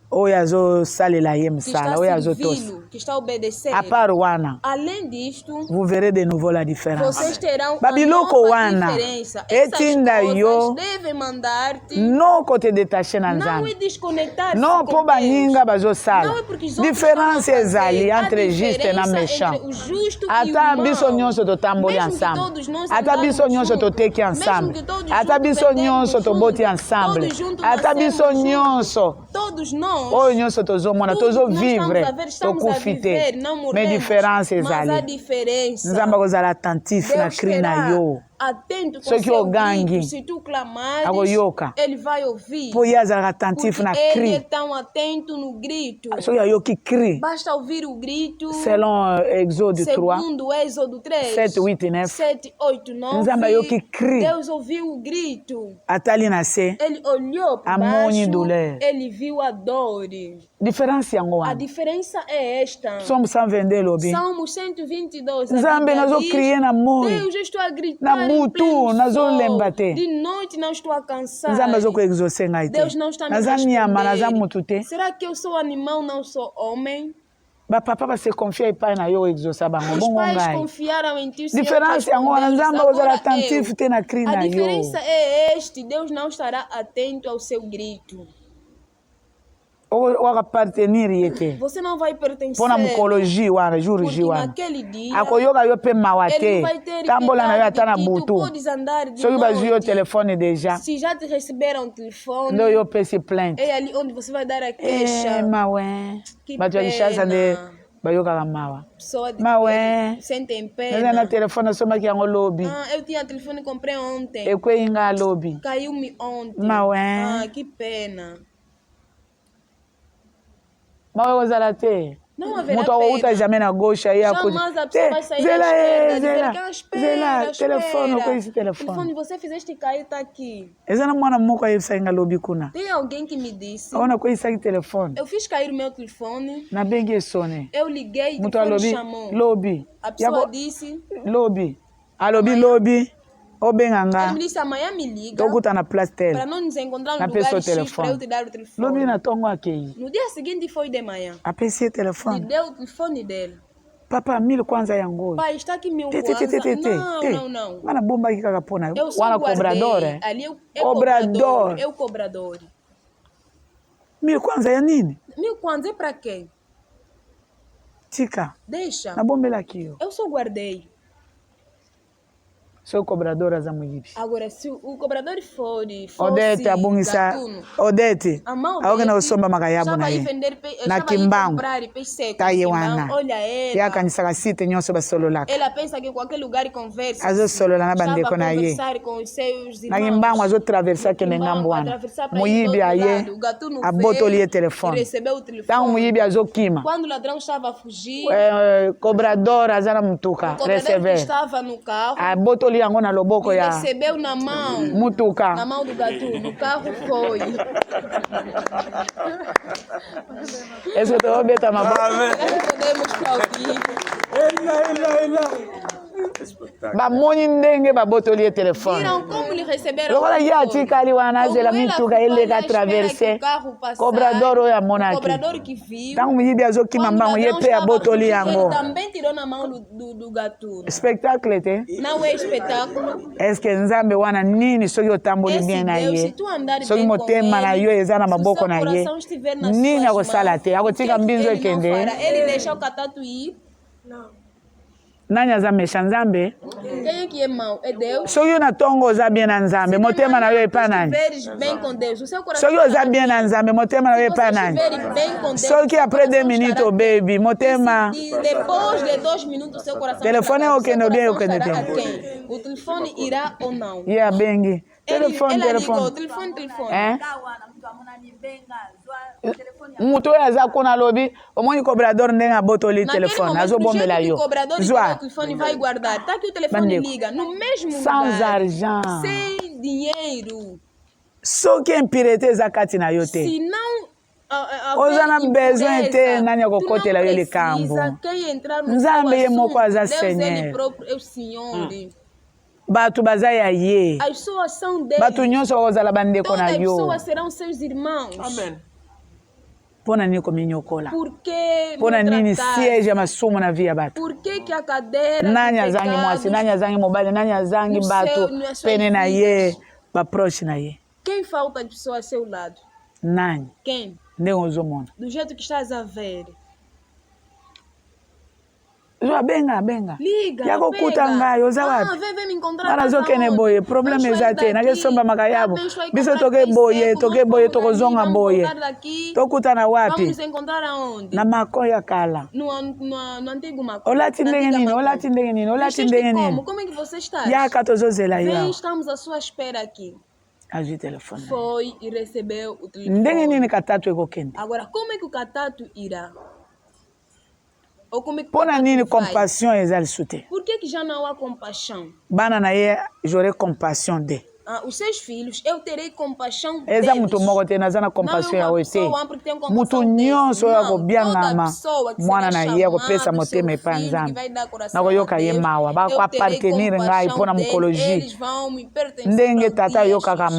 oyo azosalela ye que mosala está oyo azotosa servindo, que está obedecendo. à part wana Além disto, vous verrez de nouveau la différence vocês terão babiloko a wana nova diferença. Essas etinda yo coisas devem mandar-te noko te détaché na não nzambe é desconectar-se non com mpo baninga Deus. bazosala Não é porque os outros différence estão a fazer. ezali A entre juste na diferença méchant entre o justo e ata o biso mau. nyonso totamboli Mesmo que ensemble todos nós ata andarmos biso nyonso juntos, toteki mesmo ensemble que todos ata juntos biso vendemos nyonso toboti juntos, ensemble todos juntos ata biso nascemos nyonso todos nós, oyo nyonso tozomona tudo que nós tozovivre estamos a tokufi viver, te não mais morremos, différence mas a ezali diferença. nzambe akozala attentif na Deus cri na terá yo atento com Soki seu ogangi, grito. Se tu clamares, akoyoka. ele vai ouvir. Po ye azalaka attentif na Porque ele é cri. tão atento no grito. Soki ayoki cri. Basta ouvir o grito. Selon Exode 3, Segundo Êxodo 3, 7, 8 e 9. 7, 8, 9. Nzambe ayoki cri. Deus ouviu o grito. Atali na se. Ele olhou para Amoni baixo. douleur. Ele viu a dor. Diferença yango A wana. diferença é esta. Somo 122 lobi. Salmo 122. Nzambe nazo crier na moi. Deus, eu estou a gritar Na em butu, pleno nazo sol. lemba te. De noite não estou a cansar. Nzambe azoko exaucer ngai te. Deus não está me Naza nyama, naza respondendo. mutu te. Será que eu sou animal, não sou homem? Bapapa base confia epai na yo exaucer bango. Os Bongo pais ngai. confiaram em ti. o Senhor Diferença yango wana. respondeu. Nzambe Agora ozala attentif te na cri A na yo. diferença é este. Deus não estará atento ao seu grito. Waka partenir ye te. Você não vai pertencer. Pona mukoloji wana, juruji Porque wana. naquele dia Akoyoka yo pe mawa ele te. vai ter Tambola na yo ata na que tu butu. podes andar de Soki bazwi yo noite. telefone deja. Se já te receberam o telefone, Ndo yo pe si plainte. é ali onde você vai dar a queixa. Mawe. Que Bato ya Kinshasa de pena. bayokaka mawa. Pessoa de Mawe. sentem Naza na pena. telefone asomaki yango lobi. Eu tinha telefone, comprei ontem. Ekwei nga lobi. Caiu-me ontem. Mawe. Que pena. Mawe ozala te. Não haverá Mutu akouta pena. jamais na gauche aí Jamais a pessoa vai sair da esquerda. zela telefone okwei esse telefone. Telefone, você fizeste cair, tá aqui. Eza na mwana moko ayebisaki nga lobi kuna. Tem alguém que me disse. Aona koyisaki telefone. Eu fiz cair o meu telefone. Nabengi esone. Eu liguei e o Mutu telefone alobi chamou. lobi. A pessoa disse. Lobi. Alobi lobi. Obenga Ele nga. me disse, amanhã me liga. Tokuta na place Para tele. não nos encontrar Na no pessoa lugar X telefone. para eu te dar o telefone. Lobi na tongo akei. No dia seguinte foi de manhã. Apesi Me telefone. deu o telefone dele. Papa mili kwanza yango. Pai, está aqui meu Te. Não. Mana bomba aqui kaka pona. Eu só Wana guardei. cobrador, eh? Ali eu Cobrador. Eu cobrador. Mili kwanza ya nini? Meu kwanza é para quê? Tika. Deixa. Na bombela aqui, yo. Eu só guardei. Sou cobradora za muyibi. Agora, se o cobrador fosse Odete abungisa. gatuno, Odete. a mão Aoge na dele usomba makayabu já na vai ye. vender Na já vai Kimbangu. comprar peixe seco. Taye Kimbangu, wana. olha ela. Yakanisaka site nyonso basololaka. Ela pensa que em qualquer lugar conversa. Azosolola na Estava bandeko a na ye. conversar com os seus Na irmãos. Kimbangu azotraversa kende ngambo wana. Atravessar para Muyibi ir do outro aye. lado. O gatuno Abotoli ye veio telefone. e recebeu o telefone. Tango muyibi azokima. Quando o ladrão estava a fugir, Cobrador azana mutuka. o cobrador que Receber. estava no carro Abotoli yango na loboko e ya recebeu na mão. Na mutuka. mão do gatuno. O carro foi. Est-ce que tu obeta maboko? Podemos aplaudir. Bamoni ndenge babotoli ye telefone. Viram como lhe receberam Lokola o ye telefone? atikali wana azela Como ela mituka ficou eleka na espera que traverse. o carro passasse, Cobrador oyo o amonaki. cobrador que viu. Tango muyibi azokima Quando o mbango ye ladrão pe estava abotoli fugindo, yango. ele também tirou na mão do gatuno. Spectacle te. Não é espetáculo. Est-ce que nzambe wana nini soki otamboli bien na Deus, ye? se tu andar Soki bem com motema na ele, yo eza na se o maboko seu na ye. coração estiver nas Nini suas akosala mãos, te? Akotika o que mbinzo ele não ekende. fará? Ele deixa o catatu ir? Nani aza mesha nzambe? Quem é que é mau? É Deus? Soki yo na tongo oza bien na nzambe, motema na yo epa nani? Se bem com Deus, o seu coração Soki oza bien na nzambe, motema na yo epa nani? bem com Deus, Soki après 2 minutes baby, motema e depois de 2 minutos, o seu coração Telefone estará- é o que seu não deu, coração o que não estará a quem? O telefone irá ou não? ye abengi. Telefone, Ela ligou, telefone. telefone. Hein? Mutu oyo aza kuna alobi omoni cobrador ndenge abotoli Naquele telefone momento, do azobombela jeito que yo o cobrador pegou o zwa telefone e vai guardar. Tá que o telefone Bandeko. liga no mesmo sans lugar, argent sem dinheiro. soki impurité eza kati na yo te Se não oza na besoin te nani akokotela yo likambo nzambe ye moko aza seigneur É o Senhor. bato baza ya ye As pessoas são dele. bato nyonso bakozala bandeko Todas na as yo pessoas serão seus irmãos. Amen. mpo na nini kominyokola Por que mpo na nini maltratar? siege ya masumu na vi ya bato Por que a cadeira nani de azangi mwasi pecados, nani azangi mobali nani azangi no bato seu- nas suas pene na ye vidas? baproche na ye quem falta de pessoa a seu lado? nani Quem? ndenge ozomona Do jeito que estás a ver. Joa benga. Liga, Yako pega. kuta ngai, oza wapi? Vem me encontrar. Mana zo kene boye, problème ezate, na kesomba makayabo. Biso toke boye, tokozonga boye. Tokuta na wapi? Vamos nos encontrar aonde? Na mako ya kala. No antigo Macau. Olati ndenge nini? Como é que você está? Yaka tozozela Vem, yo. estamos à sua espera aqui. Aji telefone. Foi e recebeu o telefone. Ndenge nini katatu ekokende? Agora, como é que o Catato irá? Ou como é que o Pona Catato nini vai? compassion ezali sute? Por que já não há compaixão? Bana na ye j'aurai compassion de. Os seus filhos, eu terei compaixão Eza deles. mutu moko te naza na compassion ya oite. Mutu Mutu nyonso oyo akobiangama mwana na ye akopesa motema epai ya Nzambe. Nakoyoka ye mawa bakoapartenir ngai mpona mokologie. Ndenge tata ayokaka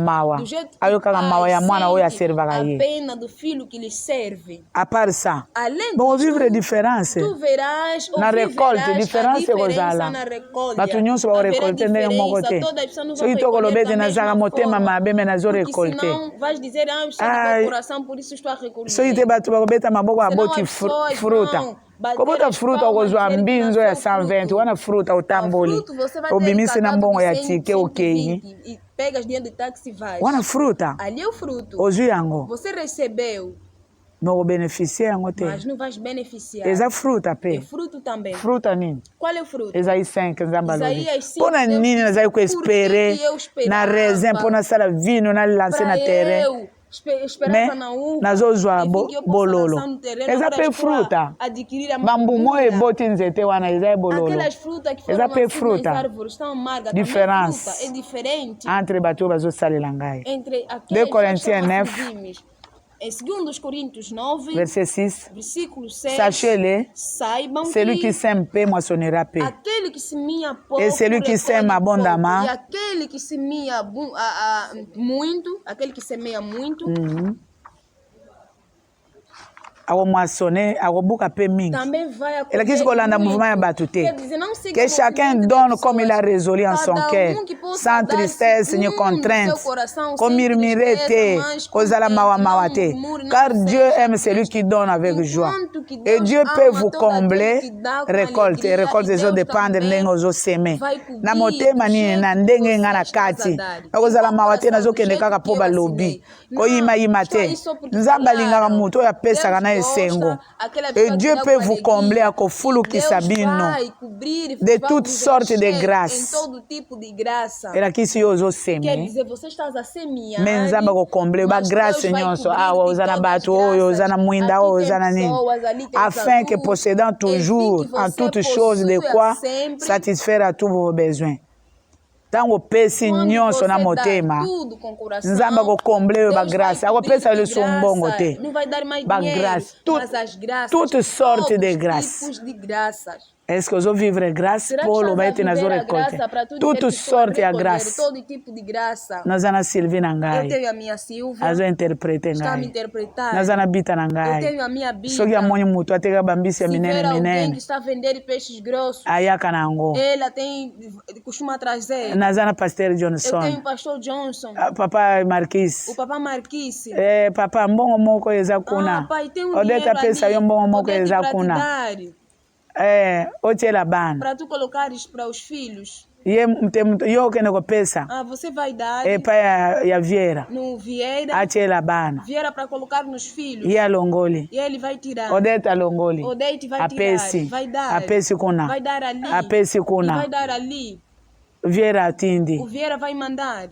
mawa ya mwana oyo aservaka ye. A pena do filho que lhe serve. À part ça, Além bon disso, vivre différence tu verás na récolte, différence kozala. na récolte. Batu nyonso ba récolter ndenge moko te. Soki tokolobete nazaka motema mabe me nazo récolter. Senão vais dizer, eu estou Ai, de coração, por isso estou a recolher. Soki te batu bakobeta maboko aboti fruta. Kobota fruta okozwa mbinzo ya 120 wana fruta utamboli. Obimisi na mbongo ya tike okei. E pegas dinheiro de táxi e vais. Wana fruta. Ali é o fruto. Ozwi yango. Você recebeu, Moko beneficier yango te. mas não vais beneficiar. Eza fruta É pe. fruto também. Fruta nini? Qual é o fruto? Ezali 5 nzamba lobi. Isaías 5, Mpona nini nazali koespere Por que eu esperava? na raisin mpona sala vino na lancer na terrain. Eu esperava na uva. Nazozwa e que eu possa bololo. lançar no terreno, Eza agora pe estou a fruta. adquirir a Bambumo madura. eboti nzete wana eza bololo. Aquelas frutas que Eza foram pe nascidas fruta. nas árvores estão amargas. Diferença. Também fruta é diferente Entre bato oyo bazosalela ngai. entre 2 aqueles Corinthiens que 9. são firmes. Em 2 Coríntios 9, Verset 6. versículo 6, Sachez-le, saibam celui que qui sème peu moissonnera peu. aquele que semeia pouco, Et celui qui sème recolhe pouco. abondamment. E aquele que semeia muito, aquele que semeia muito, Akomoissonner, akobuka pe mingi. também vai acolher Elakisi kolanda muito. mouvement ya bato te. Quer dizer, não siga Que o chacun movimento donne das comme il a pessoas. résolu en son Cada cœur, que possa sans dar tristesse ni segundo contrainte, seu coração, comme sem murmurer tristeza, te, mas kozala contente, mawa não mawa te. murmure, não Car Dieu seja aime celui qui donne avec joie. Enquanto que Et Deus Dieu ama peut vous todo aquele combler que dá com récolte. alegria, Récolte e ezo Deus dépendre também ndenge ozoseme. vai cobrir Na motema do nini jeito na que ndenge você nga na está a kati. dar. Nakozala E mawa te com o nazokende jeito kaka que po eu balobi. assinei. Koyima Só te. isso porque Nzambe alingaka falaram. moto oyo apesaka na Deus gosta, esengo. aquela Et pessoa que Dieu dá peut com vous alegria. combler akofulukisa Deus bino. vai cobrir, De vai toutes vos sortes de encher grâces. em todo tipo de graça. Elakisi yo Quer ozoseme. dizer, você está a semear. Me nzambe akokomble ba mas grâce Deus vai nyonso cobrir awa de oza na todas bato as oyo oza graças. na mwinda Aqui oyo tem oza na nini, pessoas, ali tem afin que saúde, possédant toujours que en você toutes choses de possua quoi sempre. satisfaire à tous vos besoins. Ntango opesi Quando nyonso na você motema, dá tudo com coração, nzambe akokomble oyo Deus bagrâce vai cobrir akopesa de liso mbongo graça. te. Não vai dar mais Bagrâce, dinheiro, mas as graças, toutes sortes todos de os grâces. tipos de graças. Est-ce que ozo vivre grâce Será que pour estás loba a ete nazo viver a récolte? graça para tu Toutes dizer que estou a sortes ya recolher grâce. todo tipo de graça? Naza na Sylvie na Eu ngai. tenho a minha Silvia, Azo interprete está a me ngai. interpretar. Naza na bita na Eu ngai. tenho a minha Bíblia. Soki amoni mutu ateka bambisi ya Se ver minene alguém que minene. está a vender peixes grossos, Ayaka na yango. ela costuma trazer. Naza na Pasteur Eu tenho Johnson. o pastor Johnson, Papa Marquis. o papá Marquise. Papa mbongo moko eza kuna. Pai, tem um Odeta dinheiro pesa ali, yo mbongo moko poder eza para te kuna. dar, Otiela bana. para tu colocares para os filhos. Yo okende kopesa. Você vai dar Epa ya Vieira. no Vieira, Atiela bana. Vieira para colocar nos filhos. Ye alongoli. E ele vai tirar. Odeta alongoli. Odete vai Apesi. tirar. Vai dar. Apesi kuna. Vai dar ali. Apesi E kuna. vai dar ali. Vieira atindi. O Vieira vai mandar.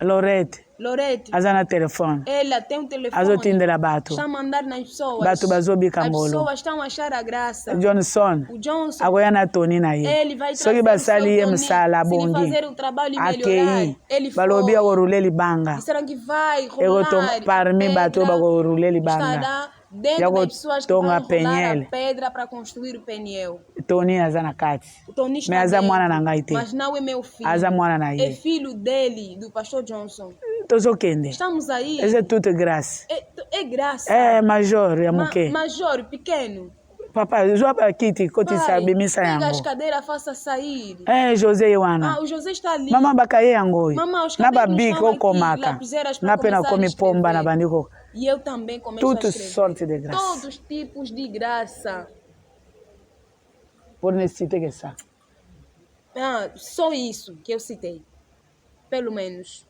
Lorette. Lorete, Aza na telefone. ela tem um telefone. Azotindela bato. Está a mandar nas pessoas. Bato bazobika As mbolo. pessoas estão a achar a graça. Johnson. O Johnson, Agoya na Tony na ye. ele vai Soki trazer basali ye o seu msala Tony. Se ele bongi. fazer o trabalho e melhorar, Akei. ele Balobi foi. akoruleli banga. Disseram que vai Ego rolar parmi bato pedra, bakoruleli banga. estará dentro Yago das pessoas que vão tonga rolar penyele. a pedra para construir o pneu. Tony aza na kati. O Tony está Me aza dentro, mwana na ngai te. mas não é meu filho. Aza mwana na É ye. filho dele, do pastor Johnson. Tozokende. Estamos aí. Eza toute grâce. É graça. Major ya muke. Major, pequeno. Papa, zwa ba kiti koti Pai, sabe misa pega as yango. cadeiras, faça sair. José Yohana. O José está ali. Mama bakaye yango. Mama, os Na cabelos babiki estão aqui, okomaka. lapiseiras para Na pena começar a komi pomba na escrever. bandiko. E eu também começo a Toutes escrever. sortes de grâce. Todos os tipos de graça. Por ne citer que ça. Ah, só isso que eu citei. Pelo menos.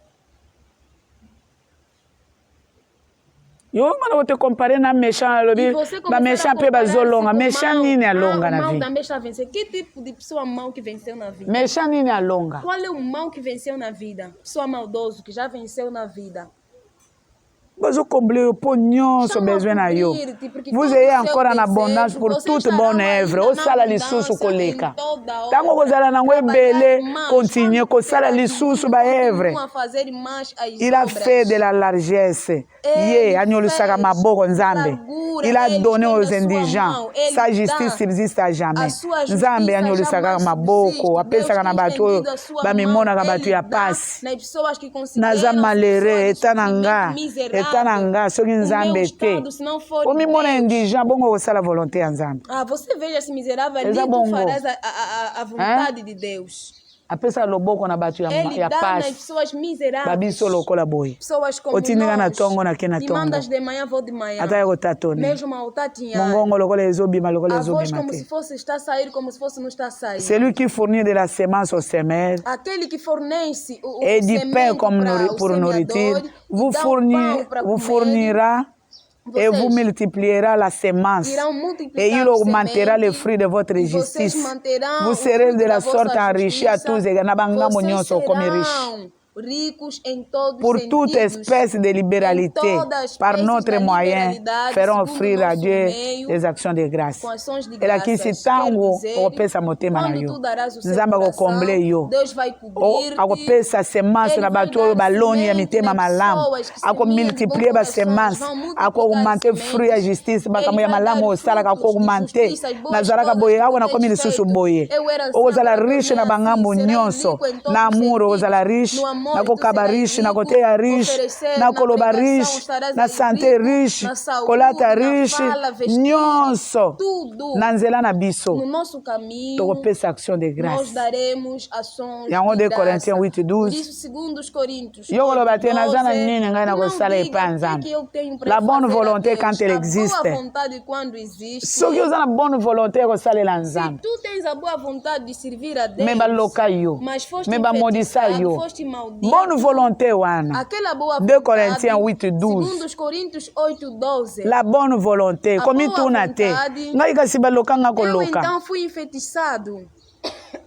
Yo mano vou te comparer na méchant lobby. Ba méchant pe bazolonga, méchant nini alonga na vida. O mal vida. também está a vencer. Que tipo de pessoa mal que venceu na vida? Méchant nini alonga. Qual é o mal que venceu na vida? Pessoa maldoso que já venceu na vida. Vous comblez au pognon sur besoin na yo. Vous ayez encore en abondance pour toute bonne œuvre. Au sala lisusu koleka. Tango kozala nango ebele, continuez ko sala lisusu ba œuvre. Il a fait de la largesse. Ye anyolusaka maboko nzambe. Il a donné aux indigents. Sa justice subsiste à jamais. Nzambe anyolusaka maboko, apesaka na bato ba mimona ka bato ya pasi. Naza malheureux etananga. Etananga soki nzambe te. Omi mona indigent bongo kosala volonté ya nzambe. Ah, você veja esse miserável ali, tu farás a vontade de Deus. Apesa loboko na bato ya pasi. Pessoas miseráveis. Babiso lokola boy. Pessoas como Otindika na tongo na kena tongo. Demandas de manhã, vou de manhã. Ata ya kotatone. Mesmo ao tatinha. Mongongo lokola ezobima lokola ezobima. A voz como te. se fosse está a sair, como se fosse não está a sair. Celui qui fournit de la semence au semeur. Aquele que fornece o et du pain comme pour nourriture, vous fournira et vous multipliera la semence et il augmentera les fruits de votre justice. Vous serez de la sorte enrichis à tous et comme riches. Ricos em todos pour toute espèce de libéralité, par notre moyen, feront offrir à Dieu des actions de grâce. Et là, qui s'y tango, on peut sa moté manayo. Nzamba ko comble yo. On peut sa semence na bato baloni ya mitema malam. Ako multiplier ba semence, ako augmenter fruit ya justice, ba kamo ya malam o sala ka augmenter. Nazara ka boye awo na komi lisusu boye. Ozala riche na bangambo nyonso. Na amour ozala riche. Nako kaba riche, nako teya riche, nako loba riche, na santé riche, kolata riche, nyonso, na nzela na biso. Toko pesa action de grâce. Yango de Corinthiens 8:12. Yo loba te na zana nini ngai na kosala epa nzambe. La bonne volonté quand elle existe. Soki oza na bonne volonté kosalela nzambe. Me baloka yo, me bamodisa yo. Bonne volonté wana. 2 Corinthiens 8:12. La bonne volonté. Komi tuna te. Ngai kasi baloka nga koloka. Então fui enfeitiçado.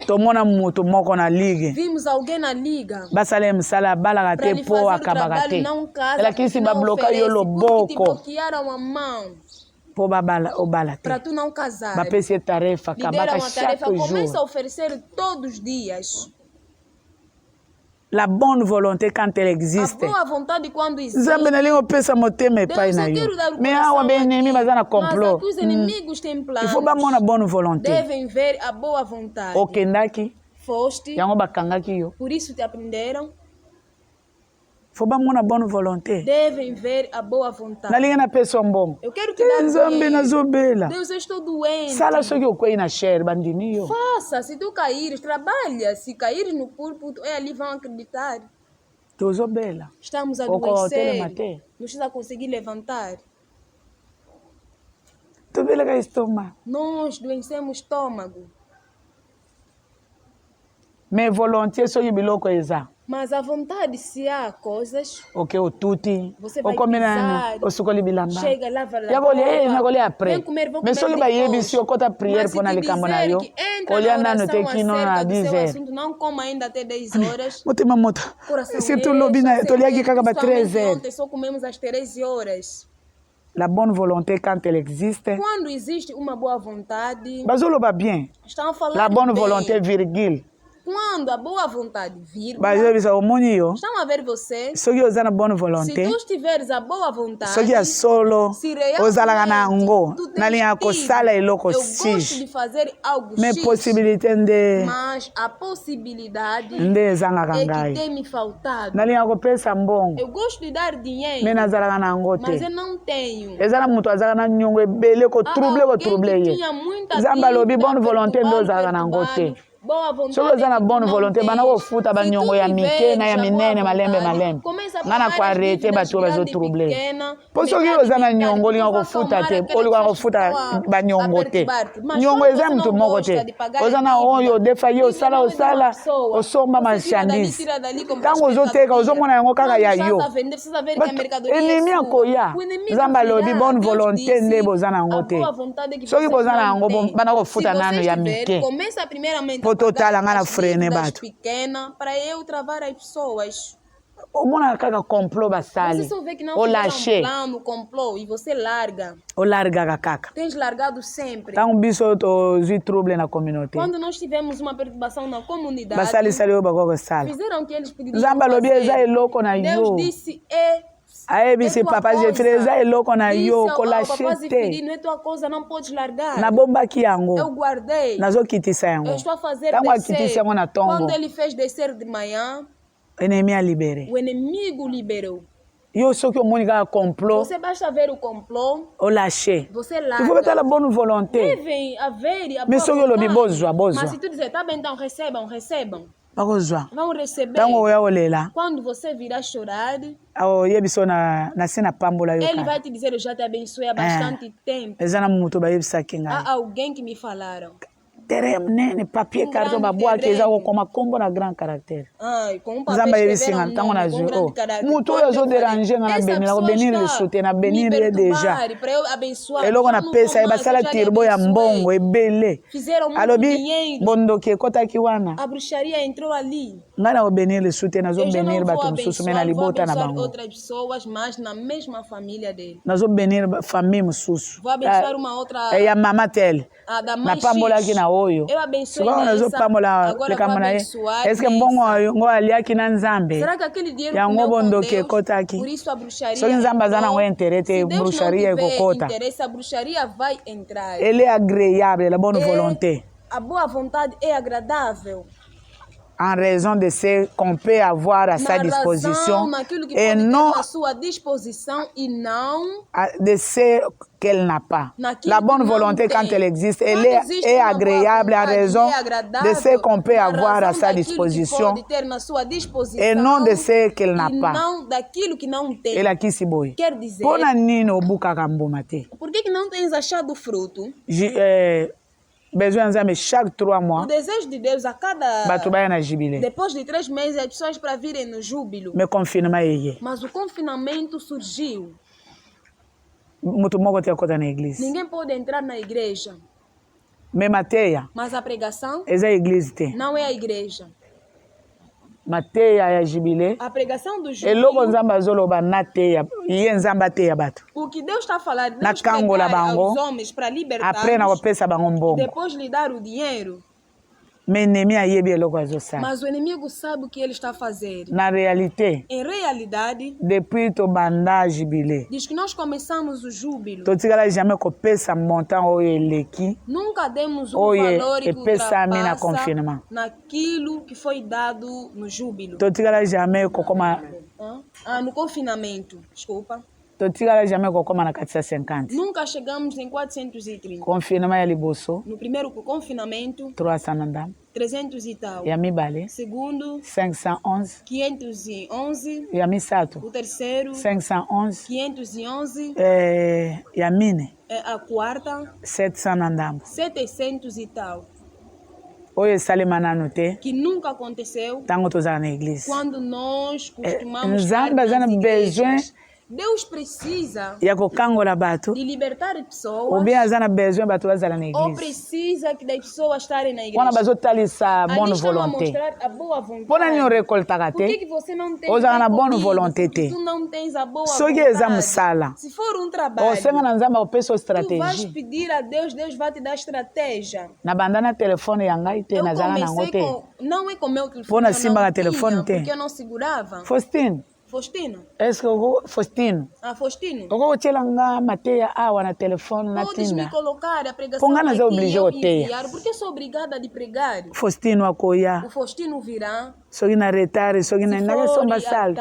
Tomona mutu moko na ligue. Vimos alguém na liga. Basale msala balaka te po akabaka te. Ela kisi babloka yo loboko. Po babala obala te. Para tu não casar. Bapesi tarefa kabaka chaque jour. Começa a oferecer todos os dias. La bonne volonté quand elle existe. A boa vontade quando existe. Nzambe na lingo pesa motema epai na yo. Mais awa benemi baza na complot. Os inimigos têm planos. Il faut ba mona bonne volonté. Devem ver a boa vontade. Okendaki. Foste. Yango bakangaki yo. Por isso te aprenderam. Faut ba mona bonne volonté. Devem ver a boa vontade. Na linga na pesa mbongo. Eu quero te dar Nzambe na zobela. Deus, eu estou doente. Sala soki okwei na share bandini yo. Faça, se tu caíres, trabalha. Se caíres no púlpito, ali vão acreditar. Tozobela. Estamos a adoecer. Não precisa conseguir levantar. Tobela ka estômago. Nós doecemos estômago. Mais volonté soki biloko eza. Mas a vontade, se há coisas, ok, o tuti, você vai pisar, o sukoli bilamba. Chega, lava lá. Olha après. Mais só que vai ir se eu conta prière pour aller cambonayo. Olha na no te kino na 10 heures. Não coma ainda até 10 horas. Motema mota. Se tu lobi na to liagi kaka ba 13 heures. Ontem só comemos às 13 horas. La bonne volonté quand elle existe. Quando existe uma boa vontade. Bazolo ba bien. Estão falando la bonne volonté virgule. Quando a boa vontade vir, estão a ver você. Se tu estiveres a boa vontade, se realmente eu gosto de fazer algo X, mas a possibilidade é que tem me faltado. Eu gosto de dar dinheiro, mas eu não tenho. soki oza na bonne volonté bana kofuta banyongo ya mike na ya minene malembe ngana koarrete bato bazotrouble mpo soki oza na nyongo olinga kofuta te olinga kofuta banyongo te nyongo eza mutu moko te oza na oyo defa ye osala osomba marchandise ntango ozoteka ozomona yango kaka ya yo enemi akoya nzambe alobi bonne volonté nde boza na yango te soki boza na yango bana kofuta nano ya mike po totala nga na frene bato omona kaka complot basali olargaka kaka ntango biso tozwi trouble na communauté basalisali oyo bakoki kosala nzambe alobi eza eloko na yo ayebisi papa Zefire eza eloko na yo kolashe te nabombaki yango nazokitisa yango ntango akitisi yango na ntongo enemi alibere yo soki omoni kaka complot olashe il faut betala bonne volonté mais soki olobi bozwa bakozwa ntango oya kolela oyebiso na se na pambola yo eza na mutu bayebisaki ngai tere munene papier carton babwaki eza kokoma kombo na grand caractère nzambe ayebisi nga ntango nazwi mutu oyo azoderange nga na benir akobenir lisute na benir ye deja eloko napesa ye basala tirbo ya mbongo ebele alobi bondoki ekotaki wana ngai na kobenir lisute nazobenir bato mosusu me na libota na bango nazobenir famille mosusu ya mama tele napambolaki na oyo soki nazopambola likambo na ye eske mbongo ngo aliaki na nzambe yango bondoki ekotaki soki nzambe aza nango intere te brucharia ekokota ele agréable la bonne volonté en raison de ce qu'on peut avoir à sa disposition et non de ce qu'elle n'a pas. La bonne volonté, quand elle existe, elle est agréable en raison de ce qu'on peut avoir à sa disposition et non de ce qu'elle n'a pas. Elle a qui si boy. Pour nino buka kambomate. Por que não tens achado fruto? Besoin de chaque 3 mois. O desejo de Deus a cada depois de 3 meses as pessoas para virem no júbilo. Mas o confinamento surgiu. Ninguém pode entrar na igreja. Mas a pregação não é a igreja. A pregação do júbilo. O que Deus está a falar, Deus pegar aos homens para libertar-los e depois lhe dar o dinheiro. Mas o inimigo sabe o que ele está a fazer. Em realidade, diz que nós começamos o júbilo. Nunca demos um valor que ultrapassa naquilo que foi dado no júbilo. No confinamento, desculpa. Nunca chegamos em 430. No primeiro confinamento, 300 e tal. Segundo, 511. 511. O terceiro, 511. 511. A quarta, 700 e tal. Que nunca aconteceu quando nós costumamos estar nas igrejas. Deus precisa de libertar pessoas ou precisa que das pessoas estarem na igreja. Ali estão a mostrar a boa vontade. Por que você não tem a boa vontade? Tu não tens a boa vontade. Se for um trabalho, tu vais pedir a Deus, Deus vai te dar estratégia. Eu comecei com, não é com o meu telefone, porque eu não segurava. Faustino. Est-ce que Faustino? Ah, Faustino. Oko chelanga mateia awa na telefone na Podes tinda. me colocar a pregação Pongana aqui za eu oteia. enviar, porque eu sou obrigada a pregar. Faustino akoya. O Faustino virá. Soki na retard, soki na nanga somba sal.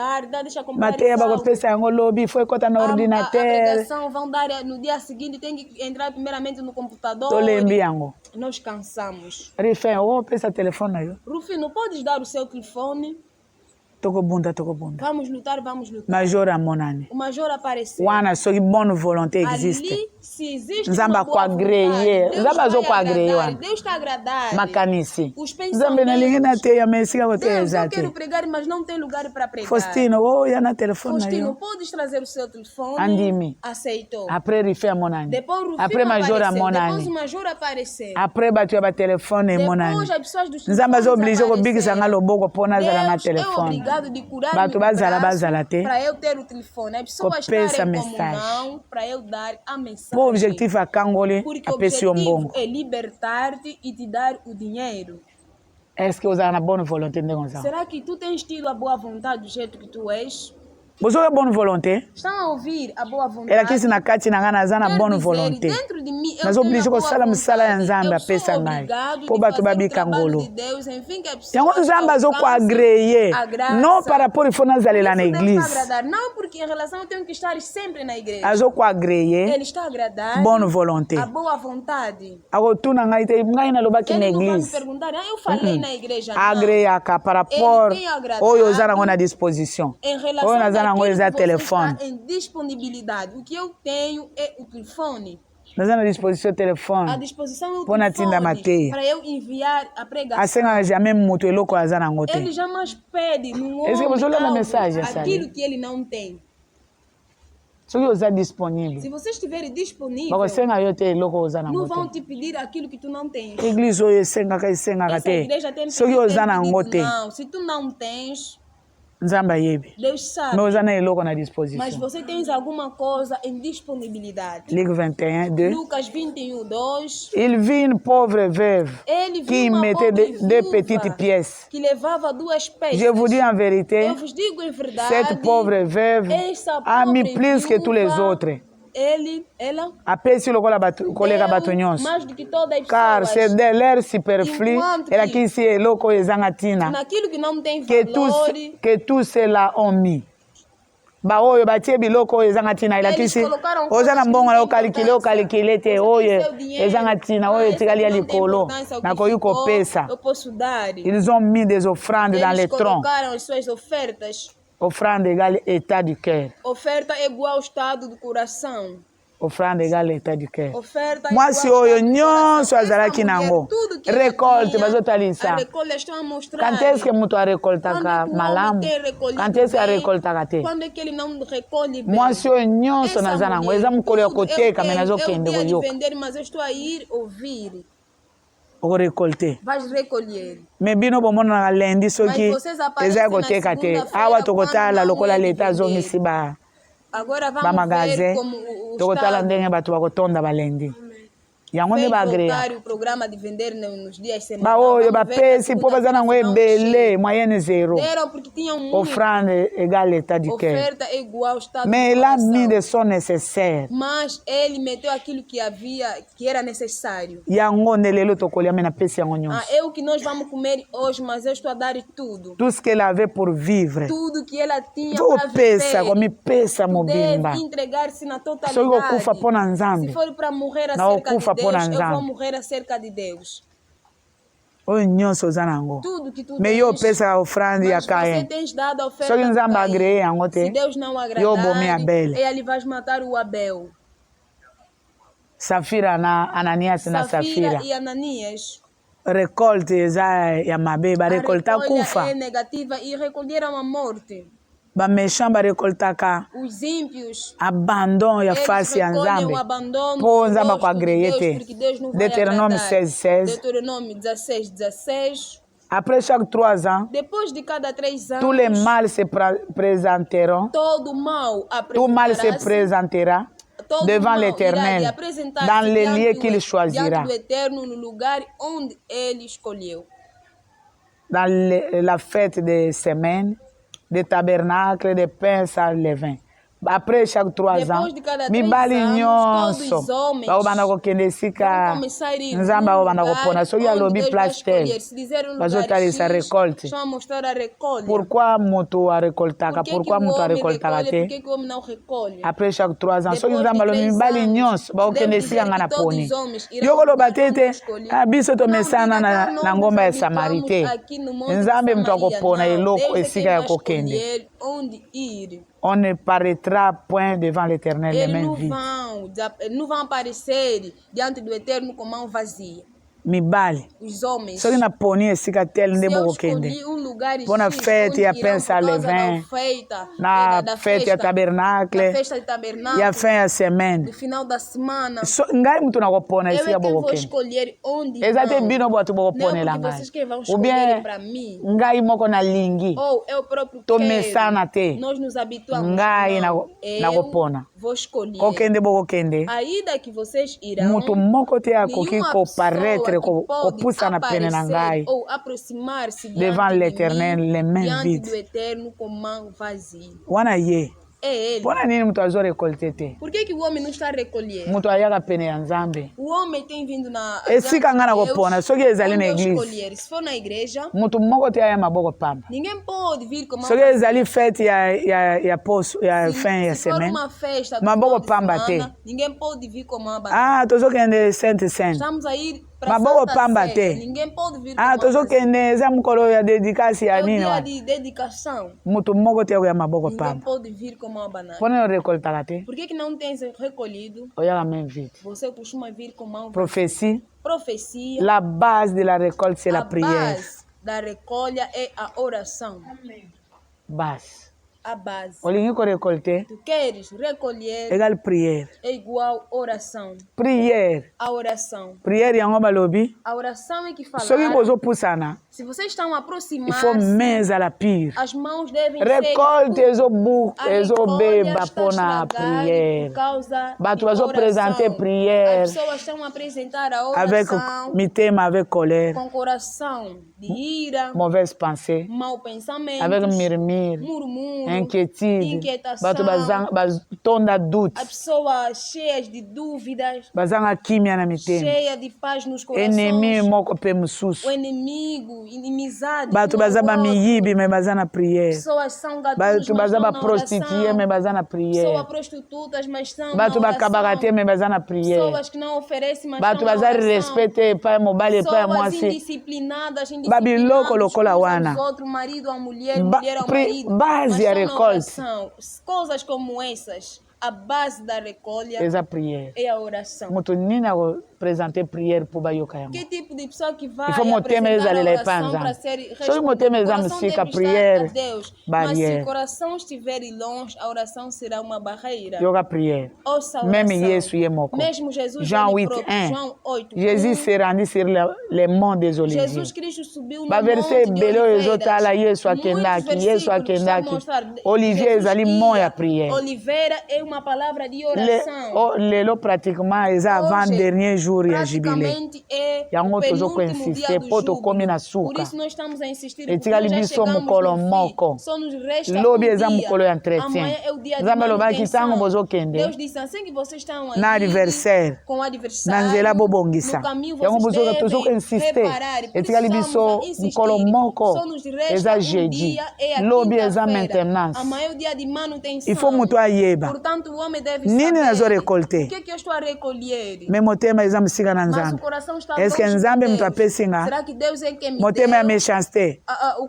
Mateia bako pesa yango lobby, foi cota no ordinateur. A pregação vão dar no dia seguinte, tem que entrar primeiramente no computador. Tolembi yango. Nós cansamos. Rifem, o pesa telefone na yo. Rufino, podes dar o seu telefone? Toko bunda, toko bunda. Vamos lutar, vamos lutar. Major Amonani. O major apareceu. Wana soki bonne volonté existe. Ali, se existe Nzamba uma boa agreyer. vontade, Nzamba zo agradar, agreyer. Deus está a agradar. Makanisi. Os Nzambe na linha na teia, mas siga o teia Deus, eu exato. quero pregar, mas não tem lugar para pregar. Faustino, oh, ya na telefone na Faustino, yo. podes trazer o seu telefone? Andimi. Aceitou. Après Rifem Amonani. Depois o Rufino Après major apareceu. Depois Amonani. o major apareceu. Après batu ya ba telefone Monani. Depois as pessoas dos Nzamba zo oblige ko apareceram. bigisa nga loboko pona zala na Deus é telefone. obrigado de curar Batu bazala te. para eu ter o telefone. As pessoas Kopesa estarem em mensagem. comunhão para eu dar a mensagem. Po objectif a kangole Porque o a pesi objetivo mbongo. é libertar-te e te dar o dinheiro. Est-ce que uzana bonne volonté ndengonza? Será que tu tens tido a boa vontade do jeito que tu és? Bozo é bonne volonté? Estão a ouvir a boa vontade? Ela quis na kati na ngana zana Quer bonne dizer, volonté. dentro de mim, eu Mas tenho oblige a ko boa sala msala ya vontade. nzambe Eu a pesa sou ngai. obrigado Po de batu fazer babi o trabalho kangolo. de Deus, enfim, que a pessoa Yango nzamba zo ko agreyer. Non par rapport ifo nazalela na église. Não, porque em relação eu tenho que estar sempre na igreja. Azo ko agreyer. Ele está a agradar. Bonne volonté. A boa vontade. Ako tuna ngai te ngai na lobaki na Ele não vai me église. perguntar, eu falei na igreja. Não. Agreya ka par rapport oyo ozana ngo na disposition. Em relação Oyo nazana ngo eza telefone. em disponibilidade. O que eu tenho é o telefone. Nazana disposition A telefone. disposição é o Pona tinda mateia. para eu enviar a pregação. Asenga jamais mutu eloko azana ngo te. Ele jamais pede no Est-ce que você olha na homem mensagem, algo, sabe? aquilo que ele não tem. Soki oza disponible. Se você estiver disponível, bakosenga yo te eloko ozana não ngo vão te. te pedir aquilo que tu não tens. Église oyo esengaka Essa te. igreja tem Soki ozana ngo te. não. Se tu não tens, Nzambe ayebi. Deus sabe. Me ozana eloko na Mas disposition. você tens alguma coisa em disponibilidade. Ligue 21, 2. Lucas 21:2. Il vit une pauvre veuve Ele viu qui uma mettait pobre deux viúva petites pièces. que levava 2 peças. Je vous dis en vérité, Eu vos digo em verdade, cette pauvre veuve essa a mis pobre plus que tous les viúva, autres. Ela Apesi lokola kolega bato deu nyonso. mais do que todas as Car pessoas. c'est de leur superflu, Enquanto ela que- kisi eloko ezanga tina. Naquilo que não tem Que valor, tous cela ont mis. Baoyo batie biloko oyo ezanga tina ela eles kisi colocaram oza na coisas mbongo que na não têm okalikile te importância. oyo Você tem seu dinheiro, ezanga tina oyo essa etikali ya que não tem likolo importância, o que nakoki ficou, kopesa. eu posso dar. Ils ont mis des offrandes dans les Eles troncs. colocaram as suas ofertas. Offrande égale état du cœur. Oferta é igual ao estado do coração. Offrande égale état du cœur. Oferta Mwasi igual ao oyo estado do nyonso coração. azalaki Essa mulher, nango tudo que récolte tinha, bazotalisa. a recolha estão a mostrar. Quand est-ce que mutu Quando é arekoltaka que o homem malamu? tem recolhido Quand est-ce que bem? arekoltaka te? Quando é que ele não recolhe bem? Mwasi oyo nyonso Essa naza nango mulher, eza mokolo ya tudo eu koteka me tenho, nazokende eu vi koyoka vender, mas eu estou a ir ouvir. okorekolte. Vais recolher. Me bino bomonaka lendi soki Mas vocês aparecem eza ya na koteka te segunda-feira awa quando tokotala não lokola é de leta vender. azongisi Agora vamos bamagasin ver como o tokotala Estado ndenge bato bakotonda balendi yango nde fez baagreya voltar o programa de vender nos dias semanais. baoyo Vamos ver bapesi na mpo baza nango segunda-feira, se não ebele moyenne zéro deram porque tinham muito. offrande égale état du cœur Oferta é igual ao estado mais do il a coração. mis de son nécessaire Mas ele meteu aquilo que havia, que era necessário. yango nde lelo tokolia me napesi yango nyonso É o que nós vamos comer hoje, mas eu estou a dar tudo. tout ce qu'elle avait pour vivre Tudo que ela tinha para vopesa viver. komipesa mobimba Deve entregar-se na soki totalidade. okufa mpo na Se nzambe for para morrer Na acerca okufa de mpo na Deus, eu Nzambe. vou morrer acerca de Deus. oyo nyonso oza nango Tudo que tu me tens, yo opesaka ofrande ya mas você kayen tens dado a oferta soki do nzambe Caim. agreye yango te Se Deus não yo obomi agradar, abele ele vai matar o Abel. safira na ananias na Safira safira e Ananias. récolte eza ya mabe A barekolta recolha kufa é negativa e recolheram a morte. baméchant barekoltaka Os ímpios, abandon ya eles face ya recolhem nzambe o abandono mpo do nzambe gosto de akoagreye Deus, te porque Deus não vai Deutéronome agradar. 16:16 Deutéronome 16:16. après chaque 3 ans Depois de cada 3 anos, tous les mâles se présenteront todo mal tout mâle se apresentará-se, présentera todo devant mal irá l'Éternel, de apresentar-se dans les diante lieux do- qu'il choisira, diante do Eterno, no lugar onde ele escolheu. dans la fête des semaines, de tabernacle, de pain sans levain. Après chaque 3 ans, mibali nyonso baobanda kokende esika nzambe aobanda kopona soki alobi place tel bazotalisa récolte. Pourquoi moto arekoltaka? Pourquoi moto arekoltaka te? Après chaque 3 ans soki nzambe alobi mibali nyonso bakokende esika nga na poni yo koloba te ete biso tomesana na ngomba ya Samari te. Nzambe moto akopona eloko esika ya kokende. On ne paraîtra point devant l'Éternel les mains vides. Nous vont apparaître diante do Eterno comme mão vazia. Mibali soki na poni esika tel nde bokokende mpona fete ya pain sans levain, na fete ya tabernacle, ya fin ya semaine, ngai mutu nakopona esika bokokende. Eza te bino bwatu bokoponela ngai ou bien ngai moko nalingi tomesana te, ngai nakopona kokende bokokende. Mutu moko te akoki koparaître kopusana pene na ngai devant l'Éternel les mains vides. Wana ye mpona nini mutu azo récolter te? Mutu ayaka pene ya Nzambe esika nga nakopona soki ezali na église mutu moko te aya maboko pamba. Soki ezali fête ya fin ya semaine maboko pamba te. Tozokende Sainte maboko pamba te. Tozokende eza mokolo ya dédicace ya nini wa mutu moko te ya maboko pamba. Mpona yo récoltaka te oyaka main vide. Prophétie, la base de la récolte c'est la prière. Da recolha é a oração. Base. A base. Olingi ko récolter. Tu queres recolher. Égal prière. É igual oração. Prière. A oração. Prière yango balobi. A oração é que fala. Soki bozo pusana. Se vocês estão aproximando, il faut mains à la pire. As mãos devem récolte ezobeba pona prière. Bato bazo présenter prière. As pessoas estão a apresentar a oração avec mitema, avec colère, com coração de ira, mauvaise pensée, mau pensamento, avec murmure, murmúrio, inquiétude, inquietação, batonda doute, as pessoas cheias de dúvidas, bazanga kimia na mitema, cheia de paz nos corações, ennemi moko pe mususu, o inimigo, inimizade, bato bazaba miyibi me bazana prière, pessoas são bato bazaba prostituée me bazana prière, pessoas prostitutas mas são bato bakabagate me bazana prière, pessoas que não oferecem mas bato bazari respecte pa mobali pa mwasi, indisciplinadas, babiloko lokola wana, outro marido a mulher, mulher ao marido, base a récolte, coisas como essas. A base da recolha é a oração. Présenter prière pour bayoka yango. Que tipo de pessoa que vai apresentar a oração para ser respondida? Prière, mas se o coração estiver longe, a oração será uma barreira. Yoga prière. Mesmo Jesus, Jean 8:1. Jésus s'est rendu sur les monts des Oliviers. Jesus Cristo subiu no monte de Oliveira. Yesu akendaki. Olivier ezali mont ya prière. Oliveira é uma palavra de oração. Lelo pratiquement eza avant dernier jour ya jubilé. Yango tozoko insister po tokomi na suka. Por isso nós estamos a insistir. Etikali biso mokolo moko. Lobi eza mokolo ya entretien. Nzambe alobaki ntango bozokende na anniversaire na nzela bobongisa. Yango tozoko insister. Etikali biso mokolo moko eza jeudi. Lobi eza maintenance. Il faut mutu ayeba nini nazo récolter. Me motema eza msika na Nzambe. Est-ce que Nzambe mtu apesi nga motema ya méchanceté?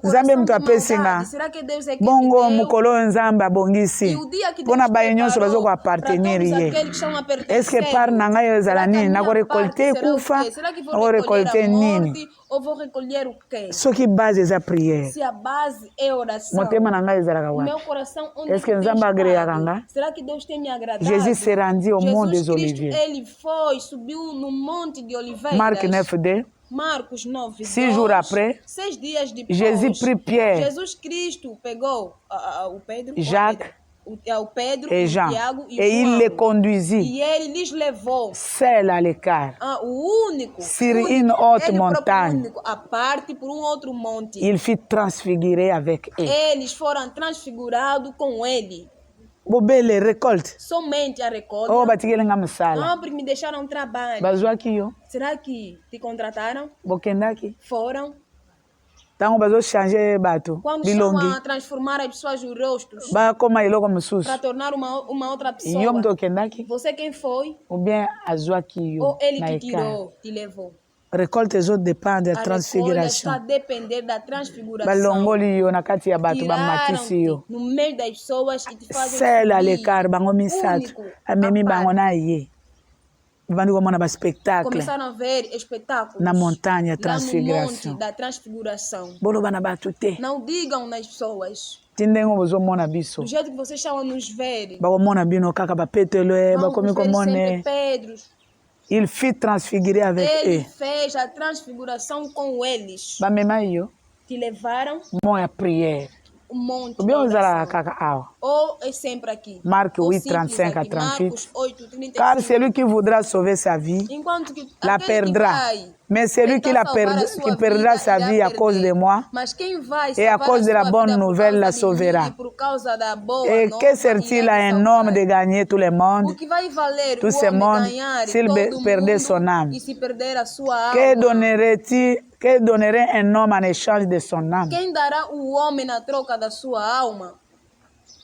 Nzambe mtu apesi nga bongo mukolo Nzambe abongisi mpona baye nyonso bazoko appartenir ye. Est-ce que par na ngai ezala nini nako récolter kufa nako récolter nini? Soki base eza prière, motema na ngai ezalaka wapi? Est-ce que Nzambe agréaka nga? Jésus s'est rendu au mont des Oliviers. Marc 9:2. Marcos 9, 6 jours après, 6 dias depois, Jésus prit Pierre, Jesus Cristo pegou o Pedro, Jacques Pedro, et Jean. Tiago e Et João. il les conduisit E ele lhes levou seul à l'écart sur une haute montagne. A parte por outro monte. Il fut transfiguré avec eux. Eles foram transfigurados com ele. Bobele récolte. Somente a recolha. Oh, batikele nga msala. Não, porque me deixaram trabalho. Bazwaki yo. Será que te contrataram? Bokendaki. Foram. Tango bazo changer bato. Quando estão a transformar as pessoas os rostos. Ba koma iloko mususu. Para tornar uma outra pessoa. Yo mto kendaki. Você quem foi? Ou bien azwaki yo. Ou ele que tirou, te levou. Récolte ezo dépend de la transfiguration. A dépender da transfiguração. Balongoli yo na kati ya bato bamatisi yo. No meio das pessoas e te fazem seul à l'écart bango misato. Amemi bango na ye. Bandi komona ba spectacle. Começaram a ver espetáculos na montanha da transfiguração. Da transfiguração. Bolo bana bato te. Não digam nas pessoas. Tindengo bozomona biso. Do jeito que vocês estão a nos ver. Bakomona bino kaka ba petelo e bakomi komone. Pedros. Il fut transfiguré avec eux. Ele fez a transfiguração com eles. Te levaram à prière. Monte. Ou é sempre aqui. Marc 8, 35 à 38. Car celui qui voudra sauver sa vie, la perdra. Mais celui qui perdra sa vie à cause de moi et à cause de la bonne nouvelle la sauvera. Et que sert-il à un homme de gagner tout le monde, tout ce monde, s'il perdait son âme? Que donnerait un homme en échange de son âme? Quem dará o homem na troca da sua alma?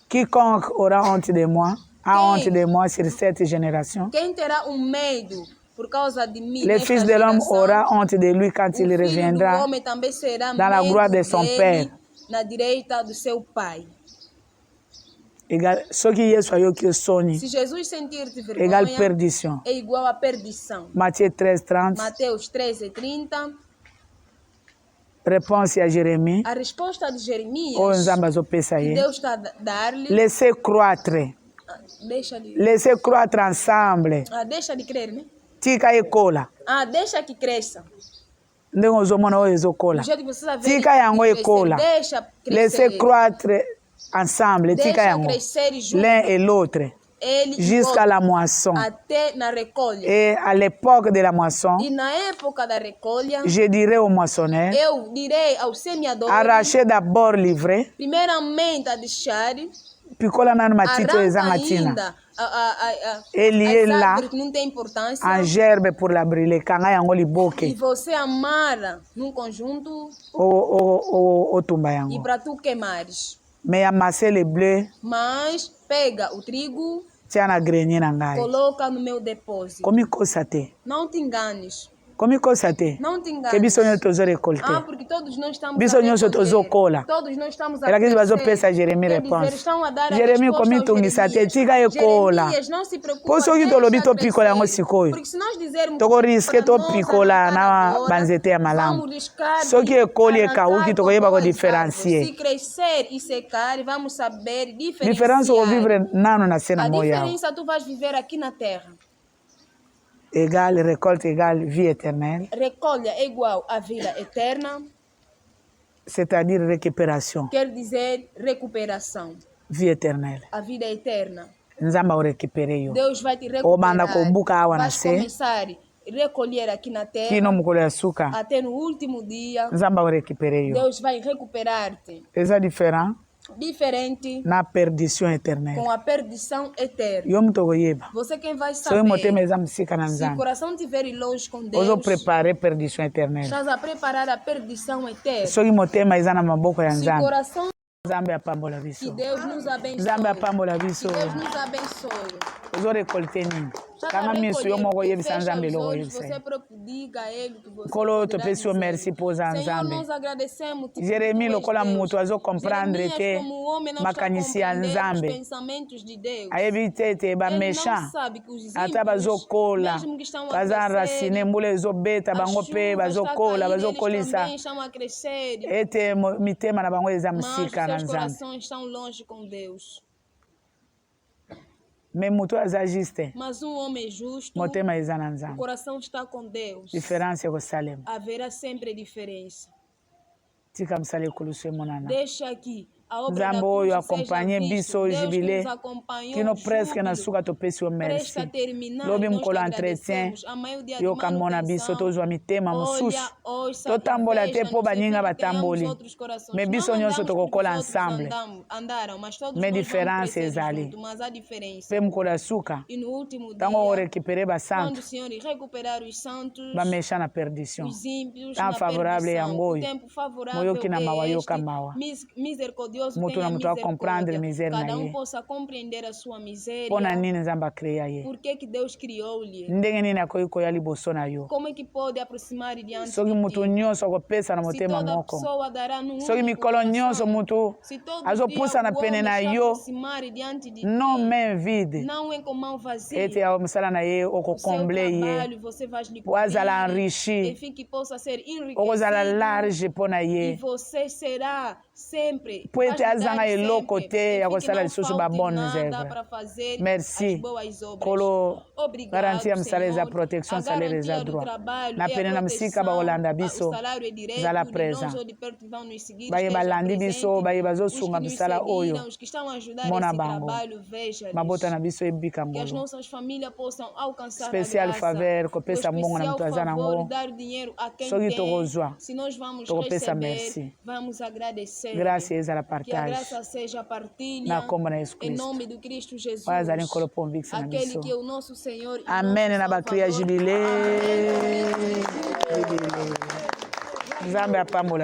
Quiconque aura honte de moi, a honte de moi sur cette génération. Quem terá medo por causa de mim? Le Fils de l'homme aura honte de lui quand il reviendra dans la gloire de son Père. Na direita do seu Pai. Si Jesus sentir-te vergonha, égale perdition. É igual a perdição. Matthieu 13:30. Mateus 13:30. Réponse à Jérémie. A resposta de Jeremias. Deus está a dar-lhe. Laissez croître. Laissez croître ensemble. Deixa de crer, né? Tika ekola. Deixa que cresça. Ndenge ozomona oyo ezokola. Tika yango ekola. Laissez croître ensemble. Tika yango. L'un et l'autre. Jusqu'à la moisson. Et à l'époque de la moisson, je dirai au moissonneur, arrachez d'abord l'ivraie, puis cola nanu matito ezangatina, et lié là en gerbe pour la brûler. Kanga yango liboke. E você amara num conjunto o tumba yango. E para tu queimares. Mais amasser le bleu. Mas pega o trigo. Coloca no meu depósito. Não te enganes. Não te enganes. Porque todos nós estamos a recolher. Todos nós estamos a crescer. Estão a dar a resposta Jeremias, não se preocupe. Porque se nós dizermos vamos riscar se crescer e secar, vamos saber diferenciar. A diferença tu vais viver aqui na terra. Égale, récolte égale vie éternelle. Recolha é igual a vida eterna. C'est-à-dire récupération. Quer dizer recuperação. Vie éternelle. A vida eterna. Deus vai te recuperar. Vais começar a recolher aqui na terra. Até no último dia. Deus vai recuperar-te. É diferente na perdição eterna. Com a perdição eterna. Você quem vai saber. Se o coração estiver longe com Deus. Estás a preparar a perdição eterna. Se o coração que Deus nos abençoe. Que Deus nos abençoe. Você próprio diga a ele que você Senhor, nós agradecemos. Jeremias lokola mutu azo comprendre que makanisia nzambe pensamentos de Deus. Aebitete ba méchant ata bazokola baza racine mbula ezobeta bango pe bazokolisa ete mitema na bango eza msika na nzambe. Mais mutu aza juste. Mas homem justo. Motema eza na nzambe. O coração está com Deus. Diferença ko salem. Haverá sempre diferença. Tika msale kuluswe monana. Deixa aqui nzambe oyo accompagné biso jubilé kino presque na suka topesi yo merci lobi mokolo entretien yoka mona biso tozwa mitema mosusu totambola te mpo baninga batamboli me biso nyonso tokokola ensemble me différence ezali mpe mokolo ya suka ntango orekipere basantu bamesha na perdition temps favorable yango oyo moyoki na mawa yoka mawa moto na moto acomprendre misère na ye mpo na nini nzambe akrea ye ndenge nini akoki koya liboso na yo soki moto nyonso akopesa na motema moko soki mikolo nyonso moto azopusana pene na yo non main vide ete ya mosala na ye okokomble ye po azala enrichi okozala large mpo na ye po ete azanga eloko te ya kosala lisusu babone zèvre merci kolo garanti ya mosala eza protection salaire eza droit na pene na mosika bakolanda biso zala présent baye balandi biso baye bazosunga mosala oyo mona bango mabota na biso ebika ngolo spécial faveur kopesa mbongo na moto aza nango soki tokozwa tokopesa merci grâce ezala partage na kombo na Yesu Kristo oyo azali nkolo mpo mviksi na biso amen na bakria jibile nzambe apambola